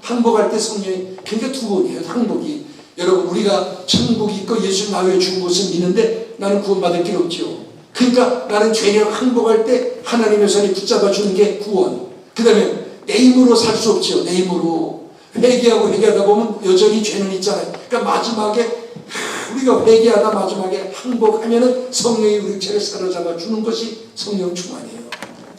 항복할 때 성령이, 그러니까 두 번이에요. 항복이. 여러분, 우리가 천국이 있고 예수 나의 죽은 것을 믿는데 나는 구원받을 길 없지요. 그러니까 나는 죄를 항복할 때 하나님의 손이 붙잡아 주는 게 구원. 그 다음에 내 힘으로 살 수 없지요. 내 힘으로. 회개하다 보면 여전히 죄는 있잖아요. 그러니까 마지막에 우리가 회개하다 마지막에 항복하면은 성령이 우리 죄를 사로잡아 주는 것이 성령 충만이에요.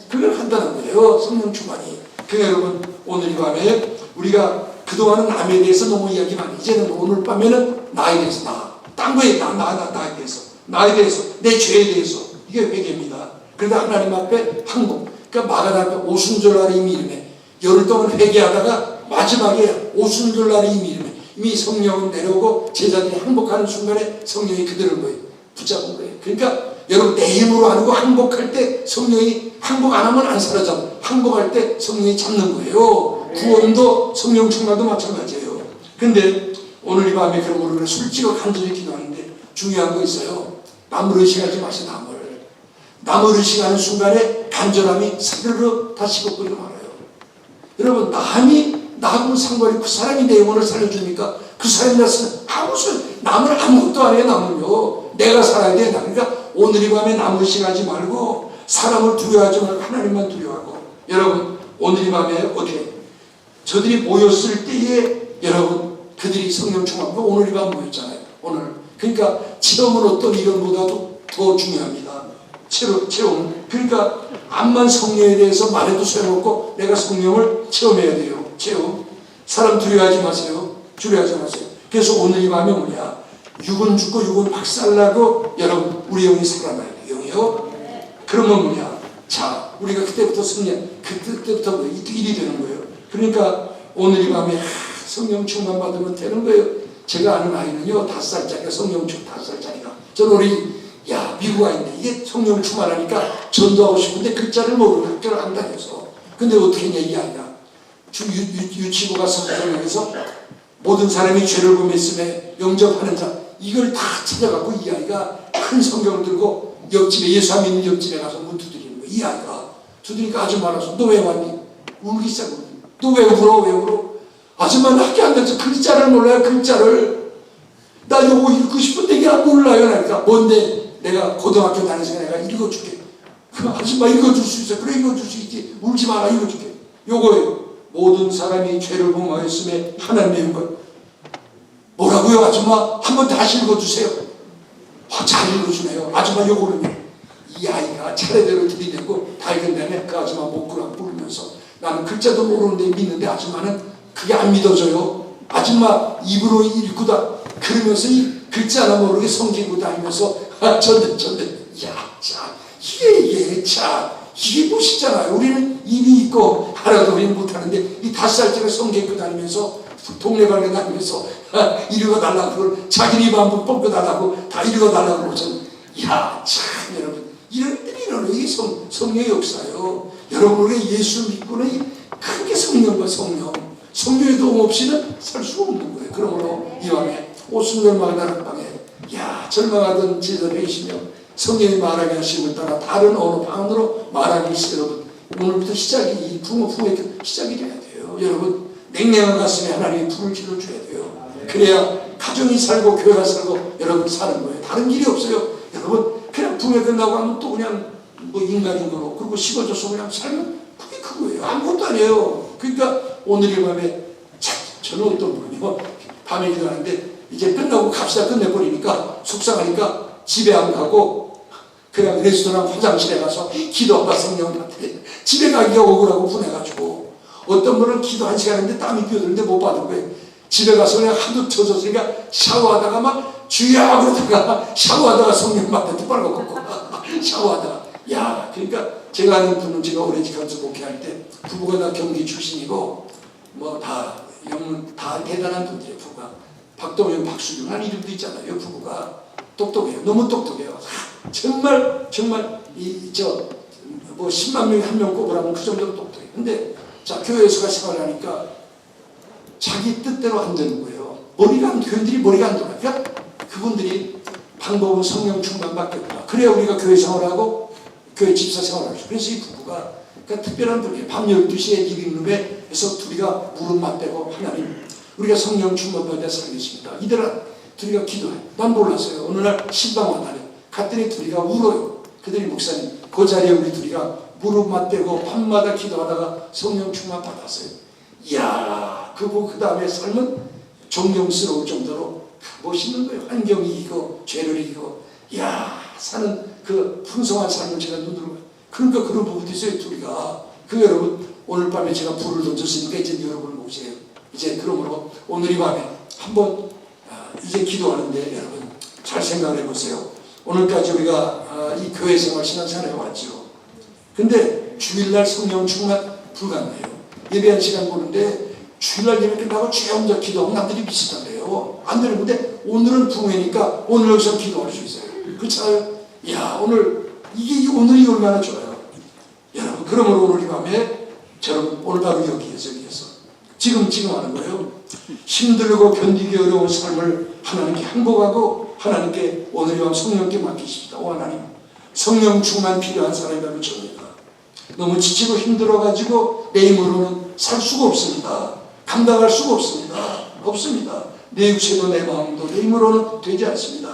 그걸 한다는 거예요, 성령 충만이. 그러니까 여러분, 오늘 이 밤에 우리가 그동안은 남에 대해서 너무 이야기 많이, 이제는 오늘 밤에는 나에 대해서, 딴 거에 나에 대해서, 내 죄에 대해서, 이게 회개입니다. 그러다 하나님 앞에 항복. 그러니까 마가다락방 오순절날에 이미 이름에 열흘 동안 회개하다가 마지막에 오순절날에 이미 이름에 이미 성령은 내려오고 제자들이 항복하는 순간에 성령이 그들을 뭐예요? 붙잡은 거예요. 그러니까 여러분 내 힘으로 하는 거 항복할 때 성령이 항복 안 하면 안 사라져. 항복할 때 성령이 잡는 거예요. 구원도 성령 충만도 마찬가지예요. 근데 오늘 이 밤에 그런 거를 솔직하고 간절히 기도하는데 중요한 거 있어요. 남을 의식하지 마세요. 남을 의식하는 순간에 간절함이 사르르 다 식어버리고 말아요. 여러분 나하고는 상관이 그 사람이 내 영혼을 살려줍니까? 그 사람이 나서는 남을 아무것도 안 해요. 남은요 내가 살아야 돼. 그러니까 오늘 이 밤에 남을 의식하지 말고 사람을 두려워하지 말고 하나님만 두려워하고. 여러분 오늘 이 밤에 어떻게 저들이 모였을 때에 여러분 그들이 성령 충만하고 오늘 이 밤 모였잖아요. 오늘 그러니까 체험은 어떤 이론보다도 더 중요합니다. 체험. 그러니까 암만 성령에 대해서 말해도 소용없고 내가 성령을 체험해야 돼요. 체험. 사람 두려워하지 마세요. 두려워하지 마세요. 그래서 오늘 이 밤에 뭐냐? 육은 죽고 육은 박살나고 여러분 우리 영이 살아나야 돼요. 영이요. 그러면 뭐냐? 자 우리가 그때부터 그때부터 일이 되는 거예요. 그러니까 오늘 이 밤에 성령 충만 받으면 되는 거예요. 제가 아는 아이는요 5살짜리가 성령 충만 5살짜리가 저는 우리 미국 아이인데 이게 성령 충만하니까 전도하고 싶은데 글자를 모르는 학교를 안 다녀서 근데 어떻게 했냐 이 아이가 유치부가 성경에서 모든 사람이 죄를 범했음에 영접하는 자 이걸 다 찾아갖고 이 아이가 큰 성경을 들고 옆집에 예수 안 믿는 옆집에 가서 문 두드리는 거야. 이 아이가 두드리니까 아줌마 와서 너 왜 왔니? 울기 시작해. 너 왜 울어? 아줌마는 학교 안 다녀서 글자를 몰라요. 글자를 나 요거 읽고 싶은데 이게 몰라요. 그러니까 뭔데 내가 고등학교 다니면서 내가 읽어줄게. 그 아줌마 읽어줄 수 있어. 그래 읽어줄 수 있지. 울지 마라 읽어줄게. 요거예요. 모든 사람이 죄를 범하였음에 하나님의 영광. 뭐라고요 아줌마? 한번 다시 읽어주세요. 잘 읽어주네요. 아줌마 요거는요. 이 아이가 차례대로 들이대고 다 읽은 다음에 그 아줌마 목구랑 부르면서 나는 글자도 모르는데 믿는데 아줌마는 그게 안 믿어져요. 아줌마 입으로 읽고다 그러면서 이 글자 하나 모르게 성경 읽고 다니면서 전대 이게 멋있잖아요. 우리는 입이 있고 하나도 우리는 못하는데 이 5살짜리 성경 읽고 다니면서 동네방네 다니면서 읽어달라고 그걸 자기 입 한번 뻥겨달라고 다 읽어달라고 그러죠. 여러분 이런 이게 성령의 역사예요. 여러분 우리가 예수 믿고는 크게 성령과 성령의 도움 없이는 살 수 없는 거예요. 그러므로 이 밤에 오순절 마가다락 방에 절망하던 제자들이 계시며 성령이 말하게 하심을 따라 다른 어느 방언으로 말하기 시작. 여러분 오늘부터 시작이 이 부흥의 시작이 돼야 돼요. 여러분 냉랭한 가슴에 하나님의 불을 질러줘야 돼요. 그래야 가정이 살고 교회가 살고 여러분 사는 거예요. 다른 길이 없어요. 여러분 그냥 부흥회 끝나고 하면 또 그냥 인간인 거로 그리고 식어져서 그냥 살면 그게 그거예요. 아무것도 아니에요. 그러니까 오늘 이 밤에 저는 어떤 분이요 밤에 일어나는데 이제 끝나고 갑시다 끝내버리니까 속상하니까 집에 안 가고 그냥 레스토랑 화장실에 가서 기도하다 성령한테 집에 가기가 억울하고 분해가지고 어떤 분은 기도 1시간 했는데 땀이 끼어드는데 못 받은 거예요. 집에 가서 그냥 하도 젖었으니까 샤워하다가 막 주야 그러다가 샤워하다가 성령 맞다 빨고 걷고 샤워하다가 그러니까 제가 아는 분은 제가 오래 지켜서 목회할 때 부부가 다 경기 출신이고 뭐 다 영문 다 대단한 분들이에요. 부부가 박동현 박수준 한 이름도 있잖아요. 부부가 똑똑해요. 너무 똑똑해요. 정말 뭐 10만 명에 한 명 꼽으라면 그 정도로 똑똑해요. 근데 자 교회에서가 생활을 하니까 자기 뜻대로 안 되는 거예요. 교인들이 머리가 안 돌아요. 그러니까 그분들이 방법은 성령 충만밖에 없다. 그래야 우리가 교회 생활하고 교회 집사 생활하죠. 그래서 이 부부가 그러니까 특별한 분이에요. 밤 12시에 리빙룸에서 둘이가 무릎 맞대고 하나님 우리가 성령 충만 받아 살겠습니다. 이들은 둘이가 기도해. 난 몰랐어요. 어느 날 신방 왔다네. 갔더니 둘이가 울어요. 그들이 목사님 그 자리에 우리 둘이가 무릎 맞대고 밤마다 기도하다가 성령 충만 받았어요. 그 다음에 삶은 존경스러울 정도로 멋있는 거예요. 환경이 이기고 죄를 이기고 사는 그 풍성한 삶을 제가 눈으로 봐요. 그러니까 그런 부분도 있어요. 둘이가 여러분 오늘 밤에 제가 불을 던졌으니까 이제 여러분을 모세요. 이제 그러므로 오늘 이 밤에 한번 이제 기도하는데 여러분 잘 생각해 보세요. 오늘까지 우리가 이 교회 생활 신앙생활 해왔죠. 근데 주일날 성령 충만 불가능해요. 예배한 시간 보는데 주일날 예배 끝나고 죄 혼자 기도하면 남들이 미치던데요. 돼요. 안 되는 건데 오늘은 부흥회니까 오늘 여기서 기도할 수 있어요. 그렇잖아요. 야, 오늘 이게 오늘이 얼마나 좋아요. 여러분, 그러므로 오늘 이 밤에 저는 오늘 바로 여기에서 지금 하는 거예요. 힘들고 견디기 어려운 삶을 하나님께 행복하고 하나님께 오늘 이 밤 성령께 맡기십니다. 오 하나님, 성령 충만 필요한 사람이라면 접니다. 너무 지치고 힘들어가지고 내 힘으로는 살 수가 없습니다. 감당할 수가 없습니다. 내 육체도 내 마음도 내 힘으로는 되지 않습니다.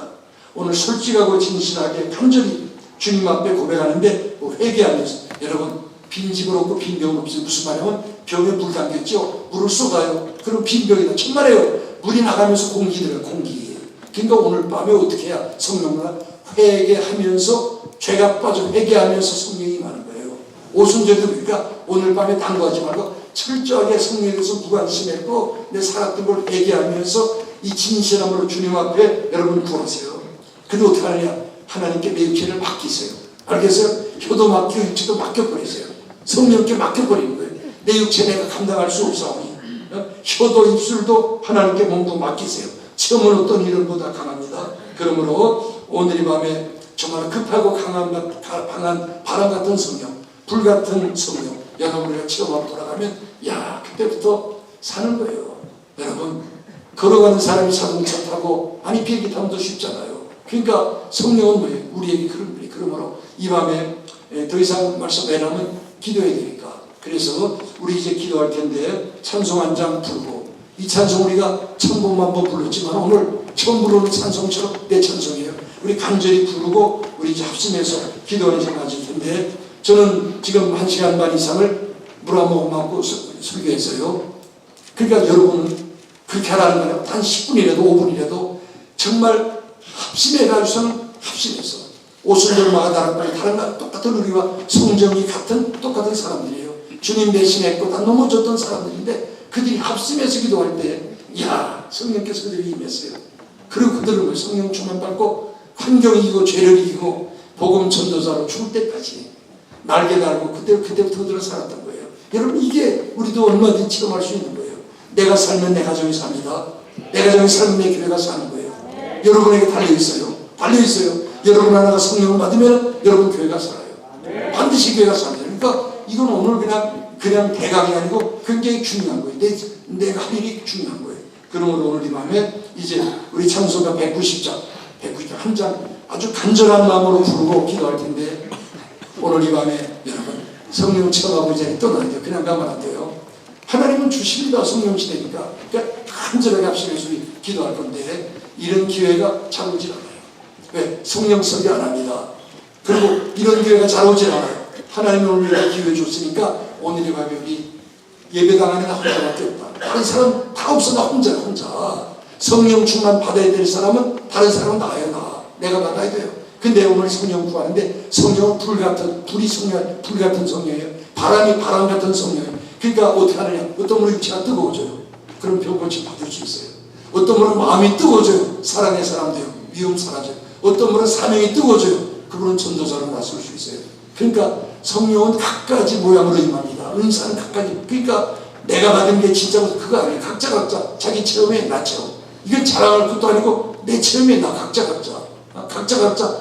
오늘 솔직하고 진실하게 간절히 주님 앞에 고백하는데 회개하면서, 여러분, 빈집은 없고 빈병은 없어요. 무슨 말이냐면 병에 물 담겼죠. 물을 쏟아요. 그럼 빈병이다. 정말이에요. 물이 나가면서 공기 들어요. 공기. 그러니까 오늘 밤에 어떻게 해야 성령과 회개하면서, 죄가 빠져 회개하면서 성령이 임하는 거예요. 오순절도 그러니까 오늘 밤에 당구하지 말고 철저하게 성령에 대해서 무관심했고 내 살았던 걸 회개하면서 이 진실함으로 주님 앞에 여러분 구하세요. 근데 어떻게 하느냐? 하나님께 내 육체를 맡기세요. 알겠어요? 혀도 맡기고 육체도 맡겨버리세요. 성령께 맡겨버리는 거예요. 내 육체 내가 감당할 수 없사오니 혀도 입술도 하나님께 몸도 맡기세요. 처음은 어떤 일보다 강합니다. 그러므로 오늘 이 밤에 정말 급하고 강한 바람 같은 성령, 불 같은 성령, 여러분을 체험하고 돌아가면 야, 그때부터 사는 거예요. 여러분, 걸어가는 사람이 자동차 타고 아니 비행기 타면 더 쉽잖아요. 그러니까 성령은 뭐예요? 우리에게 그런 분이. 그러므로 이 밤에 더 이상 말씀 안 하면 기도해야 되니까. 그래서 우리 이제 기도할 텐데 찬송 한 장 부르고, 이 찬송 우리가 천번만 번 불렀지만 오늘 처음 부르는 찬송처럼 내 찬송이에요. 우리 간절히 부르고 우리 이제 합심해서 기도하는 시간 가질 텐데, 저는 지금 1시간 반 이상을 물 한 모금 먹고 설교했어요. 그러니까 여러분은 그렇게 하라는 거예요. 단 10분이라도 5분이라도 정말 합심해가지고서는 합심해서 오순절마다 다른 똑같은 우리와 성정이 같은 똑같은 사람들이에요. 주님 대신했고 다 넘어졌던 사람들인데 그들이 합심해서 기도할 때 야, 성령께서 그들이 임했어요. 그리고 그들은 성령 충만 받고 환경 이기고 죄를 이기고 복음 전도자로 죽을 때까지 날개 달고 그때부터 그들은 살았던 거예요. 여러분, 이게 우리도 얼마든지 체험할 수 있는 거예요. 내가 살면 내 가정이 삽니다. 내 가정이 살면 내 교회가 사는 거예요. 여러분에게 달려있어요. 여러분 하나가 성령을 받으면 여러분 교회가 살아요. 반드시 교회가 삽니다. 그러니까 이건 오늘 그냥 대강이 아니고 굉장히 중요한 거예요. 내가 할 일이 중요한 거예요. 그러므로 오늘 이 밤에 이제 우리 찬송가 190장 한 장 아주 간절한 마음으로 부르고 기도할 텐데, 오늘 이 밤에 여러분 성령 체험하고 이제 떠나야 돼요. 그냥 가면 안 돼요. 하나님은 주십니다. 성령 시대니까. 그러니까 간절하게 합심해서 기도할 건데 이런 기회가 잘 오질 않아요. 왜? 성령 설교 안 합니다. 그리고 이런 기회가 잘 오질 않아요. 하나님은 우리에게 기회 줬으니까 오늘 이 밤에 우리 예배당 안에 나 혼자밖에 없다. 다른 사람 다 없어. 나 혼자. 성령 충만 받아야 될 사람은 다른 사람은 나야. 내가 받아야 돼요. 근데 오늘 성령 구하는데 성령은 불 같은 성령이에요. 바람이 바람 같은 성령이에요. 그러니까 어떻게 하느냐? 어떤 분은 육체가 뜨거워져요. 그럼 병고침 받을 수 있어요. 어떤 분은 마음이 뜨거워져요. 사랑의 사람 돼요. 미움 사라져요. 어떤 분은 사명이 뜨거워져요. 그분은 전도자로 나설 수 있어요. 그러니까 성령은 각가지 모양으로 임합니다. 은사는 각가지. 그러니까 내가 받은 게 진짜 그거 아니에요. 각자 자기 체험에 나 체험. 이건 자랑할 것도 아니고 내 체험에 나 각자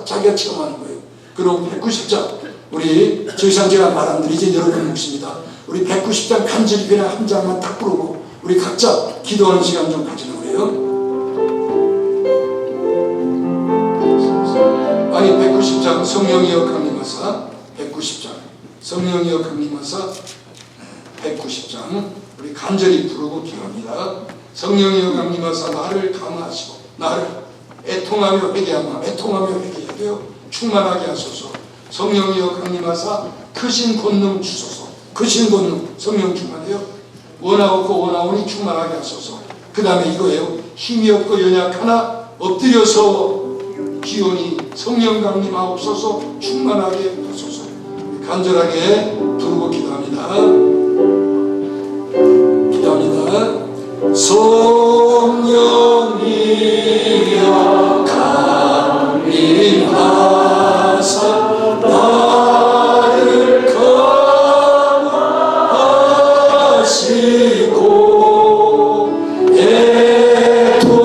자기가 체험하는 거예요. 그럼 190장 우리 저 이상 제가 말한 대로 이제 여러분 몫입니다. 우리 190장 간절히 그냥 한 장만 딱 부르고 우리 각자 기도하는 시간 좀 가지는 거예요. 아니 190장 성령이여 강림하사 190장 성령이여 강림하사 190장 우리 간절히 부르고 기도합니다. 성령이여 강림하사 나를 강화하시고 나를 애통하며 회개해야 돼요. 충만하게 하소서. 성령이여 강림하사 크신 권능 주소서. 크신 권능 성령 충만해요. 원하옵고 원하오니 충만하게 하소서. 그 다음에 이거예요. 힘이 없고 연약하나 엎드려서 기원이 성령 강림하옵소서. 충만하게 하소서. 간절하게 부르고 기도합니다. 성령이여 강림하사 나를 강화하시고 애통하며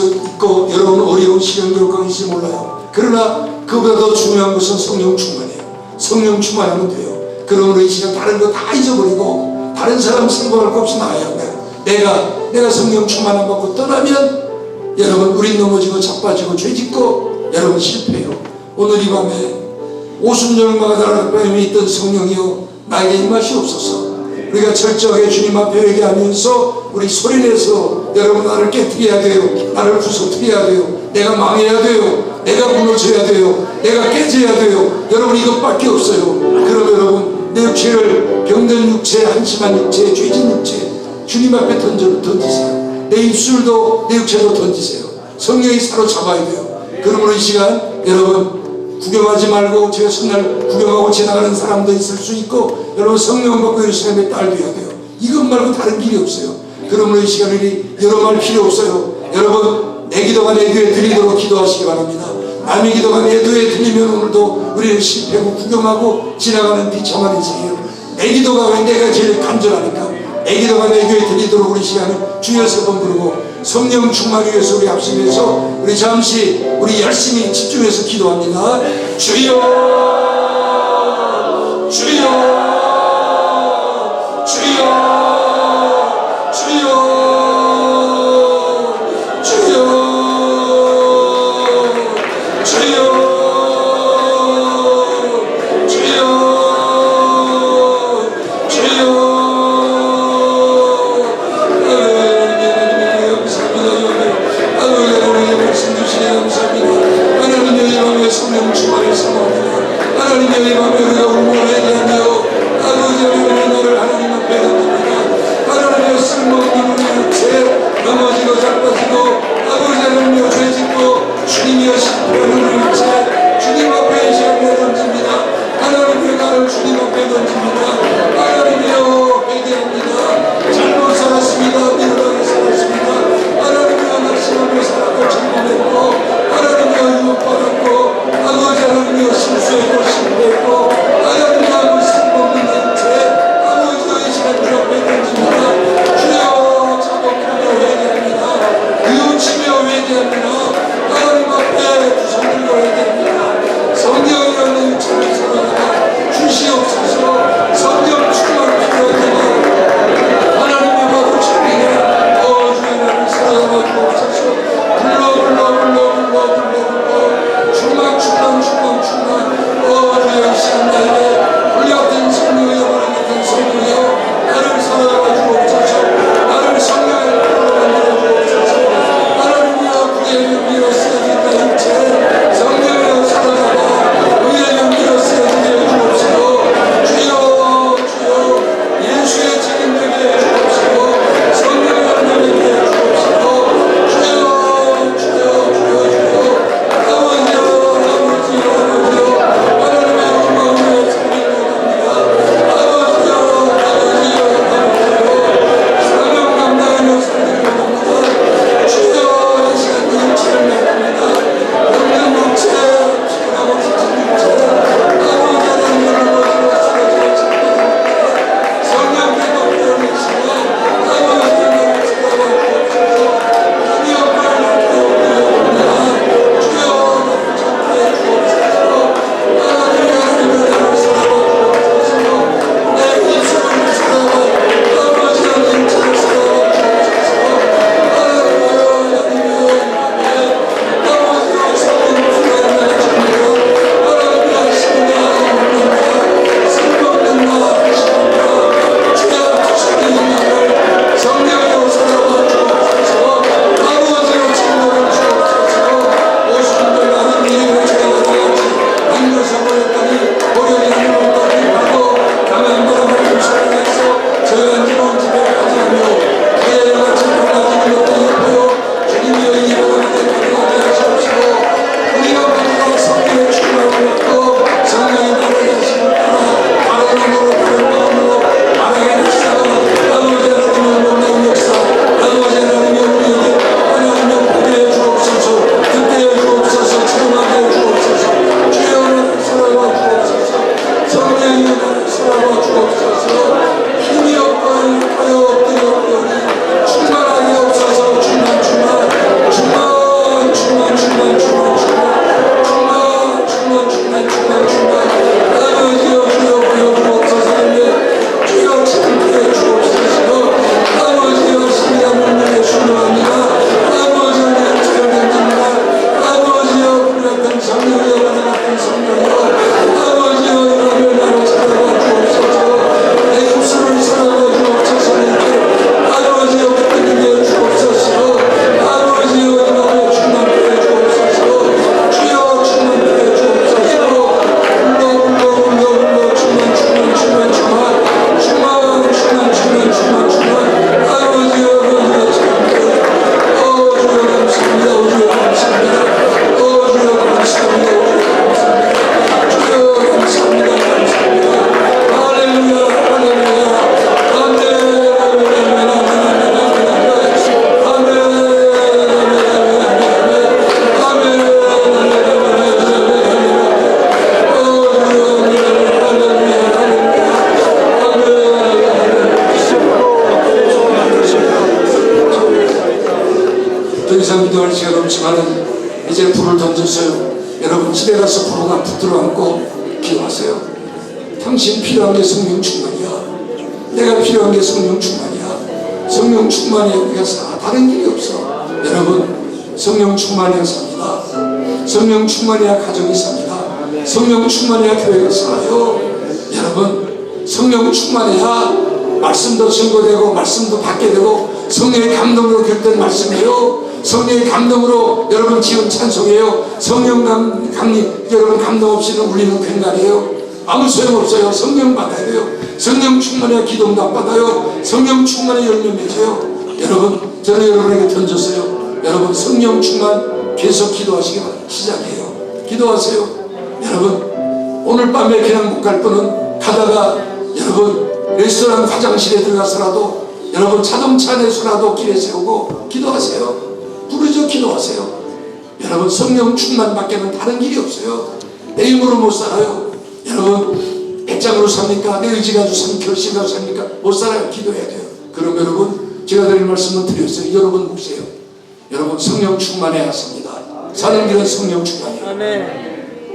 수 있고 여러분 어려운 시련 겪고 계실지 몰라요. 그러나 그보다 더 중요한 것은 성령 충만이에요. 성령 충만하면 돼요. 그러므로 이 시간 다른 거 다 잊어버리고 다른 사람 생각할 것 없이 나아야 합니다. 내가 성령 충만함 받고 떠나면 여러분 우린 넘어지고 자빠지고 죄짓고 여러분 실패해요. 오늘 이 밤에 오순절마다 다락방에 있던 성령이여 나에게 임하시옵소서. 우리가 철저하게 주님 앞에 회개하면서 우리 소리내서 여러분 나를 깨뜨려야 돼요. 나를 부서뜨려야 돼요. 내가 망해야 돼요. 내가 무너져야 돼요. 내가 깨져야 돼요. 여러분 이것밖에 없어요. 그럼 여러분 내 육체를 병든 육체, 한심한 육체, 죄진 육체 주님 앞에 던지세요. 내 입술도 내 육체도 던지세요. 성령이 사로잡아야 돼요. 그러므로 이 시간 여러분 구경하지 말고 제가 첫날 구경하고 지나가는 사람도 있을 수 있고 여러분 성령 받고 예루살렘에 딸도 해야 돼요. 이것 말고 다른 길이 없어요. 그러므로 이 시간 우리 여러 말 필요 없어요. 여러분 내 기도가 내 귀에 들리도록 기도하시기 바랍니다. 남의 기도가 내 귀에 들리면 오늘도 우리는 실패하고 구경하고 지나가는 비참한 인생이에요. 내 기도가 왜 내가 제일 간절하니까 내 기도가 내 귀에 들리도록 우리 시간을 주여 세 번 부르고 성령 충만을 위해서 우리 앞서면서 우리 잠시 우리 열심히 집중해서 기도합니다. 주여 주여 주여 주여 주여 주여 주여 주여 성령 충만을 사모합니다. 하나님의 이 밤에 우리가 울고 회개하며 아버지 하나님 너를 하나님 앞에 던집니다. 하나님의 쓸모없는 우리 육체 넘어지고 자빠지고 아버지 하나님의 죄짓고 주님이여 실패하는 우리 육체 주님 앞에 이 시간에 던집니다. 하나님의 나를 주님 앞에 던집니다. 하나님이여 회개합니다. 잘못 살았습니다. 미련하게 살았습니다. 하나님이여 낙심하며 살았고 잘못했고 하나님이여 유혹받았고 아버지 하나님이여 실수했고 실패했고 하나님이여 쓸모없는 내 육체 아버지여 이 시간 주 앞에 던집니다. 주여 자복하며 회개합니다. 뉘우치며 회개합니다. 하나님 앞에 두 손 들고 회개합니다. 성령이여 내 육체를 사랑하라 주시옵소서. 성령 충만 필요합니다. 하나님의 법을 지키며 주의 나를 사랑하여 주옵소서. 불러 충만 주여 이 시간 나에게 불려된 성령이여 불려된 성령이여 나를 사랑하여 주옵소서. 나를 성령의 불로 만들어 주옵소서. 하나님이여 구해주며 더 이상 기도할 시간 없지만은 이제 불을 던졌어요. 여러분 집에 가서 불을 붙들어 안고 기도하세요. 당신 필요한 게 성령 충만이야. 내가 필요한 게 성령 충만이야. 성령 충만이야. 우리가 사 다른 길이 없어. 여러분 성령 충만이야 삽니다. 성령 충만이야 가정이 삽니다. 성령 충만이야 교회가 살아요. 여러분 성령 충만해야 말씀도 증거되고 말씀도 받게 되고 성령의 감동으로 결된 말씀이에요. 성령의 감동으로 여러분 지금 찬송해요. 성령 감리 여러분 감동 없이는 울리는 괭갈이에요. 아무 소용없어요. 성령 받아야 돼요. 성령 충만해야 기도응답 받아요. 성령 충만해 열매 맺어요. 여러분 저는 여러분에게 던졌어요. 여러분 성령 충만 계속 기도하시기 바랍니다. 시작해요. 기도하세요. 여러분 오늘 밤에 그냥 못 갈 분은 가다가 여러분 레스토랑 화장실에 들어가서라도 여러분 자동차 안에서라도 길에 세우고 기도하세요. 부르짖어 기도하세요. 여러분 성령 충만 밖에는 다른 길이 없어요. 내 힘으로 못 살아요. 여러분 배짱으로 삽니까? 내 의지 가지고 삽니까? 결심 가지고 삽니까? 못 살아요. 기도해야 돼요. 그럼 여러분 제가 드릴 말씀은 드렸어요. 여러분 보세요. 여러분 성령 충만해야 삽니다. 사는 길은 성령 충만이에요.